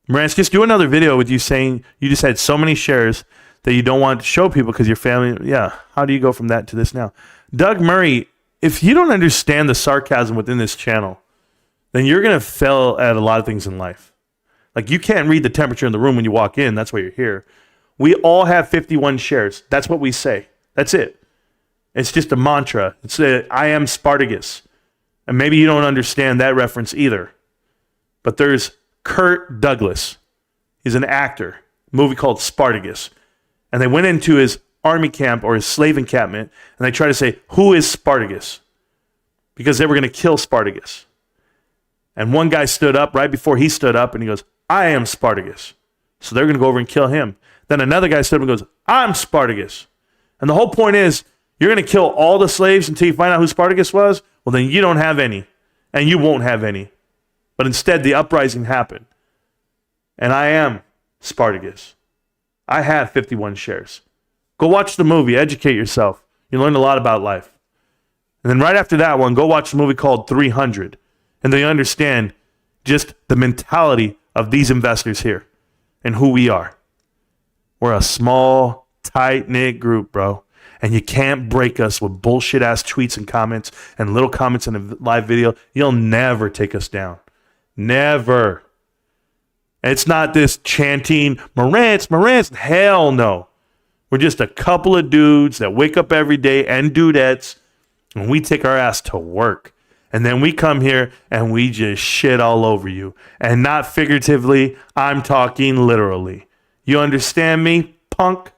Marantz, just do another video with you saying you just had so many shares that you don't want to show people because your family. Yeah. How do you go from that to this now? Doug Murray, if you don't understand the sarcasm within this channel, then you're going to fail at a lot of things in life. Like, you can't read the temperature in the room when you walk in. That's why you're here. We all have 51 shares. That's what we say. That's it. It's just a mantra. It's I am Spartacus. And maybe you don't understand that reference either. But there's Kirk Douglas. He's an actor. A movie called Spartacus. And they went into his army camp or his slave encampment and they tried to say, who is Spartacus? Because they were going to kill Spartacus. And one guy stood up right before he stood up and he goes, I am Spartacus. So they're going to go over and kill him. Then another guy stood up and goes, I'm Spartacus. And the whole point is, you're going to kill all the slaves until you find out who Spartacus was? Well, then you don't have any. And you won't have any. But instead, the uprising happened. And I am Spartacus. I have 51 shares. Go watch the movie. Educate yourself. You learn a lot about life. And then right after that one, go watch the movie called 300. And then you understand just the mentality of these investors here and who we are. We're a small, tight-knit group, bro. And you can't break us with bullshit-ass tweets and comments and little comments in a live video. You'll never take us down. Never. It's not this chanting, Marantz, Marantz. Hell no. We're just a couple of dudes that wake up every day and dudettes, and we take our ass to work. And then we come here and we just shit all over you. And not figuratively, I'm talking literally. You understand me, punk?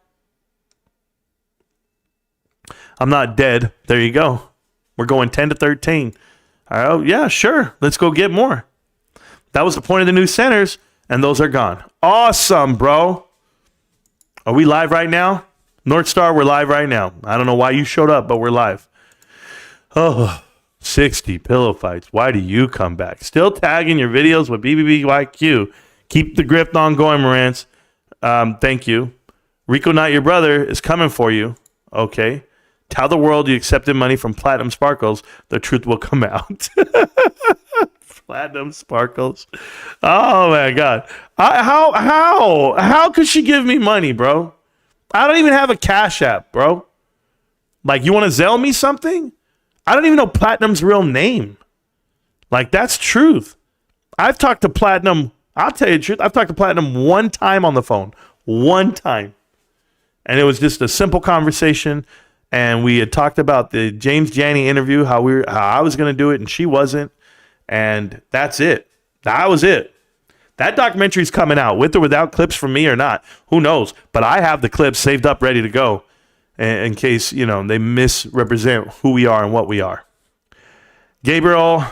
I'm not dead. There you go. We're going 10 to 13. Oh, yeah, sure. Let's go get more. That was the point of the new centers, and those are gone. Awesome, bro. Are we live right now? North Star, we're live right now. I don't know why you showed up, but we're live. Oh, 60 pillow fights. Why do you come back? Still tagging your videos with BBBYQ. Keep the grift on going, Marantz. Thank you. Rico, not your brother, is coming for you. Okay. Tell the world you accepted money from Platinum Sparkles. The truth will come out. Platinum Sparkles. Oh, my God. How could she give me money, bro? I don't even have a Cash App, bro. Like, you want to Zelle me something? I don't even know Platinum's real name. Like, that's truth. I've talked to Platinum. I'll tell you the truth. I've talked to Platinum one time on the phone. One time. And it was just a simple conversation. And we had talked about the James Janney interview, how I was going to do it and she wasn't. And that's it. That was it. That documentary's coming out with or without clips from me or not. Who knows? But I have the clips saved up, ready to go in case, they misrepresent who we are and what we are. Gabriel,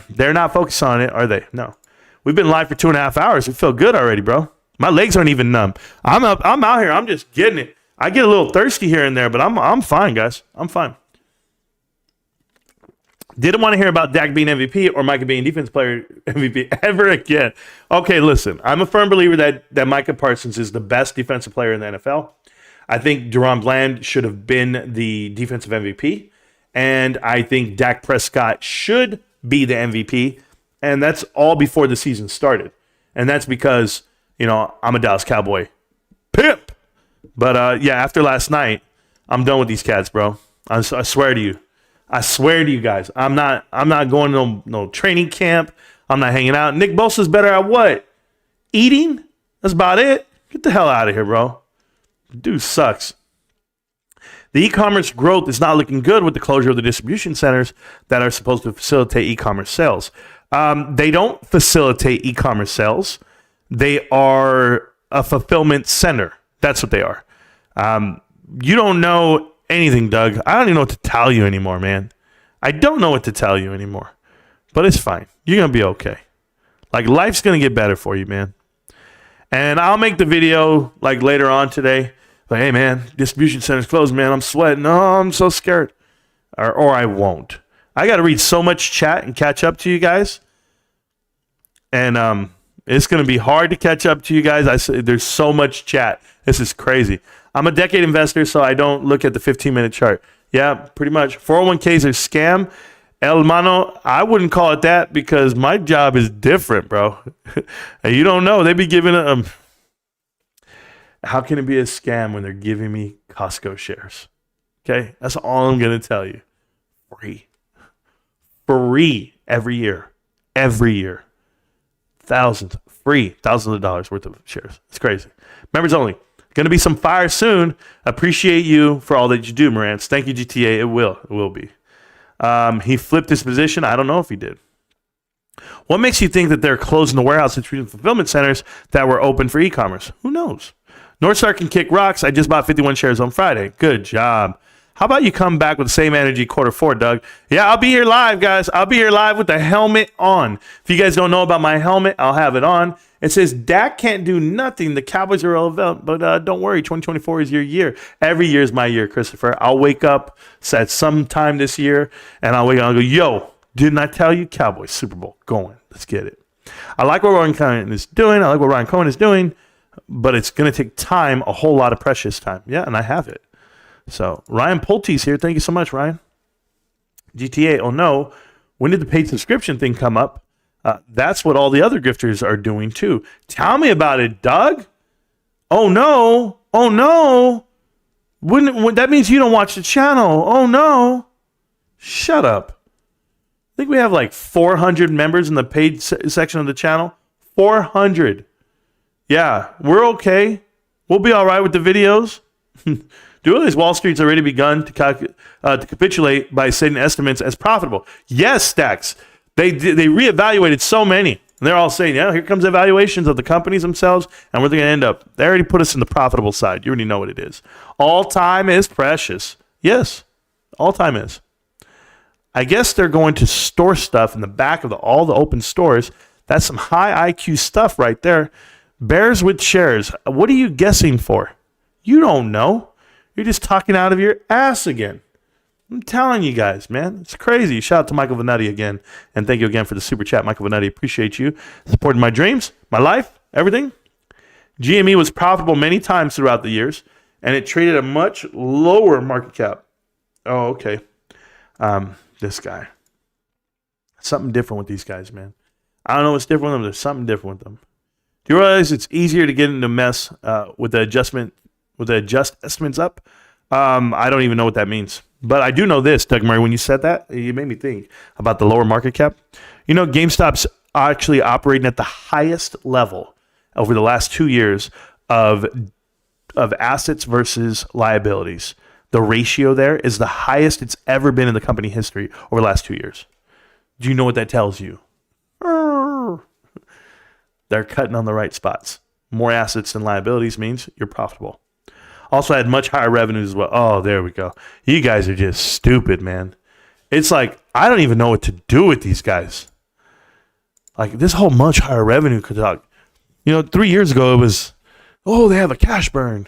they're not focused on it, are they? No. We've been live for 2.5 hours. We feel good already, bro. My legs aren't even numb. I'm out here. I'm just getting it. I get a little thirsty here and there, but I'm fine, guys. I'm fine. Didn't want to hear about Dak being MVP or Micah being defense player MVP ever again. Okay, listen. I'm a firm believer that Micah Parsons is the best defensive player in the NFL. I think Deron Bland should have been the defensive MVP. And I think Dak Prescott should be the MVP. And that's all before the season started. And that's because, I'm a Dallas Cowboy pimp. But, after last night, I'm done with these cats, bro. I swear to you. I swear to you guys. I'm not going to no training camp. I'm not hanging out. Nick Bosa's better at what? Eating? That's about it. Get the hell out of here, bro. Dude sucks. The e-commerce growth is not looking good with the closure of the distribution centers that are supposed to facilitate e-commerce sales. They don't facilitate e-commerce sales. They are a fulfillment center. That's what they are. You don't know anything, Doug. I don't even know what to tell you anymore, man. I don't know what to tell you anymore. But it's fine. You're going to be okay. Like, life's going to get better for you, man. And I'll make the video, like, later on today. Like, hey, man, distribution center's closed, man. I'm sweating. Oh, I'm so scared. Or I won't. I got to read so much chat and catch up to you guys. And it's going to be hard to catch up to you guys. There's so much chat. This is crazy. I'm a decade investor, so I don't look at the 15-minute chart. Yeah, pretty much. 401ks are scam. El Mano, I wouldn't call it that because my job is different, bro. And you don't know. They be giving them. How can it be a scam when they're giving me Costco shares? Okay, that's all I'm going to tell you. Free every year. Every year. Thousands of dollars worth of shares. It's crazy. Members only. Going to be some fire soon. Appreciate you for all that you do, Marantz. Thank you, GTA. It will be. He flipped his position. I don't know if he did. What makes you think that they're closing the warehouse and fulfillment centers that were open for e-commerce? Who knows? Northstar can kick rocks. I just bought 51 shares on Friday. Good job. How about you come back with the same energy Q4, Doug? Yeah, I'll be here live, guys. I'll be here live with the helmet on. If you guys don't know about my helmet, I'll have it on. It says Dak can't do nothing. The Cowboys are irrelevant, but don't worry. 2024 is your year. Every year is my year, Christopher. I'll wake up at some time this year, and I'll wake up and I'll go, yo, didn't I tell you? Cowboys, Super Bowl, going. Let's get it. I like what Ryan Cohen is doing, but it's going to take time, a whole lot of precious time. Yeah, and I have it. So Ryan Pulte's here. Thank you so much, Ryan. GTA, oh no. When did the paid subscription thing come up? That's what all the other grifters are doing too. Tell me about it, Doug. Oh no. That means you don't watch the channel. Oh no. Shut up. I think we have like 400 members in the paid section of the channel. 400. Yeah, we're okay. We'll be all right with the videos. Do realize Wall Street's already begun to capitulate by setting estimates as profitable? Yes, Stacks. They reevaluated so many. And they're all saying, yeah, here comes evaluations of the companies themselves, and where they're going to end up. They already put us in the profitable side. You already know what it is. All time is precious. Yes, all time is. I guess they're going to store stuff in the back of all the open stores. That's some high IQ stuff right there. Bears with shares. What are you guessing for? You don't know. You're just talking out of your ass again. I'm telling you guys, man. It's crazy. Shout out to Michael Vanetti again. And thank you again for the super chat, Michael Vanetti. Appreciate you supporting my dreams, my life, everything. GME was profitable many times throughout the years, and it traded a much lower market cap. Oh, okay. This guy. Something different with these guys, man. I don't know what's different with them. There's something different with them. Do you realize it's easier to get into mess with the adjust estimates up? I don't even know what that means. But I do know this, Doug Murray, when you said that, you made me think about the lower market cap. You know, GameStop's actually operating at the highest level over the last 2 years of assets versus liabilities. The ratio there is the highest it's ever been in the company history over the last 2 years. Do you know what that tells you? They're cutting on the right spots. More assets than liabilities means you're profitable. Also had much higher revenues as well. Oh, there we go. You guys are just stupid, man. It's like, I don't even know what to do with these guys. Like, this whole much higher revenue could talk. 3 years ago, it was, oh, they have a cash burn.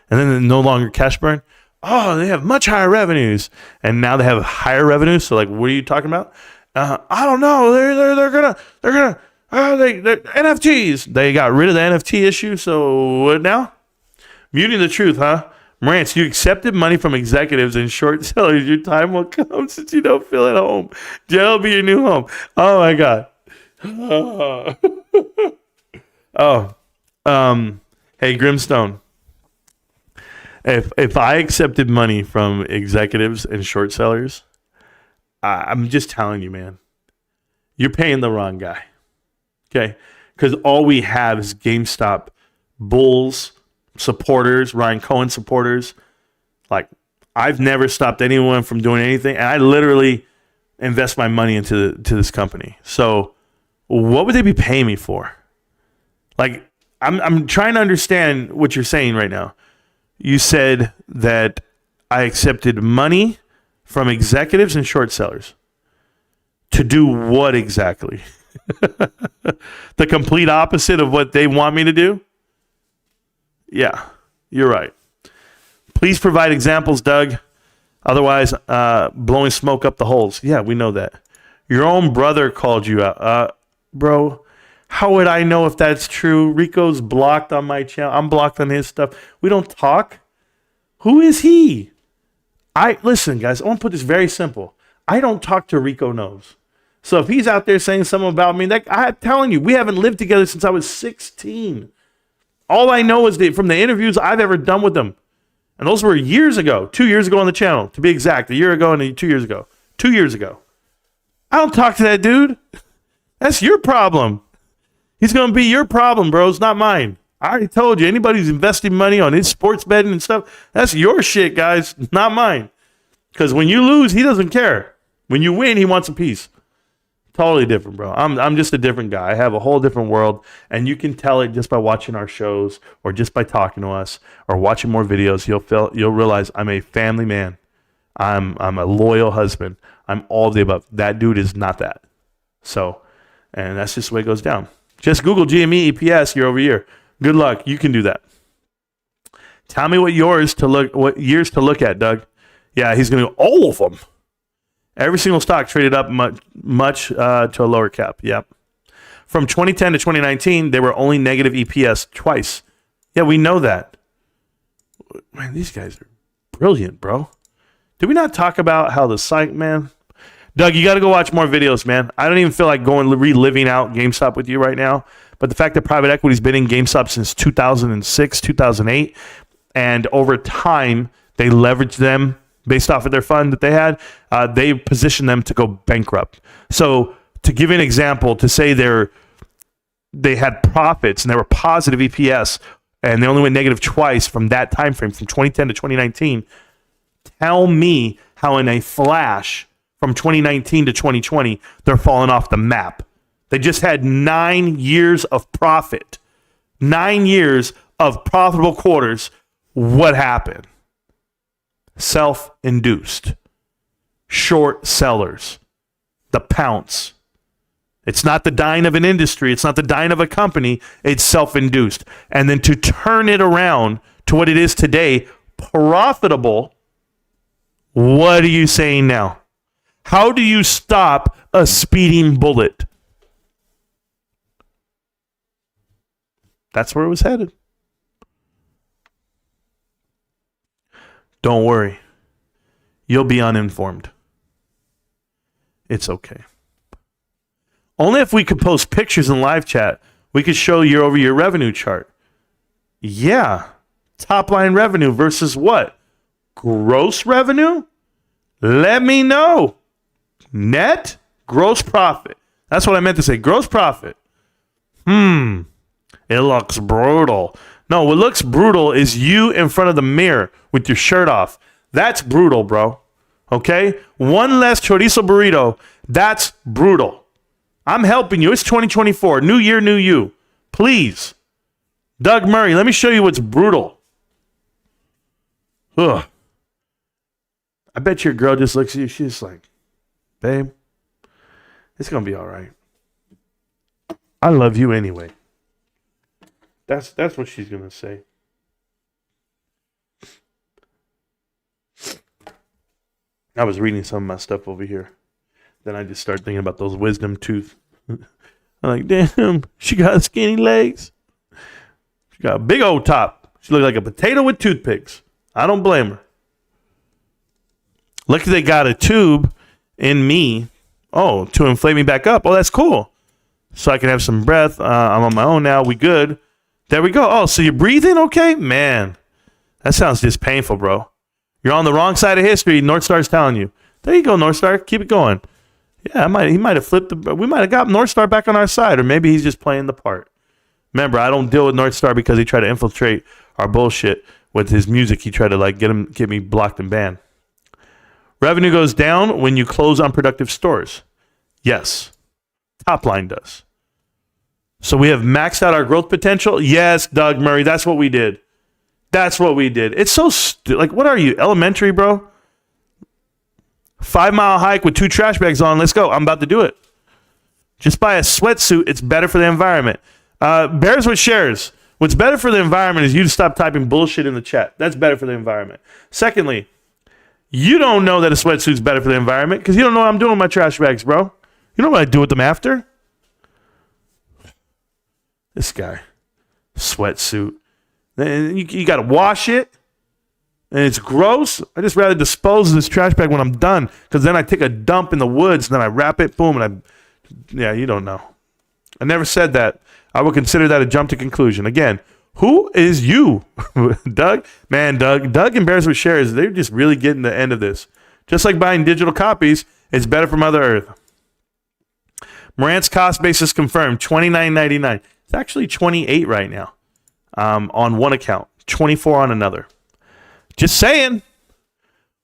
And then no longer cash burn. Oh, they have much higher revenues. And now they have higher revenues. So, like, what are you talking about? I don't know. They're NFTs. They got rid of the NFT issue. So what now? Muting the truth, huh? Marantz, you accepted money from executives and short sellers. Your time will come since you don't feel at home. Jail will be your new home. Oh, my God. Hey, Grimstone. If I accepted money from executives and short sellers, I'm just telling you, man, you're paying the wrong guy. Okay? Because all we have is GameStop bulls, supporters, Ryan Cohen supporters. Like, I've never stopped anyone from doing anything, and I literally invest my money into this company. So what would they be paying me for? Like, I'm trying to understand what you're saying right now. You said that I accepted money from executives and short sellers. To do what exactly? The complete opposite of what they want me to do? Yeah, you're right. Please provide examples, Doug. Otherwise, blowing smoke up the holes. Yeah, we know that. Your own brother called you out. Bro, how would I know if that's true? Rico's blocked on my channel. I'm blocked on his stuff. We don't talk. Who is he? Listen, guys, I want to put this very simple. I don't talk to Rico Knows. So if he's out there saying something about me, I'm telling you, we haven't lived together since I was 16. All I know is from the interviews I've ever done with them. And those were years ago, 2 years ago on the channel, to be exact, a year ago and 2 years ago. 2 years ago. I don't talk to that dude. That's your problem. He's going to be your problem, bro. It's not mine. I already told you, anybody who's investing money on his sports betting and stuff, that's your shit, guys, not mine. Because when you lose, he doesn't care. When you win, he wants a piece. Totally different, bro. I'm just a different guy. I have a whole different world, and you can tell it just by watching our shows or just by talking to us or watching more videos. You'll realize I'm a family man. I'm a loyal husband. I'm all of the above. That dude is not that. So, and that's just the way it goes down. Just Google GME EPS year over year. Good luck. You can do that. Tell me what years to look at, Doug. Yeah, he's going to go all of them. Every single stock traded up much to a lower cap. Yep. From 2010 to 2019, they were only negative EPS twice. Yeah, we know that. Man, these guys are brilliant, bro. Did we not talk about how the site, man? Doug, you got to go watch more videos, man. I don't even feel like reliving out GameStop with you right now. But the fact that private equity's been in GameStop since 2006, 2008, and over time, they leveraged them based off of their fund that they had, they positioned them to go bankrupt. So to give you an example, to say they had profits and they were positive EPS and they only went negative twice from that time frame, from 2010 to 2019. Tell me how in a flash from 2019 to 2020, they're falling off the map. They just had 9 years of profit. 9 years of profitable quarters. What happened? Self-induced. Short sellers. The pounce. It's not the dying of an industry. It's not the dying of a company. It's self-induced. And then to turn it around to what it is today, profitable, what are you saying now? How do you stop a speeding bullet? That's where it was headed. Don't worry. You'll be uninformed. It's okay. Only if we could post pictures in live chat, we could show year-over-year revenue chart. Yeah. Top line revenue versus what? Gross revenue? Let me know. Net? Gross profit. That's what I meant to say. Gross profit. It looks brutal. No, what looks brutal is you in front of the mirror with your shirt off. That's brutal, bro. Okay? One less chorizo burrito. That's brutal. I'm helping you. It's 2024. New year, new you. Please. Doug Murray, let me show you what's brutal. Ugh. I bet your girl just looks at you. She's like, babe, it's going to be all right. I love you anyway. That's what she's going to say. I was reading some of my stuff over here. Then I just started thinking about those wisdom tooth. I'm like, damn, she got skinny legs. She got a big old top. She looked like a potato with toothpicks. I don't blame her. Lucky they got a tube in me. Oh, to inflate me back up. Oh, that's cool. So I can have some breath. I'm on my own now. We good. There we go. Oh, so you're breathing okay? Man, that sounds just painful, bro. You're on the wrong side of history. North Star's telling you. There you go, North Star. Keep it going. Yeah, he might have flipped. We might have got North Star back on our side, or maybe he's just playing the part. Remember, I don't deal with North Star because he tried to infiltrate our bullshit with his music. He tried to get me blocked and banned. Revenue goes down when you close unproductive stores. Yes. Top line does. So we have maxed out our growth potential. Yes, Doug Murray, that's what we did. That's what we did. It's so what are you, elementary, bro? 5 mile hike with 2 trash bags on. Let's go. I'm about to do it. Just buy a sweatsuit. It's better for the environment. Bears with shares. What's better for the environment is you to stop typing bullshit in the chat. That's better for the environment. Secondly, you don't know that a sweatsuit's better for the environment because you don't know what I'm doing with my trash bags, bro. You know what I do with them after? This guy. Sweatsuit. Then you got to wash it. And it's gross. I just rather dispose of this trash bag when I'm done because then I take a dump in the woods and then I wrap it, boom, and you don't know. I never said that. I would consider that a jump to conclusion. Again, who is you? Doug? Man, Doug and Bears with Shares, they're just really getting the end of this. Just like buying digital copies, it's better for Mother Earth. Marantz cost basis confirmed, $29.99. It's actually $28 right now on one account, $24 on another. Just saying.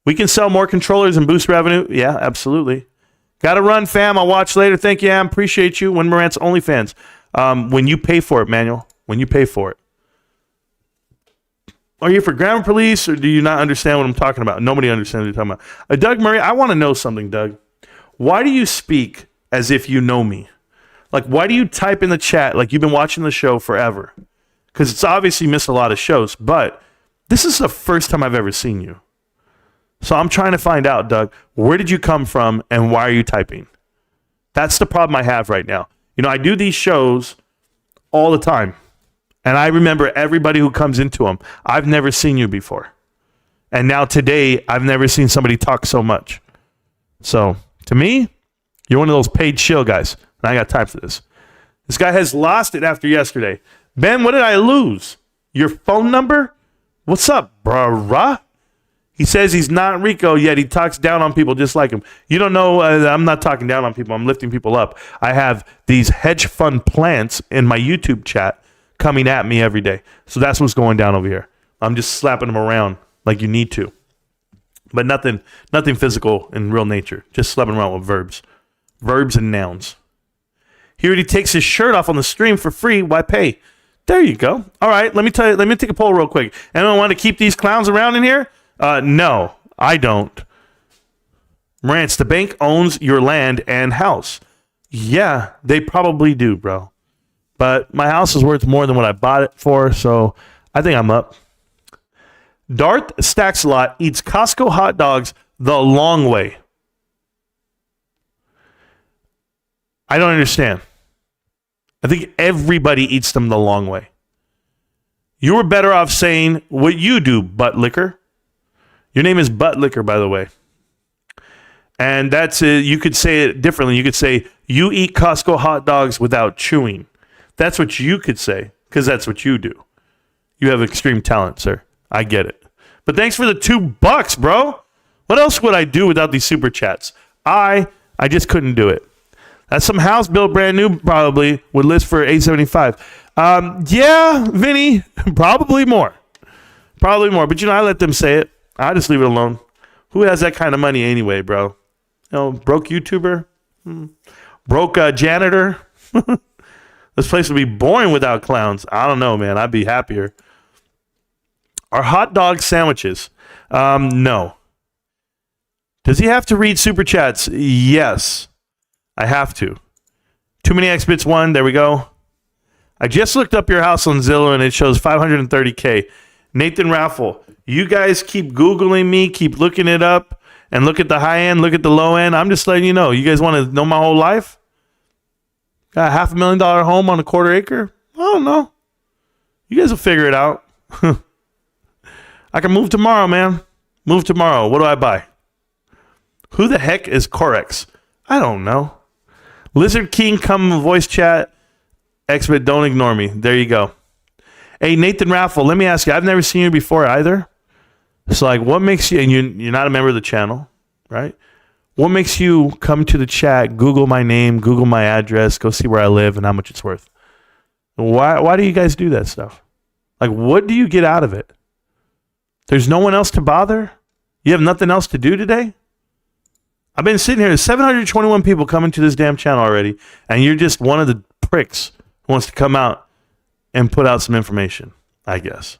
We can sell more controllers and boost revenue. Yeah, absolutely. Got to run, fam. I'll watch later. Thank you, Am. Appreciate you. When Marantz OnlyFans. When you pay for it, Manuel. When you pay for it. Are you for grammar police or do you not understand what I'm talking about? Nobody understands what you're talking about. Doug Murray, I want to know something, Doug. Why do you speak as if you know me? Like, why do you type in the chat like you've been watching the show forever? Because it's obviously missed a lot of shows, but this is the first time I've ever seen you. So I'm trying to find out, Doug, where did you come from and why are you typing? That's the problem I have right now. You know, I do these shows all the time. And I remember everybody who comes into them. I've never seen you before. And now today, I've never seen somebody talk so much. So, to me, you're one of those paid shill guys. And I got time for this. This guy has lost it after yesterday. Ben, what did I lose? Your phone number? What's up, bruh? He says he's not Rico, yet he talks down on people just like him. You don't know, I'm not talking down on people. I'm lifting people up. I have these hedge fund plants in my YouTube chat coming at me every day. So that's what's going down over here. I'm just slapping them around like you need to. But nothing physical in real nature. Just slapping around with verbs. Verbs and nouns. He already takes his shirt off on the stream for free. Why pay? There you go. All right, let me take a poll real quick. Anyone want to keep these clowns around in here? No, I don't. Marantz, the bank owns your land and house. Yeah, they probably do, bro. But my house is worth more than what I bought it for, so I think I'm up. Darth Stacks a lot, eats Costco hot dogs the long way. I don't understand. I think everybody eats them the long way. You were better off saying what you do, butt licker. Your name is Butt Licker, by the way. And that's it. You could say it differently. You could say, you eat Costco hot dogs without chewing. That's what you could say, because that's what you do. You have extreme talent, sir. I get it. But thanks for the $2, bro. What else would I do without these super chats? I just couldn't do it. That's some house built brand new, probably, would list for $875. Yeah, Vinny, probably more. Probably more. But, I let them say it. I just leave it alone. Who has that kind of money anyway, bro? Broke YouTuber? Broke janitor? This place would be boring without clowns. I don't know, man. I'd be happier. Are hot dog sandwiches? No. Does he have to read super chats? Yes. I have to. Too many X-Bits 1. There we go. I just looked up your house on Zillow and it shows $530K. Nathan Raffle, you guys keep Googling me, keep looking it up, and look at the high end, look at the low end. I'm just letting you know. You guys want to know my whole life? Got a $500,000 home on a quarter acre? I don't know. You guys will figure it out. I can move tomorrow, man. Move tomorrow. What do I buy? Who the heck is Corex? I don't know. Lizard King, come voice chat. X-Bit, don't ignore me. There you go. Hey, Nathan Raffle, let me ask you. I've never seen you before either. So, what makes you, and you're not a member of the channel, right? What makes you come to the chat, Google my name, Google my address, go see where I live and how much it's worth? Why do you guys do that stuff? What do you get out of it? There's no one else to bother? You have nothing else to do today? I've been sitting here, 721 people coming to this damn channel already, and you're just one of the pricks who wants to come out and put out some information, I guess.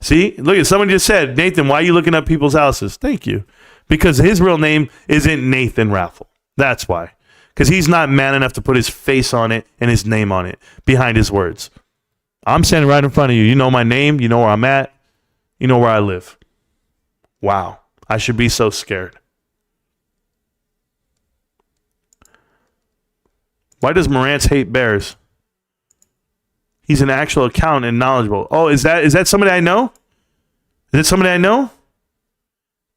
See, look at someone just said, Nathan, why are you looking up people's houses? Thank you. Because his real name isn't Nathan Raffle. That's why. Because he's not man enough to put his face on it and his name on it behind his words. I'm standing right in front of you. You know my name. You know where I'm at. You know where I live. Wow. I should be so scared. Why does Marantz hate bears? He's an actual accountant and knowledgeable. Oh, is that somebody I know? Is it somebody I know?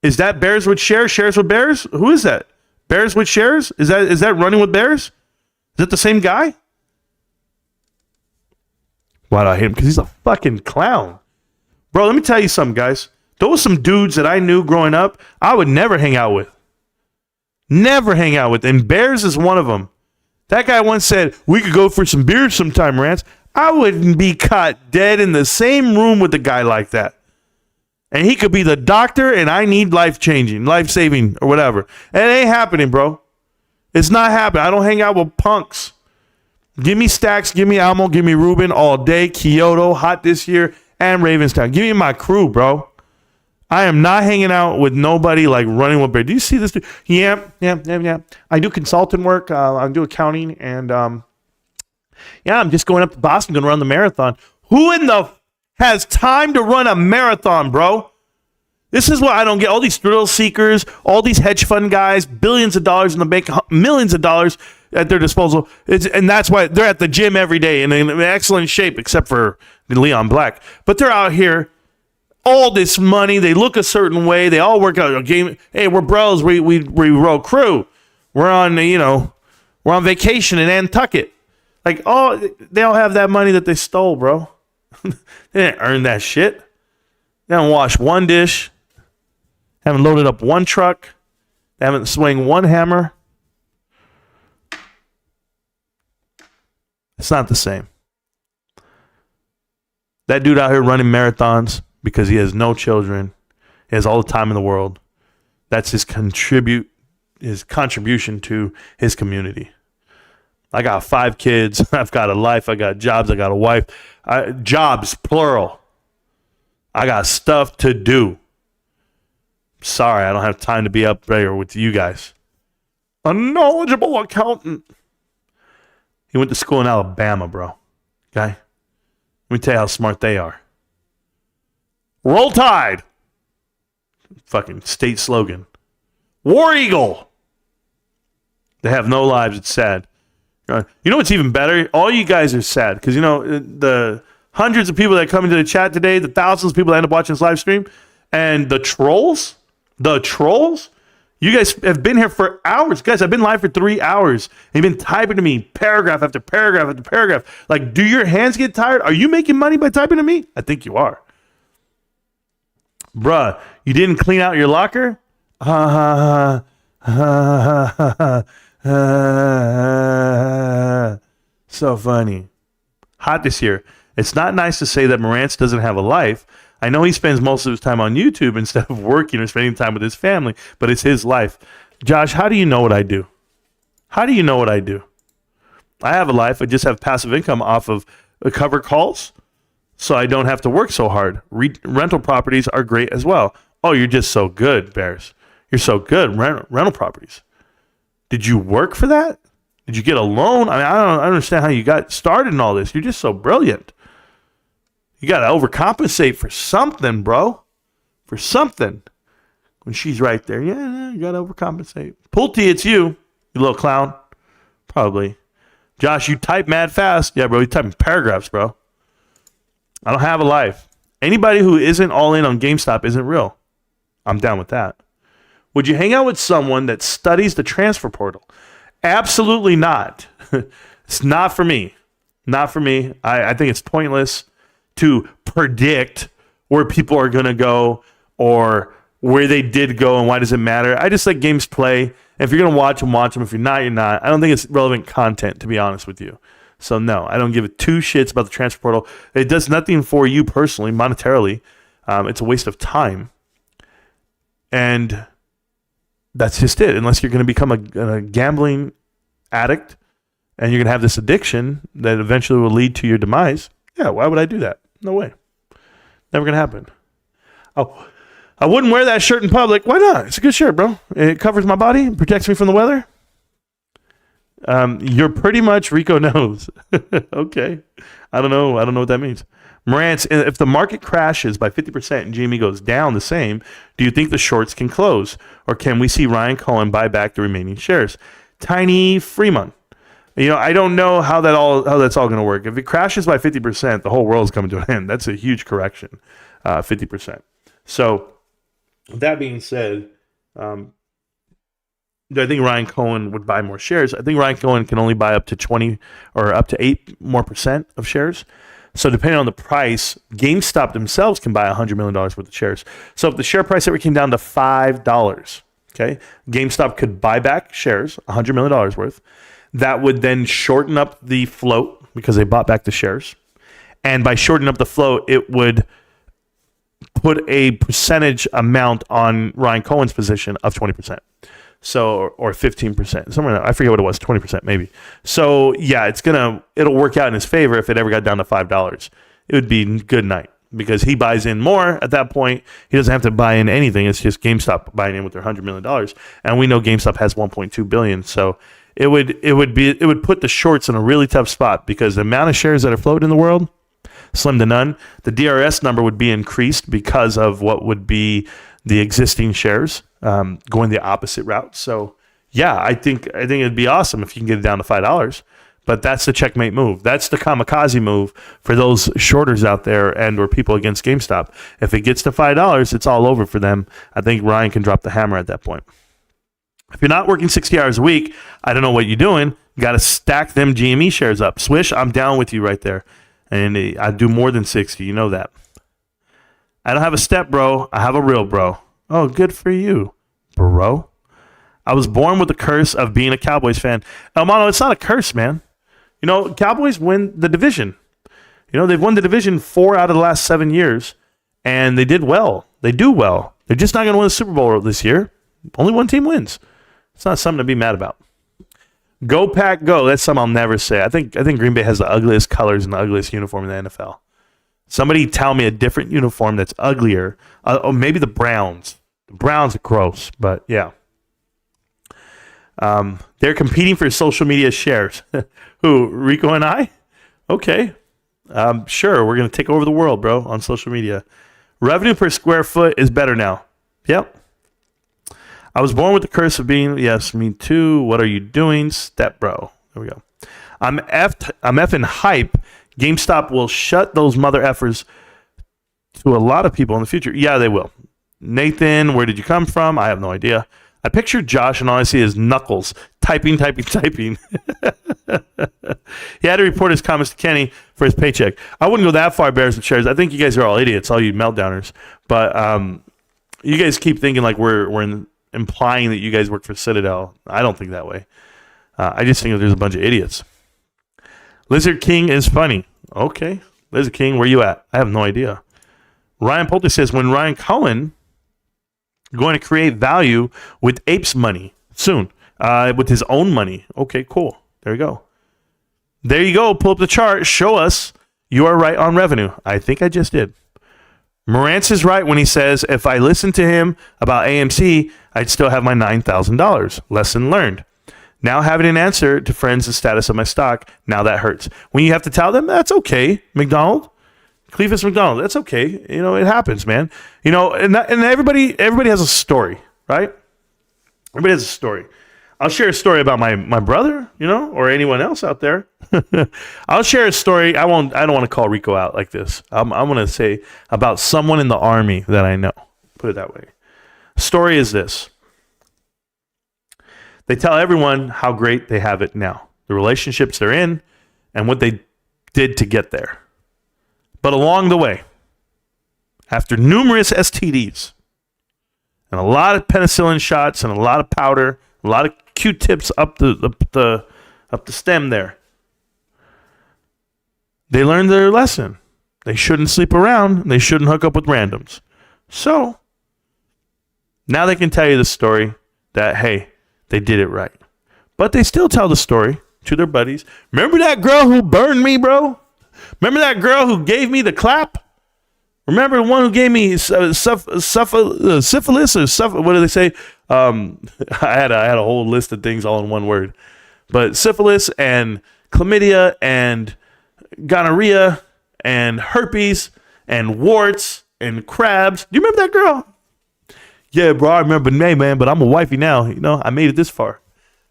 Is that Bears with Shares? Shares with Bears? Who is that? Bears with Shares? Is that Running with Bears? Is that the same guy? Why do I hate him? Because he's a fucking clown. Bro, let me tell you something, guys. Those were some dudes that I knew growing up I would never hang out with. Never hang out with. And Bears is one of them. That guy once said, we could go for some beers sometime, Marantz. I wouldn't be caught dead in the same room with a guy like that. And he could be the doctor, and I need life-changing, life-saving, or whatever. And it ain't happening, bro. It's not happening. I don't hang out with punks. Give me Stacks, give me Almo, give me Ruben all day, Kyoto, hot this year, and Ravenstown. Give me my crew, bro. I am not hanging out with nobody Running with Bear. Do you see this dude? Yeah. I do consultant work. I do accounting, and I'm just going up to Boston, going to run the marathon. Who in the has time to run a marathon, bro? This is what I don't get. All these thrill seekers, all these hedge fund guys, billions of dollars in the bank, millions of dollars at their disposal. And that's why they're at the gym every day and in excellent shape, except for Leon Black. But they're out here, all this money. They look a certain way. They all work out a game. Hey, we're bros. We row crew. We're on, we're on vacation in Nantucket. They all have that money that they stole, bro. They didn't earn that shit. They haven't washed one dish. Haven't loaded up one truck. They haven't swung one hammer. It's not the same. That dude out here running marathons because he has no children. He has all the time in the world. That's his contribution to his community. I got 5 kids. I've got a life. I got jobs. I got a wife. Jobs, plural. I got stuff to do. Sorry, I don't have time to be up there with you guys. A knowledgeable accountant. He went to school in Alabama, bro. Okay? Let me tell you how smart they are. Roll Tide. Fucking state slogan. War Eagle. They have no lives. It's sad. You know what's even better? All you guys are sad because, you know, the hundreds of people that come into the chat today, the thousands of people that end up watching this live stream, and the trolls, you guys have been here for hours. Guys, I've been live for 3 hours. And you've been typing to me paragraph after paragraph after paragraph. Like, do your hands get tired? Are you making money by typing to me? I think you are. Bruh, you didn't clean out your locker? So funny. Hot this year. It's not nice to say that Marantz doesn't have a life. I know he spends most of his time on YouTube instead of working or spending time with his family, but it's his life. Josh, how do you know what I do? How do you know what I do? I have a life. I just have passive income off of cover calls, so I don't have to work so hard. Rental properties are great as well. Oh, you're just so good, Bears. You're so good. Rental properties. Did you work for that? Did you get a loan? I mean, I don't understand how you got started in all this. You're just so brilliant. You got to overcompensate for something, bro. For something. When she's right there. Yeah, you got to overcompensate. Pulte, it's you little clown. Probably. Josh, you type mad fast. Yeah, bro, you typing paragraphs, bro. I don't have a life. Anybody who isn't all in on GameStop isn't real. I'm down with that. Would you hang out with someone that studies the transfer portal? Absolutely not. It's not for me. Not for me. I think it's pointless to predict where people are going to go or where they did go and why does it matter. I just let games play. If you're going to watch them, watch them. If you're not, you're not. I don't think it's relevant content, to be honest with you. So, no, I don't give it 2 shits about the transfer portal. It does nothing for you personally, monetarily. It's a waste of time. And that's just it. Unless you're going to become a gambling addict and you're going to have this addiction that eventually will lead to your demise. Yeah, why would I do that? No way. Never going to happen. Oh, I wouldn't wear that shirt in public. Why not? It's a good shirt, bro. It covers my body. It protects me from the weather. You're pretty much Rico knows. Okay. I don't know what that means. Marantz, if the market crashes by 50% and GME goes down the same, do you think the shorts can close? Or can we see Ryan Cohen buy back the remaining shares? Tiny Freeman. You know, I don't know how that's all going to work. If it crashes by 50%, the whole world's coming to an end. That's a huge correction, 50%. So, that being said, do I think Ryan Cohen would buy more shares? I think Ryan Cohen can only buy up to 20 or up to 8 more % of shares. So depending on the price, GameStop themselves can buy $100 million worth of shares. So if the share price ever came down to $5, okay, GameStop could buy back shares, $100 million worth. That would then shorten up the float because they bought back the shares. And by shortening up the float, it would put a percentage amount on Ryan Cohen's position of 20%. So, or 15%, somewhere, I forget what it was, 20% maybe. So yeah, it'll work out in his favor if it ever got down to $5. It would be good night because he buys in more at that point. He doesn't have to buy in anything. It's just GameStop buying in with their $100 million. And we know GameStop has $1.2 billion. So it would put the shorts in a really tough spot because the amount of shares that are floating in the world, slim to none. The DRS number would be increased because of what would be the existing shares going the opposite route. So yeah, I think it'd be awesome if you can get it down to $5. But that's the checkmate move. That's the kamikaze move for those shorters out there and or people against GameStop. If it gets to $5, it's all over for them. I think Ryan can drop the hammer at that point. If you're not working 60 hours a week, I don't know what you're doing. You got to stack them GME shares up. Swish, I'm down with you right there. And I do more than 60. You know that. I don't have a step bro. I have a real bro. Oh, good for you, bro. I was born with the curse of being a Cowboys fan. Elmano, it's not a curse, man. You know, Cowboys win the division. You know, they've won the division 4 out of the last 7 years, and they did well. They do well. They're just not going to win the Super Bowl this year. Only one team wins. It's not something to be mad about. Go Pack Go. That's something I'll never say. I think Green Bay has the ugliest colors and the ugliest uniform in the NFL. Somebody tell me a different uniform that's uglier. Maybe the Browns. The Browns are gross, but yeah. They're competing for social media shares. Who, Rico and I? Okay. Sure, we're going to take over the world, bro, on social media. Revenue per square foot is better now. Yep. I was born with the curse of being, yes, me too. What are you doing? Step bro. There we go. I'm effing hype. GameStop will shut those mother effers to a lot of people in the future. Yeah, they will. Nathan, where did you come from? I have no idea. I picture Josh and all I see is knuckles. Typing. He had to report his comments to Kenny for his paycheck. I wouldn't go that far, Bears and Shares. I think you guys are all idiots, all you meltdowners. But you guys keep thinking like we're implying that you guys work for Citadel. I don't think that way. I just think that there's a bunch of idiots. Lizard King is funny. Okay. Lizard King, where you at? I have no idea. Ryan Pulte says, when Ryan Cohen going to create value with Apes money soon, with his own money. Okay, cool. There you go. There you go. Pull up the chart. Show us you are right on revenue. I think I just did. Marantz is right when he says, if I listened to him about AMC, I'd still have my $9,000. Lesson learned. Now having an answer to friends the status of my stock, now that hurts. When you have to tell them, that's okay, McDonald. Clevis McDonald, that's okay. You know, it happens, man. You know, and everybody has a story, right? Everybody has a story. I'll share a story about my brother, you know, or anyone else out there. I'll share a story. I don't want to call Rico out like this. I'm going to say about someone in the Army that I know. Put it that way. Story is this. They tell everyone how great they have it now, the relationships they're in, and what they did to get there. But along the way, after numerous STDs, and a lot of penicillin shots, and a lot of powder, a lot of Q-tips up the stem there, they learned their lesson. They shouldn't sleep around. They shouldn't hook up with randoms. So now they can tell you the story that, hey, they did it right. But they still tell the story to their buddies. Remember that girl who burned me, bro? Remember that girl who gave me the clap? Remember the one who gave me syphilis or what do they say? I had a whole list of things all in one word. But syphilis and chlamydia and gonorrhea and herpes and warts and crabs. Do you remember that girl? Yeah, bro, I remember the name, man, but I'm a wifey now. You know, I made it this far.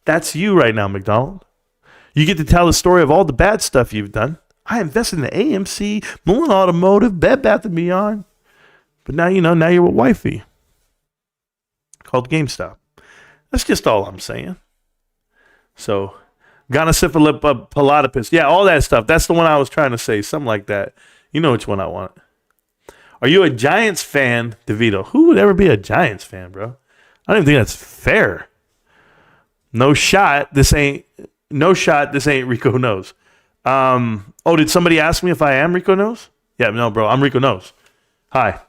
That's you right now, McDonald. You get to tell the story of all the bad stuff you've done. I invested in the AMC, Mullen Automotive, Bed Bath & Beyond. But now, you know, now you're a wifey. Called GameStop. That's just all I'm saying. So, gonosyphilipalotopus. Yeah, all that stuff. That's the one I was trying to say. Something like that. You know which one I want. Are you a Giants fan, DeVito? Who would ever be a Giants fan, bro? I don't even think that's fair. No shot. This ain't Rico Knows. Did somebody ask me if I am Rico Knows? Yeah, no, bro. I'm Rico Knows. Hi.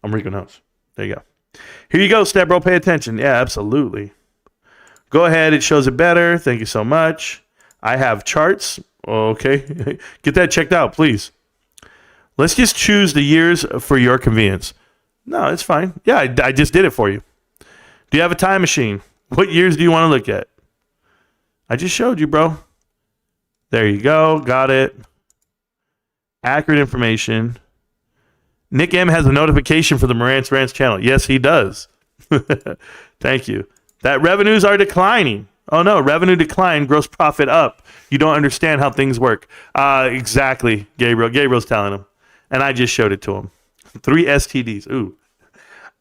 I'm Rico Knows. There you go. Here you go, Step Bro. Pay attention. Yeah, absolutely. Go ahead. It shows it better. Thank you so much. I have charts. Okay. Get that checked out, please. Let's just choose the years for your convenience. No, it's fine. Yeah, I just did it for you. Do you have a time machine? What years do you want to look at? I just showed you, bro. There you go. Got it. Accurate information. Nick M has a notification for the Marantz Rantz channel. Yes, he does. Thank you. That revenues are declining. Oh, no. Revenue decline, gross profit up. You don't understand how things work. Exactly, Gabriel. Gabriel's telling him. And I just showed it to him. 3 STDs. Ooh.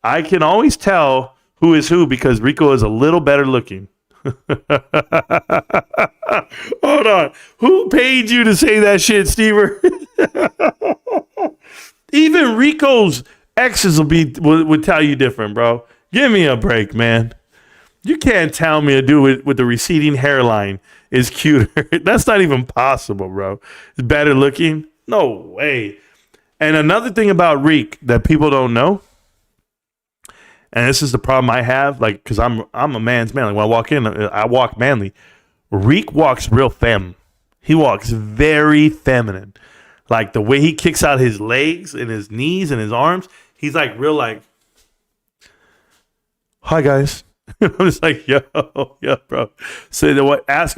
I can always tell who is who because Rico is a little better looking. Hold on. Who paid you to say that shit, Stever? Even Rico's exes would tell you different, bro. Give me a break, man. You can't tell me a dude with the receding hairline is cuter. That's not even possible, bro. It's better looking. No way. And another thing about Reek that people don't know, and this is the problem I have, like, because I'm a man's man. Like when I walk in, I walk manly. Reek walks real femme. He walks very feminine. Like the way he kicks out his legs and his knees and his arms, he's like real like, hi guys. I'm just like, yo, bro. So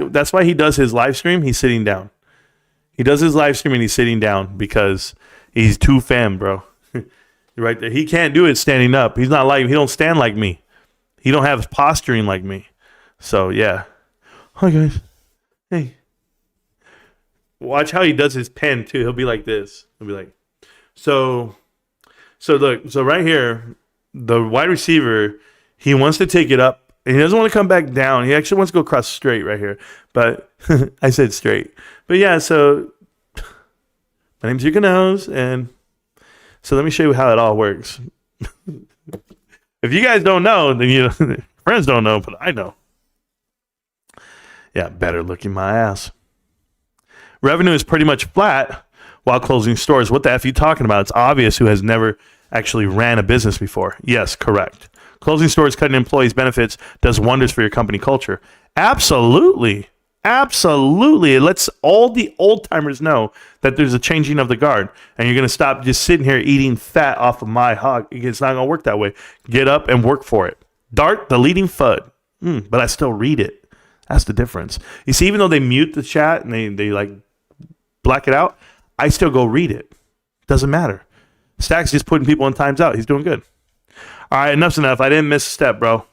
that's why he does his live stream. He's sitting down. He does his live stream and he's sitting down because he's too femme, bro. You're right there. He can't do it standing up. He don't stand like me. He don't have posturing like me. So yeah. Hi guys. Hey. Watch how he does his pen too. He'll be like this. He'll be like, so look, so right here, the wide receiver, he wants to take it up and he doesn't want to come back down. He actually wants to go across straight right here. But I said straight. But yeah, so my name's Rico Nose, and so let me show you how it all works. If you guys don't know, then friends don't know, but I know. Yeah, better looking my ass. Revenue is pretty much flat while closing stores. What the F are you talking about? It's obvious who has never actually ran a business before. Yes, correct. Closing stores, cutting employees' benefits does wonders for your company culture. Absolutely. Absolutely. It lets all the old timers know that there's a changing of the guard and you're going to stop just sitting here eating fat off of my hog. It's not going to work that way. Get up and work for it. Dart, the leading FUD. But I still read it. That's the difference. You see, even though they mute the chat and they like black it out, I still go read it. Doesn't matter. Stack's just putting people in times out. He's doing good. All right, enough's enough. I didn't miss a step, bro.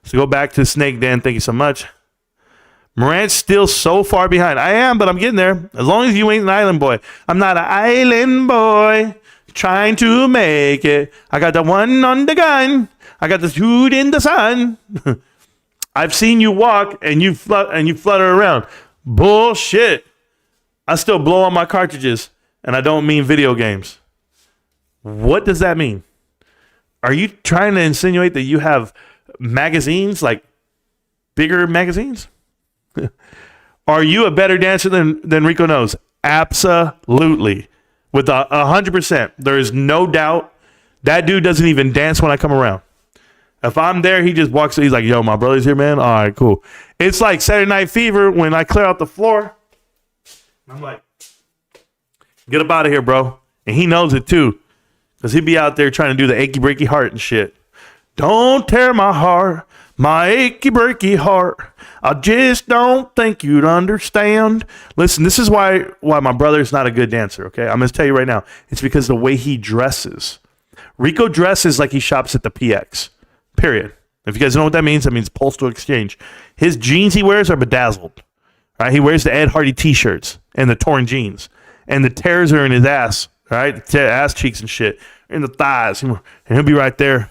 So go back to Snake Dan. Thank you so much. Marantz still so far behind. I am, but I'm getting there. As long as you ain't an island boy. I'm not an island boy trying to make it. I got the one on the gun. I got the dude in the sun. I've seen you walk and you flutter around. Bullshit. I still blow on my cartridges, and I don't mean video games. What does that mean? Are you trying to insinuate that you have magazines, like bigger magazines? Are you a better dancer than Rico Knows? Absolutely. With 100%. There is no doubt. That dude doesn't even dance when I come around. If I'm there, he just walks. He's like, yo, my brother's here, man. All right, cool. It's like Saturday Night Fever when I clear out the floor. I'm like, get up out of here, bro. And he knows it too. Because he'd be out there trying to do the achy breaky heart and shit. Don't tear my heart, my achy breaky heart. I just don't think you'd understand. Listen, this is why my brother's not a good dancer, okay? I'm going to tell you right now. It's because the way he dresses. Rico dresses like he shops at the PX. Period. If you guys know what that means Postal Exchange. His jeans he wears are bedazzled. Right? He wears the Ed Hardy t-shirts and the torn jeans. And the tears are in his ass. Right? The ass cheeks and shit. In the thighs. And he'll be right there.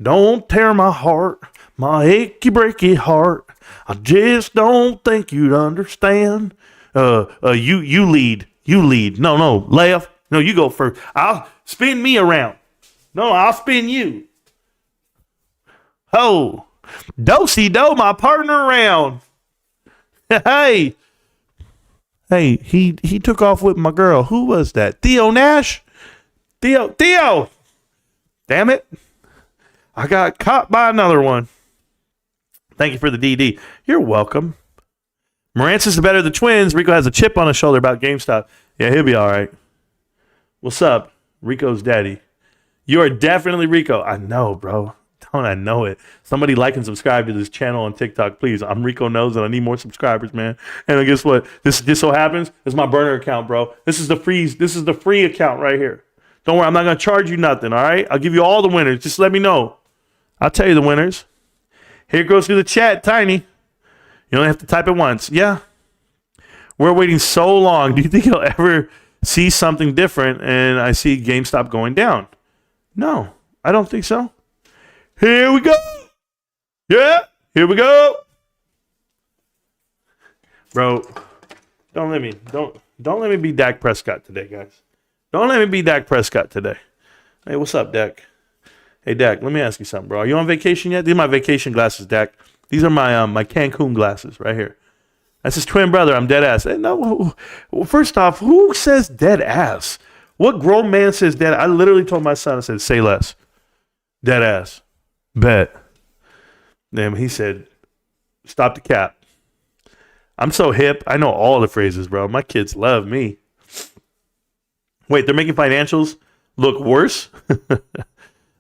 Don't tear my heart. My achy breaky heart. I just don't think you'd understand. You lead. You lead. No, left. No, you go first. I'll spin me around. No, I'll spin you. Oh, do-si-do, my partner around. Hey, he took off with my girl. Who was that? Theo Nash? Theo. Damn it. I got caught by another one. Thank you for the DD. You're welcome. Marantz is the better of the twins. Rico has a chip on his shoulder about GameStop. Yeah, he'll be all right. What's up? Rico's daddy. You are definitely Rico. I know, bro. Don't I know it? Somebody like and subscribe to this channel on TikTok, please. I'm Rico Knows, and I need more subscribers, man. And guess what? This just so happens. This is my burner account, bro. This is the free account right here. Don't worry, I'm not gonna charge you nothing. All right, I'll give you all the winners. Just let me know. I'll tell you the winners. Here goes through the chat, Tiny. You only have to type it once. Yeah. We're waiting so long. Do you think you'll ever see something different? And I see GameStop going down. No, I don't think so. Here we go. Yeah, here we go. Bro, don't let me be Dak Prescott today, guys. Don't let me be Dak Prescott today. Hey, what's up, Dak? Hey, Dak, let me ask you something, bro. Are you on vacation yet? These are my vacation glasses, Dak. These are my Cancun glasses right here. That's his twin brother. I'm dead ass. No, first off, who says dead ass? What grown man says dead? I literally told my son, I said, say less. Dead ass. Bet. Then he said, stop the cap. I'm so hip. I know all the phrases, bro. My kids love me. Wait, they're making financials look worse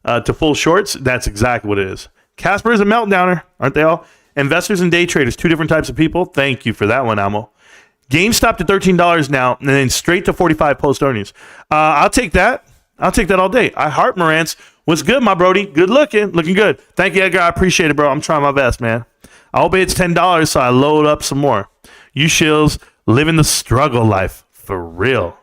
to full shorts? That's exactly what it is. Casper is a meltdowner, aren't they all? Investors and day traders, two different types of people. Thank you for that one, Amo. GameStop to $13 now, and then straight to 45 post earnings. I'll take that. I'll take that all day. I heart Marantz. What's good, my Brody? Good looking good. Thank you, Edgar. I appreciate it, bro. I'm trying my best, man. I hope it's $10, so I load up some more. You shills living the struggle life for real.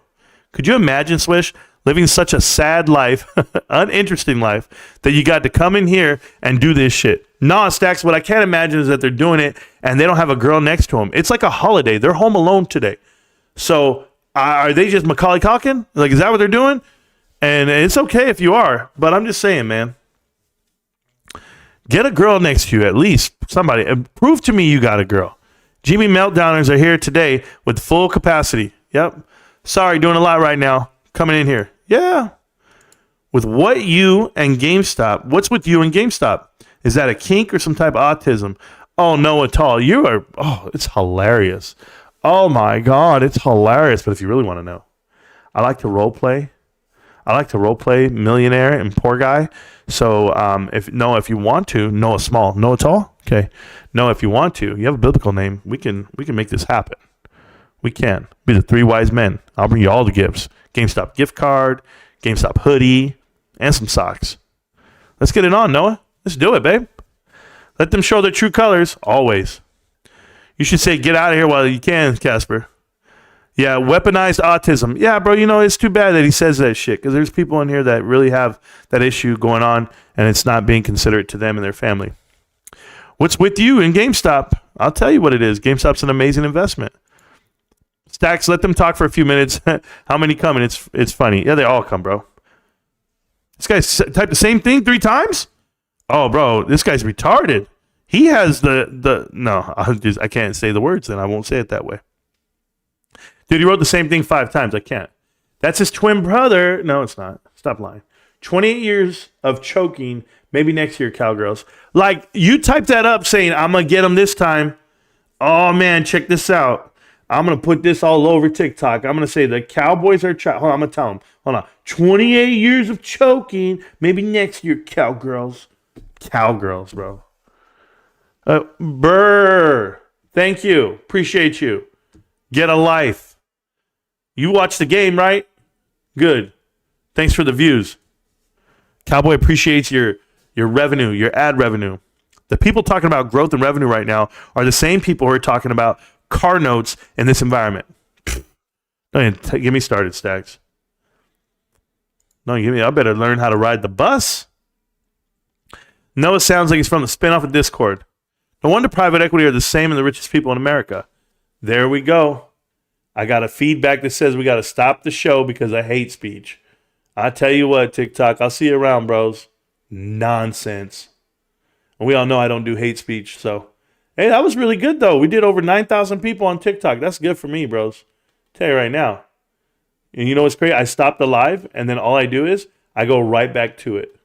Could you imagine, Swish, living such a sad life, uninteresting life, that you got to come in here and do this shit? Nah, Stacks, what I can't imagine is that they're doing it and they don't have a girl next to them. It's like a holiday. They're home alone today. So are they just Macaulay Culkin? Like, is that what they're doing? And it's okay if you are, but I'm just saying, man. Get a girl next to you, at least. Somebody. And prove to me you got a girl. GME Meltdowners are here today with full capacity. Yep. Sorry, doing a lot right now. Coming in here. Yeah. With what you and GameStop, what's with you and GameStop? Is that a kink or some type of autism? Oh, no, at all. You are, it's hilarious. Oh, my God, it's hilarious. But if you really want to know, I like to role play. I like to role play millionaire and poor guy. So if you want to, Noah Small. Noah Tall? Okay. No, if you want to, you have a biblical name. We can make this happen. We can. Be the three wise men. I'll bring you all the gifts. GameStop gift card, GameStop hoodie, and some socks. Let's get it on, Noah. Let's do it, babe. Let them show their true colors, always. You should say, get out of here while you can, Casper. Yeah, weaponized autism. Yeah, bro, it's too bad that he says that shit, because there's people in here that really have that issue going on, and it's not being considerate to them and their family. What's with you in GameStop? I'll tell you what it is. GameStop's an amazing investment. Stacks, let them talk for a few minutes. How many come? And it's funny. Yeah, they all come, bro. This guy's typed the same thing 3 times? Oh, bro, this guy's retarded. He has no, I can't say the words, then I won't say it that way. Dude, he wrote the same thing 5 times. I can't. That's his twin brother. No, it's not. Stop lying. 28 years of choking. Maybe next year, cowgirls. Like, you typed that up saying, I'm going to get him this time. Oh, man, check this out. I'm going to put this all over TikTok. I'm going to say the Cowboys are... Hold on, I'm going to tell him. Hold on. 28 years of choking. Maybe next year, cowgirls. Cowgirls, bro. Brr. Thank you. Appreciate you. Get a life. You watch the game, right? Good. Thanks for the views. Cowboy appreciates your revenue, your ad revenue. The people talking about growth and revenue right now are the same people who are talking about car notes in this environment. Don't get me started, Stacks. I better learn how to ride the bus. Noah sounds like he's from the spinoff of Discord. No wonder private equity are the same and the richest people in America. There we go. I got a feedback that says we got to stop the show because of hate speech. I tell you what, TikTok, I'll see you around, bros. Nonsense. And we all know I don't do hate speech, so. Hey, that was really good, though. We did over 9,000 people on TikTok. That's good for me, bros. Tell you right now. And you know what's crazy? I stop the live, and then all I do is I go right back to it.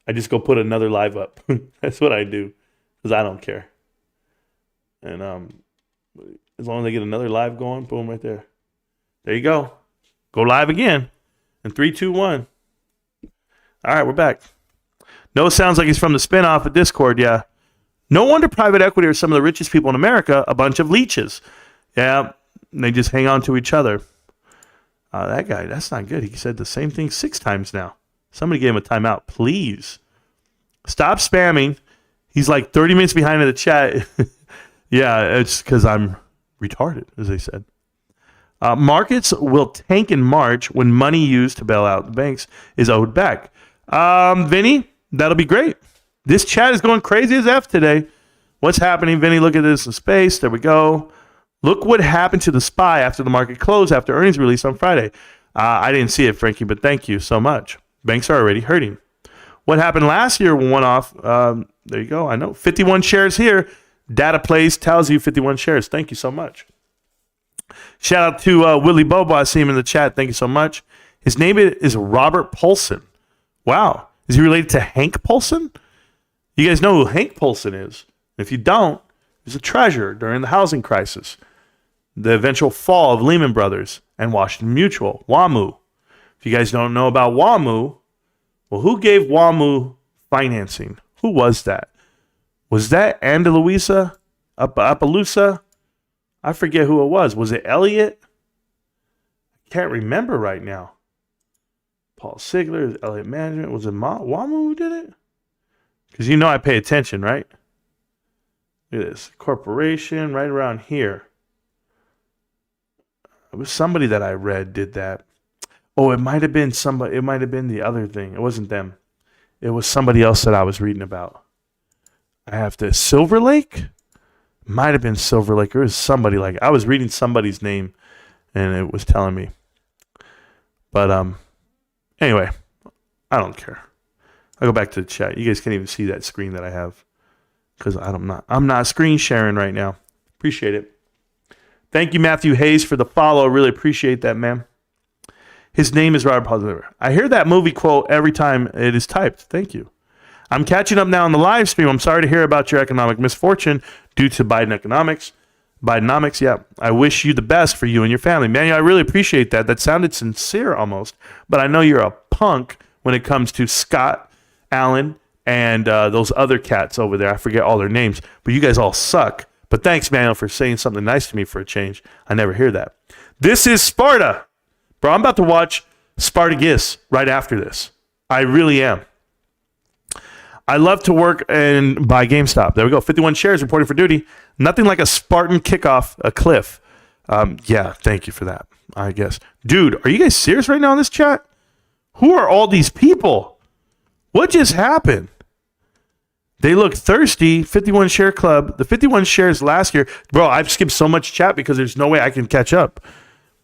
I just go put another live up. That's what I do, because I don't care. And as long as I get another live going, boom, right there. There you go. Go live again. In 3, 2, 1. All right, we're back. Noah sounds like he's from the spinoff of Discord, yeah. No wonder private equity are some of the richest people in America, a bunch of leeches. Yeah, they just hang on to each other. That guy, that's not good. He said the same thing 6 times now. Somebody gave him a timeout, please. Stop spamming. He's like 30 minutes behind in the chat. Yeah, it's because I'm retarded, as they said. Markets will tank in March when money used to bail out the banks is owed back. Vinny, that'll be great. This chat is going crazy as F today. What's happening, Vinny? Look at this in space. There we go. Look what happened to the SPY after the market closed after earnings release on Friday. I didn't see it, Frankie, but thank you so much. Banks are already hurting. What happened last year when one off? There you go. I know. 51 shares here. Data Plays tells you 51 shares. Thank you so much. Shout out to Willie Bobo. I see him in the chat. Thank you so much. His name is Robert Paulson. Wow. Is he related to Hank Paulson? You guys know who Hank Paulson is. If you don't, he's a treasurer during the housing crisis, the eventual fall of Lehman Brothers and Washington Mutual, WAMU. If you guys don't know about WAMU, well, who gave WAMU financing? Who was that? Was that Andalusia? Appaloosa? I forget who it was. Was it Elliott? I can't remember right now. Paul Sigler, Elliott Management. Was it WAMU who did it? Because you know I pay attention, right? Look at this. Corporation right around here. It was somebody that I read did that. Oh, it might have been somebody. It might have been the other thing. It wasn't them. It was somebody else that I was reading about. I have to. Silver Lake? Might have been Silver Lake. Or it was somebody like. I was reading somebody's name and it was telling me. But anyway, I don't care. I'll go back to the chat. You guys can't even see that screen that I have because I'm not screen sharing right now. Appreciate it. Thank you, Matthew Hayes, for the follow. Really appreciate that, man. His name is Robert Paul. I hear that movie quote every time it is typed. Thank you. I'm catching up now on the live stream. I'm sorry to hear about your economic misfortune due to Bidenomics. Yeah. I wish you the best for you and your family. Man, I really appreciate that. That sounded sincere almost. But I know you're a punk when it comes to Scott Allen and those other cats over there. I forget all their names. But you guys all suck. But thanks, Manuel, for saying something nice to me for a change. I never hear that. This is Sparta. Bro, I'm about to watch Spartacus right after this. I really am. I love to work and buy GameStop. There we go. 51 shares reporting for duty. Nothing like a Spartan kickoff, a cliff. Yeah, thank you for that, I guess. Dude, are you guys serious right now in this chat? Who are all these people? What just happened? They look thirsty. 51 share club. The 51 shares last year. Bro, I've skipped so much chat because there's no way I can catch up.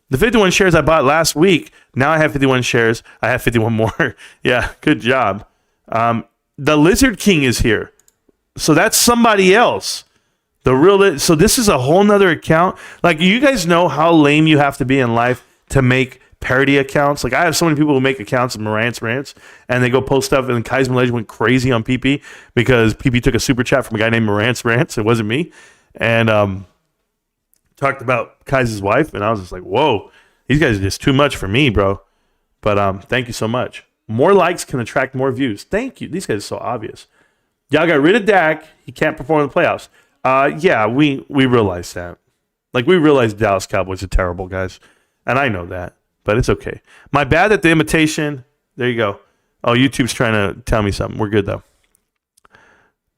The 51 shares I bought last week, now I have 51 shares. I have 51 more. Yeah, good job. The Lizard King is here. So that's somebody else. So this is a whole nother account. Like, you guys know how lame you have to be in life to make parody accounts. Like, I have so many people who make accounts of Marantz Rantz, and they go post stuff, and Kaiser Legend went crazy on PP because PP took a super chat from a guy named Marantz Rantz. It wasn't me. And talked about Kaiser's wife, and I was just like, whoa, these guys are just too much for me, bro. But thank you so much. More likes can attract more views. Thank you. These guys are so obvious. Y'all got rid of Dak. He can't perform in the playoffs. Yeah, we realize that. Like, we realize Dallas Cowboys are terrible, guys. And I know that, but it's okay. My bad at the imitation. There you go. Oh, YouTube's trying to tell me something. We're good, though.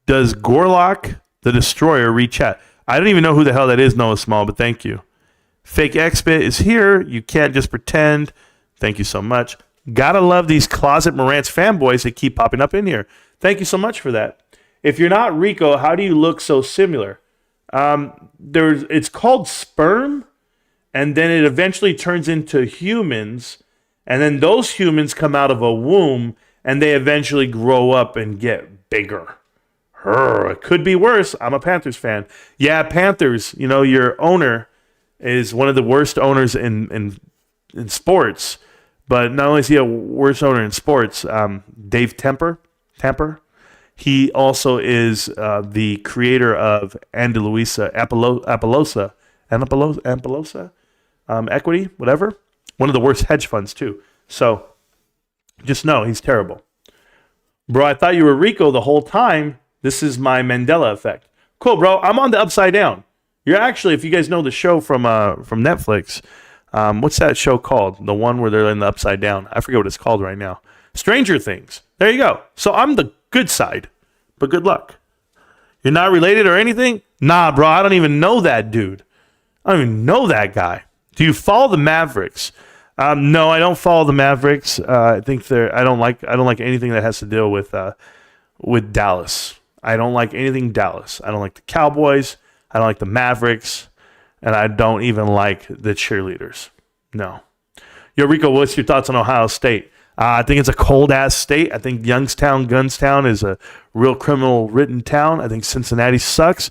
Does Gorlock the Destroyer re-chat? I don't even know who the hell that is, Noah Small, but thank you. Fake Expit is here. You can't just pretend. Thank you so much. Gotta love these closet Marantz fanboys that keep popping up in here. Thank you so much for that. If you're not Rico, how do you look so similar? It's called sperm, and then it eventually turns into humans, and then those humans come out of a womb, and they eventually grow up and get bigger. It could be worse. I'm a Panthers fan. Yeah, Panthers, your owner is one of the worst owners in sports. But not only is he a worst owner in sports, Dave Temper, he also is the creator of Andalusia, Appaloosa, Equity, whatever. One of the worst hedge funds, too. So just know he's terrible. Bro, I thought you were Rico the whole time. This is my Mandela effect. Cool, bro. I'm on the Upside Down. You're actually, if you guys know the show from Netflix, what's that show called? The one where they're in the Upside Down. I forget what it's called right now. Stranger Things. There you go. So I'm the good side, but good luck. You're not related or anything? Nah, bro. I don't even know that dude. I don't even know that guy. Do you follow the Mavericks? No, I don't follow the Mavericks. I think I don't like anything that has to deal with Dallas. I don't like anything Dallas. I don't like the Cowboys. I don't like the Mavericks. And I don't even like the cheerleaders. No. Yo, Rico, what's your thoughts on Ohio State? I think it's a cold-ass state. I think Youngstown, Gunstown is a real criminal-ridden town. I think Cincinnati sucks.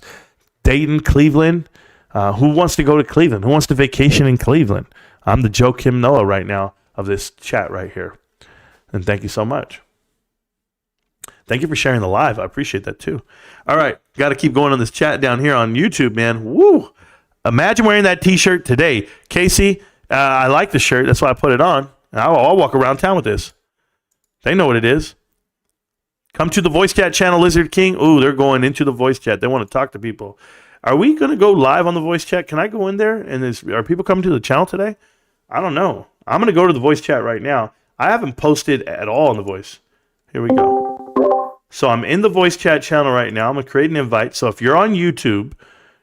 Dayton, Cleveland. Who wants to go to Cleveland? Who wants to vacation in Cleveland? I'm the Joe Kim Noah right now of this chat right here. And thank you so much. Thank you for sharing the live. I appreciate that too. All right. Got to keep going on this chat down here on YouTube, man. Woo. Imagine wearing that t-shirt today. Casey, I like the shirt. That's why I put it on. I'll walk around town with this. They know what it is. Come to the voice chat channel, Lizard King. Ooh, they're going into the voice chat. They want to talk to people. Are we going to go live on the voice chat? Can I go in there? And are people coming to the channel today? I don't know. I'm going to go to the voice chat right now. I haven't posted at all on the voice. Here we go. So I'm in the voice chat channel right now. I'm going to create an invite. So if you're on YouTube,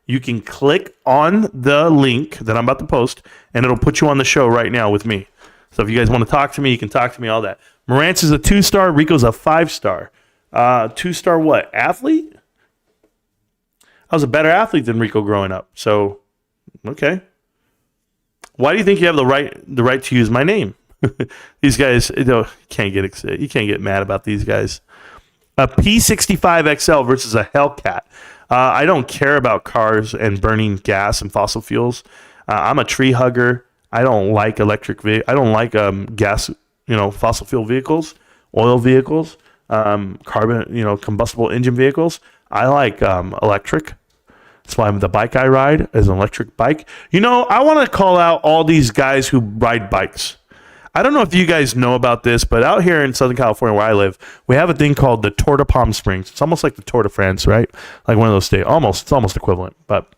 you can click on the link that I'm about to post, and it'll put you on the show right now with me. So if you guys want to talk to me, you can talk to me, all that. Marantz is a 2-star. Rico's a 5-star. 2-star what? Athlete? I was a better athlete than Rico growing up. So, okay. Why do you think you have the right to use my name? These guys, you can't get mad about these guys. A P65 XL versus a Hellcat. I don't care about cars and burning gas and fossil fuels. I'm a tree hugger. I don't like electric vehicles. I don't like gas, fossil fuel vehicles, oil vehicles, carbon, combustible engine vehicles. I like electric. That's why the bike I ride is an electric bike. I want to call out all these guys who ride bikes. I don't know if you guys know about this, but out here in Southern California where I live, we have a thing called the Tour de Palm Springs. It's almost like the Tour de France, right? Like one of those states. It's almost equivalent, but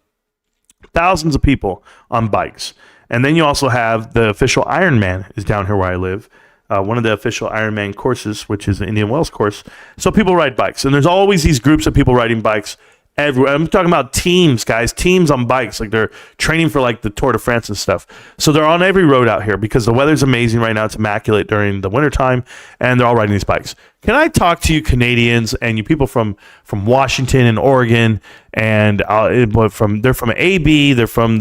thousands of people on bikes. And then you also have the official Ironman is down here where I live. One of the official Ironman courses, which is the Indian Wells course. So people ride bikes. And there's always these groups of people riding bikes everywhere. I'm talking about teams, guys. Teams on bikes. Like they're training for like the Tour de France and stuff. So they're on every road out here because the weather's amazing right now. It's immaculate during the wintertime. And they're all riding these bikes. Can I talk to you Canadians and you people from Washington and Oregon and they're from AB, they're from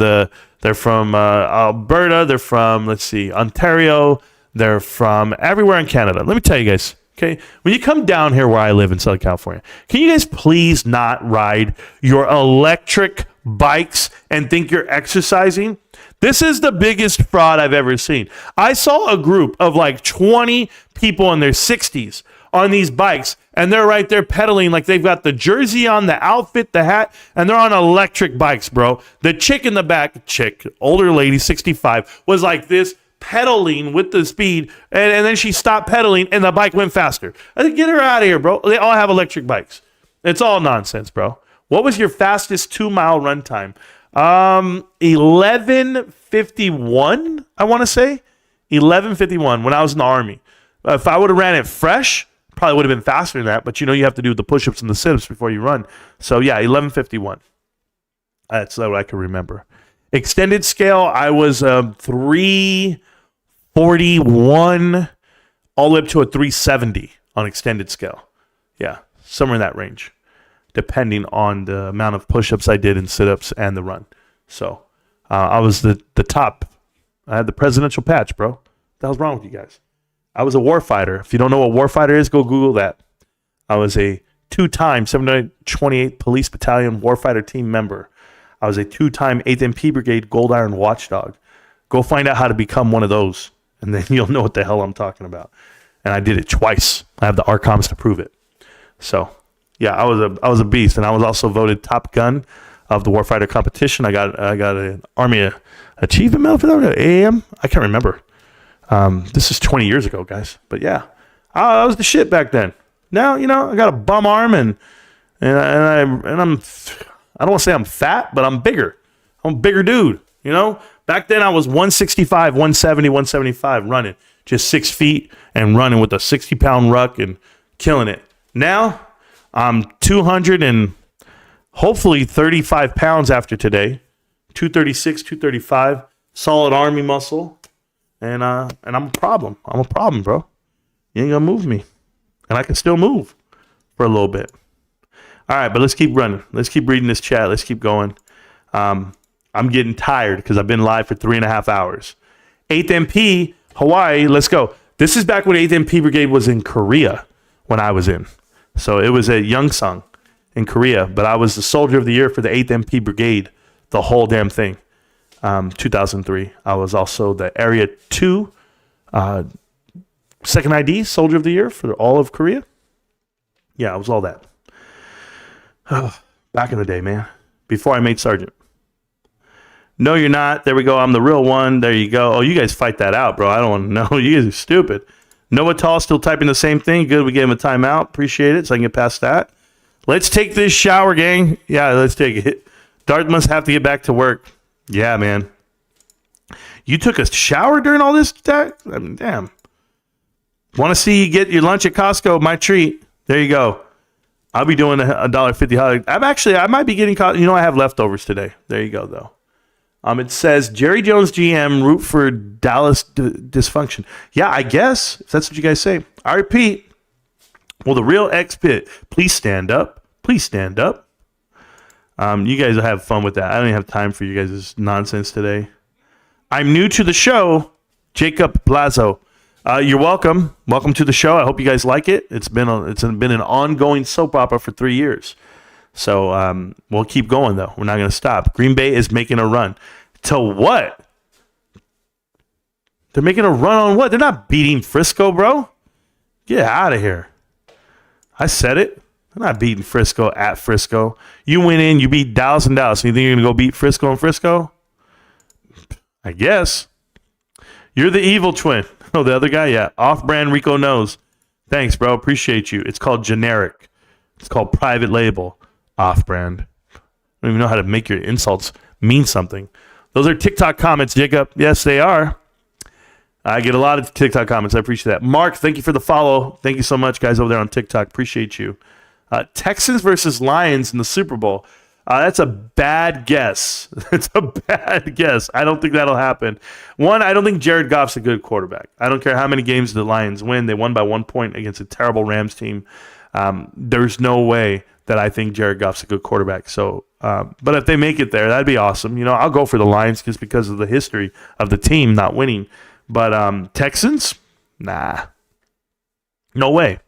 Alberta, they're from, Ontario, they're from everywhere in Canada. Let me tell you guys, okay, when you come down here where I live in Southern California, can you guys please not ride your electric bikes and think you're exercising? This is the biggest fraud I've ever seen. I saw a group of like 20 people in their 60s on these bikes, and they're right there pedaling like they've got the jersey on, the outfit, the hat, and they're on electric bikes, bro. The chick in the back, older lady, 65, was like this, pedaling with the speed, and then she stopped pedaling, and the bike went faster. I said, get her out of here, bro. They all have electric bikes. It's all nonsense, bro. What was your fastest 2-mile run time? 11:51, I want to say. 11:51 when I was in the Army. If I would have ran it fresh, probably would have been faster than that, but you have to do the push-ups and the sit-ups before you run. So, yeah, 11:51. That's what I can remember. Extended scale, I was 341 all the way up to a 370 on extended scale. Yeah, somewhere in that range, depending on the amount of push-ups I did and sit-ups and the run. So I was the top. I had the presidential patch, bro. What the hell's wrong with you guys? I was a warfighter. If you don't know what warfighter is, go Google that. I was a 2-time 728th Police Battalion warfighter team member. I was a 2-time 8th MP Brigade Gold Iron Watchdog. Go find out how to become one of those, and then you'll know what the hell I'm talking about. And I did it twice. I have the ARCOMs to prove it. So, yeah, I was a beast, and I was also voted top gun of the warfighter competition. I got an Army Achievement Medal for that. AM? I can't remember. This is 20 years ago, guys. But yeah, I was the shit back then. Now, I got a bum arm and I'm I don't want to say I'm fat, but I'm bigger. I'm a bigger dude, Back then I was 165, 170, 175 running, just 6 feet and running with a 60-pound ruck and killing it. Now I'm 200 and hopefully 35 pounds after today, 236, 235, solid Army muscle. And I'm a problem. I'm a problem, bro. You ain't gonna move me. And I can still move for a little bit. All right, but let's keep running. Let's keep reading this chat. Let's keep going. I'm getting tired because I've been live for 3.5 hours. 8th MP, Hawaii, let's go. This is back when 8th MP Brigade was in Korea when I was in. So it was at Youngsung. in Korea, but I was the soldier of the year for the 8th MP Brigade, the whole damn thing. 2003. I was also the Area 2 second ID soldier of the year for all of Korea. Yeah, I was all that. Back in the day, man. Before I made sergeant. No, you're not. There we go. I'm the real one. There you go. Oh, you guys fight that out, bro. I don't want to know. You guys are stupid. Noah Tall still typing the same thing. Good. We gave him a timeout. Appreciate it. So I can get past that. Let's take this shower, gang. Yeah, let's take it. Darth must have to get back to work. Yeah, man. You took a shower during all this? I mean, damn. Want to see you get your lunch at Costco? My treat. There you go. I'll be doing a $1.50 holiday. I might be getting caught. You know, I have leftovers today. There you go, though. It says Jerry Jones GM root for Dallas dysfunction. Yeah, I guess if that's what you guys say. I repeat. Will the real X-Pit please stand up? Please stand up. You guys will have fun with that. I don't even have time for you guys' nonsense today. I'm new to the show, Jacob Plazo. You're welcome. Welcome to the show. I hope you guys like it. It's been an ongoing soap opera for 3 years. So we'll keep going, though. We're not going to stop. Green Bay is making a run. To what? They're making a run on what? They're not beating Frisco, bro. Get out of here. I said it. They're not beating Frisco at Frisco. You went in, you beat Dallas and Dallas. You think you're going to go beat Frisco and Frisco? I guess. You're the evil twin. Oh, the other guy? Yeah. Off-brand Rico knows. Thanks, bro. Appreciate you. It's called generic. It's called private label. Off-brand. I don't even know how to make your insults mean something. Those are TikTok comments, Jacob. Yes, they are. I get a lot of TikTok comments. I appreciate that. Mark, thank you for the follow. Thank you so much, guys, over there on TikTok. Appreciate you. Texans versus Lions in the Super Bowl. That's a bad guess. It's a bad guess. I don't think that'll happen. One, I don't think Jared Goff's a good quarterback. I don't care how many games the Lions win. They won by 1 point against a terrible Rams team. There's no way that I think Jared Goff's a good quarterback. So, but if they make it there, that'd be awesome. You know, I'll go for the Lions just because of the history of the team not winning. But Texans? Nah. No way.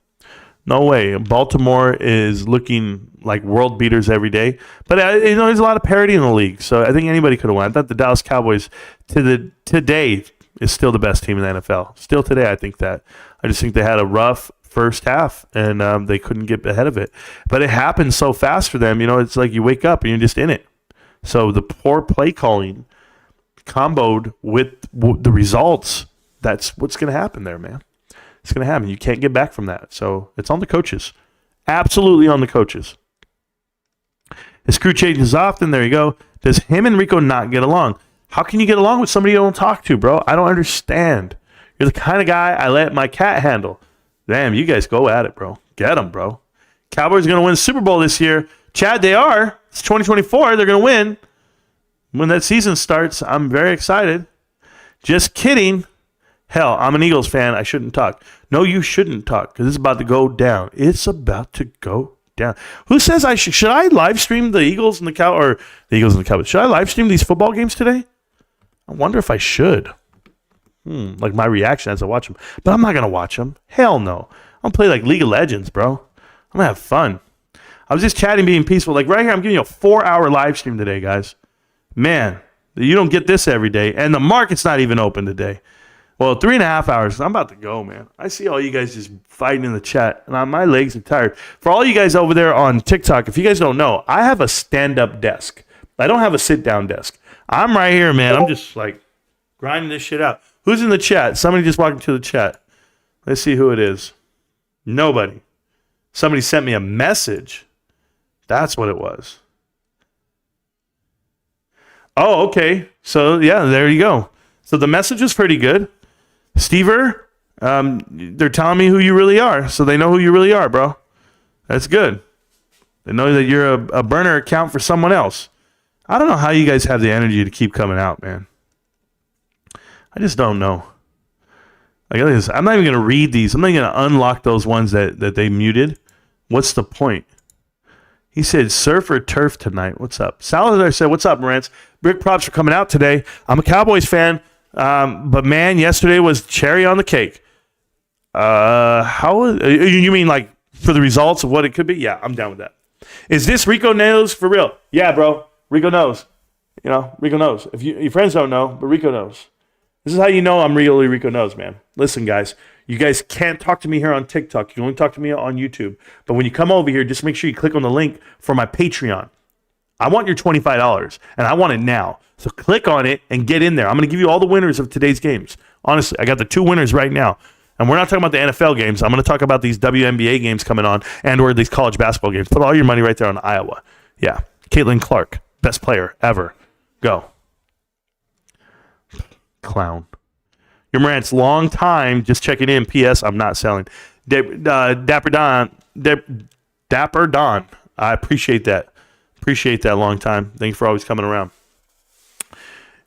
No way. Baltimore is looking like world beaters every day. But, there's a lot of parity in the league. So I think anybody could have won. I thought the Dallas Cowboys today is still the best team in the NFL. Still today, I think that. I just think they had a rough first half, and they couldn't get ahead of it. But it happened so fast for them. You know, it's like you wake up and you're just in it. So the poor play calling comboed with the results, that's what's going to happen there, man. It's going to happen. You can't get back from that. So it's on the coaches. Absolutely on the coaches. His crew changes often. There you go. Does him and Rico not get along? How can you get along with somebody you don't talk to, bro? I don't understand. You're the kind of guy I let my cat handle. Damn, you guys go at it, bro. Get them, bro. Cowboys are going to win the Super Bowl this year. Chad, they are. It's 2024. They're going to win. When that season starts, I'm very excited. Just kidding. Hell, I'm an Eagles fan. I shouldn't talk. No, you shouldn't talk because it's about to go down. It's about to go down. Who says I should I live stream the Eagles and the Cowboys? Should I live stream these football games today? I wonder if I should. Like my reaction as I watch them. But I'm not going to watch them. Hell no. I'm going to play like League of Legends, bro. I'm going to have fun. I was just chatting, being peaceful. Like right here, I'm giving you a 4-hour live stream today, guys. Man, you don't get this every day. And the market's not even open today. Well, 3.5 hours. I'm about to go, man. I see all you guys just fighting in the chat, and my legs are tired. For all you guys over there on TikTok, if you guys don't know, I have a stand-up desk. I don't have a sit-down desk. I'm right here, man. I'm just like grinding this shit out. Who's in the chat? Somebody just walked into the chat. Let's see who it is. Nobody. Somebody sent me a message. That's what it was. Oh, okay. So, yeah, there you go. So the message is pretty good. Stever, they're telling me who you really are. So they know who you really are, bro. That's good. They know that you're a burner account for someone else. I don't know how you guys have the energy to keep coming out, man. I just don't know. Like, I'm not even going to read these. I'm not going to unlock those ones that they muted. What's the point? He said, surf or turf tonight. What's up? Salazar said, what's up, Marantz? Brick props are coming out today. I'm a Cowboys fan. But man, yesterday was cherry on the cake. You mean like for the results of what it could be? Yeah, I'm down with that. Is this Rico knows for real? Yeah, bro. Rico knows. You know, Rico knows. If your friends don't know, but Rico knows. This is how you know I'm really Rico knows, man. Listen, guys. You guys can't talk to me here on TikTok. You can only talk to me on YouTube. But when you come over here, just make sure you click on the link for my Patreon. I want your $25, and I want it now. So click on it and get in there. I'm going to give you all the winners of today's games. Honestly, I got the 2 winners right now. And we're not talking about the NFL games. I'm going to talk about these WNBA games coming on and or these college basketball games. Put all your money right there on Iowa. Yeah. Caitlin Clark, best player ever. Go. Clown. Your Marantz, long time. Just checking in. P.S. I'm not selling. Dapper Don. Dapper Don. I appreciate that. Appreciate that, long time. Thank you for always coming around.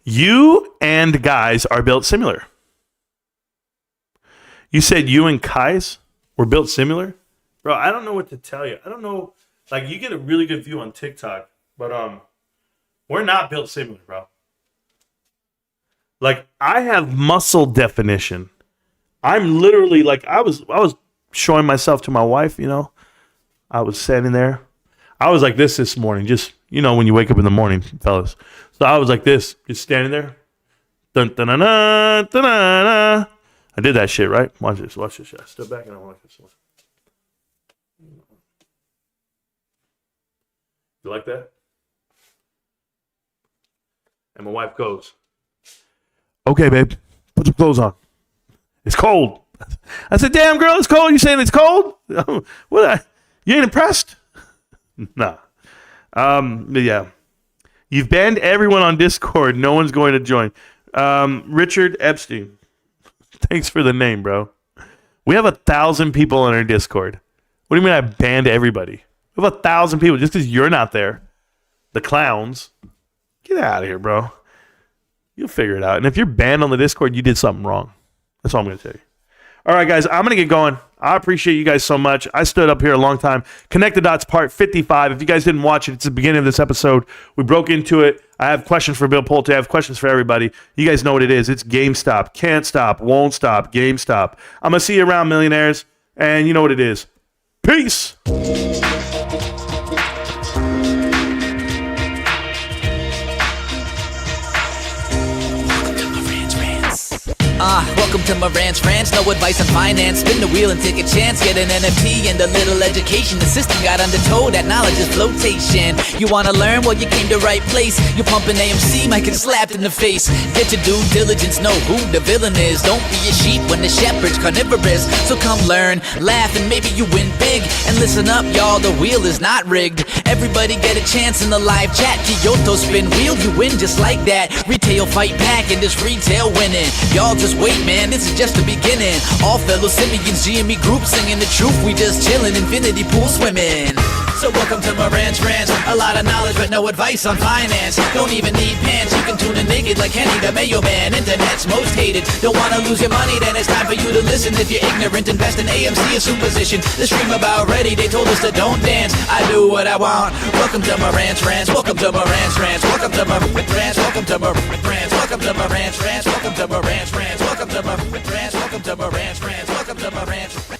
You and guys are built similar. You said you and Kai's were built similar? Bro, I don't know what to tell you. I don't know. Like, you get a really good view on TikTok, but we're not built similar, bro. Like, I have muscle definition. I'm literally, like, I was showing myself to my wife, you know. I was standing there. I was like this morning, just, you know, when you wake up in the morning, fellas. So I was like this, just standing there. Dun, dun, dun, dun, dun, dun, dun. I did that shit, right? Watch this shit. I step back and I watch this one. You like that? And my wife goes, okay, babe, put some clothes on. It's cold. I said, damn, girl, it's cold. You saying it's cold? What? You ain't impressed? Nah. But yeah. You've banned everyone on Discord. No one's going to join. Richard Epstein. Thanks for the name, bro. We have 1,000 people on our Discord. What do you mean I banned everybody? We have 1,000 people just because you're not there. The clowns. Get out of here, bro. You'll figure it out. And if you're banned on the Discord, you did something wrong. That's all I'm going to tell you. All right, guys, I'm going to get going. I appreciate you guys so much. I stood up here a long time. Connect the Dots part 55. If you guys didn't watch it, it's the beginning of this episode. We broke into it. I have questions for Bill Pulte. I have questions for everybody. You guys know what it is. It's GameStop. Can't stop. Won't stop. GameStop. I'm going to see you around, millionaires. And you know what it is. Peace. Welcome to Marantz Rantz, no advice on finance. Spin the wheel and take a chance. Get an NFT and a little education. The system got undertow, that knowledge is flotation. You wanna learn? Well, you came to right place. You pumping AMC, might get slapped in the face. Get your due diligence, know who the villain is. Don't be a sheep when the shepherd's carnivorous. So come learn, laugh, and maybe you win big. And listen up, y'all, the wheel is not rigged. Everybody get a chance in the live chat. Kyoto spin wheel, you win just like that. Retail fight back and this retail winning. Y'all just wait, man, this is just the beginning. All fellow simians, GME group singing the truth. We just chillin', infinity pool swimming. So welcome to Marantz Rantz. A lot of knowledge but no advice on finance. Don't even need pants, you can tune in naked like Kenny the Mayo Man. Internet's most hated. Don't wanna lose your money, then it's time for you to listen. If you're ignorant, invest in AMC or Superposition. The stream about ready, they told us to don't dance. I do what I want. Welcome to Marantz Rantz. Welcome to Marantz Rantz. Welcome to Marantz Rantz. Welcome to Marantz Rantz. Welcome to Marantz Rantz. Welcome to Marantz Rantz. Welcome to Marantz Rantz. Welcome to Marantz Rantz. Welcome to Marantz Rantz.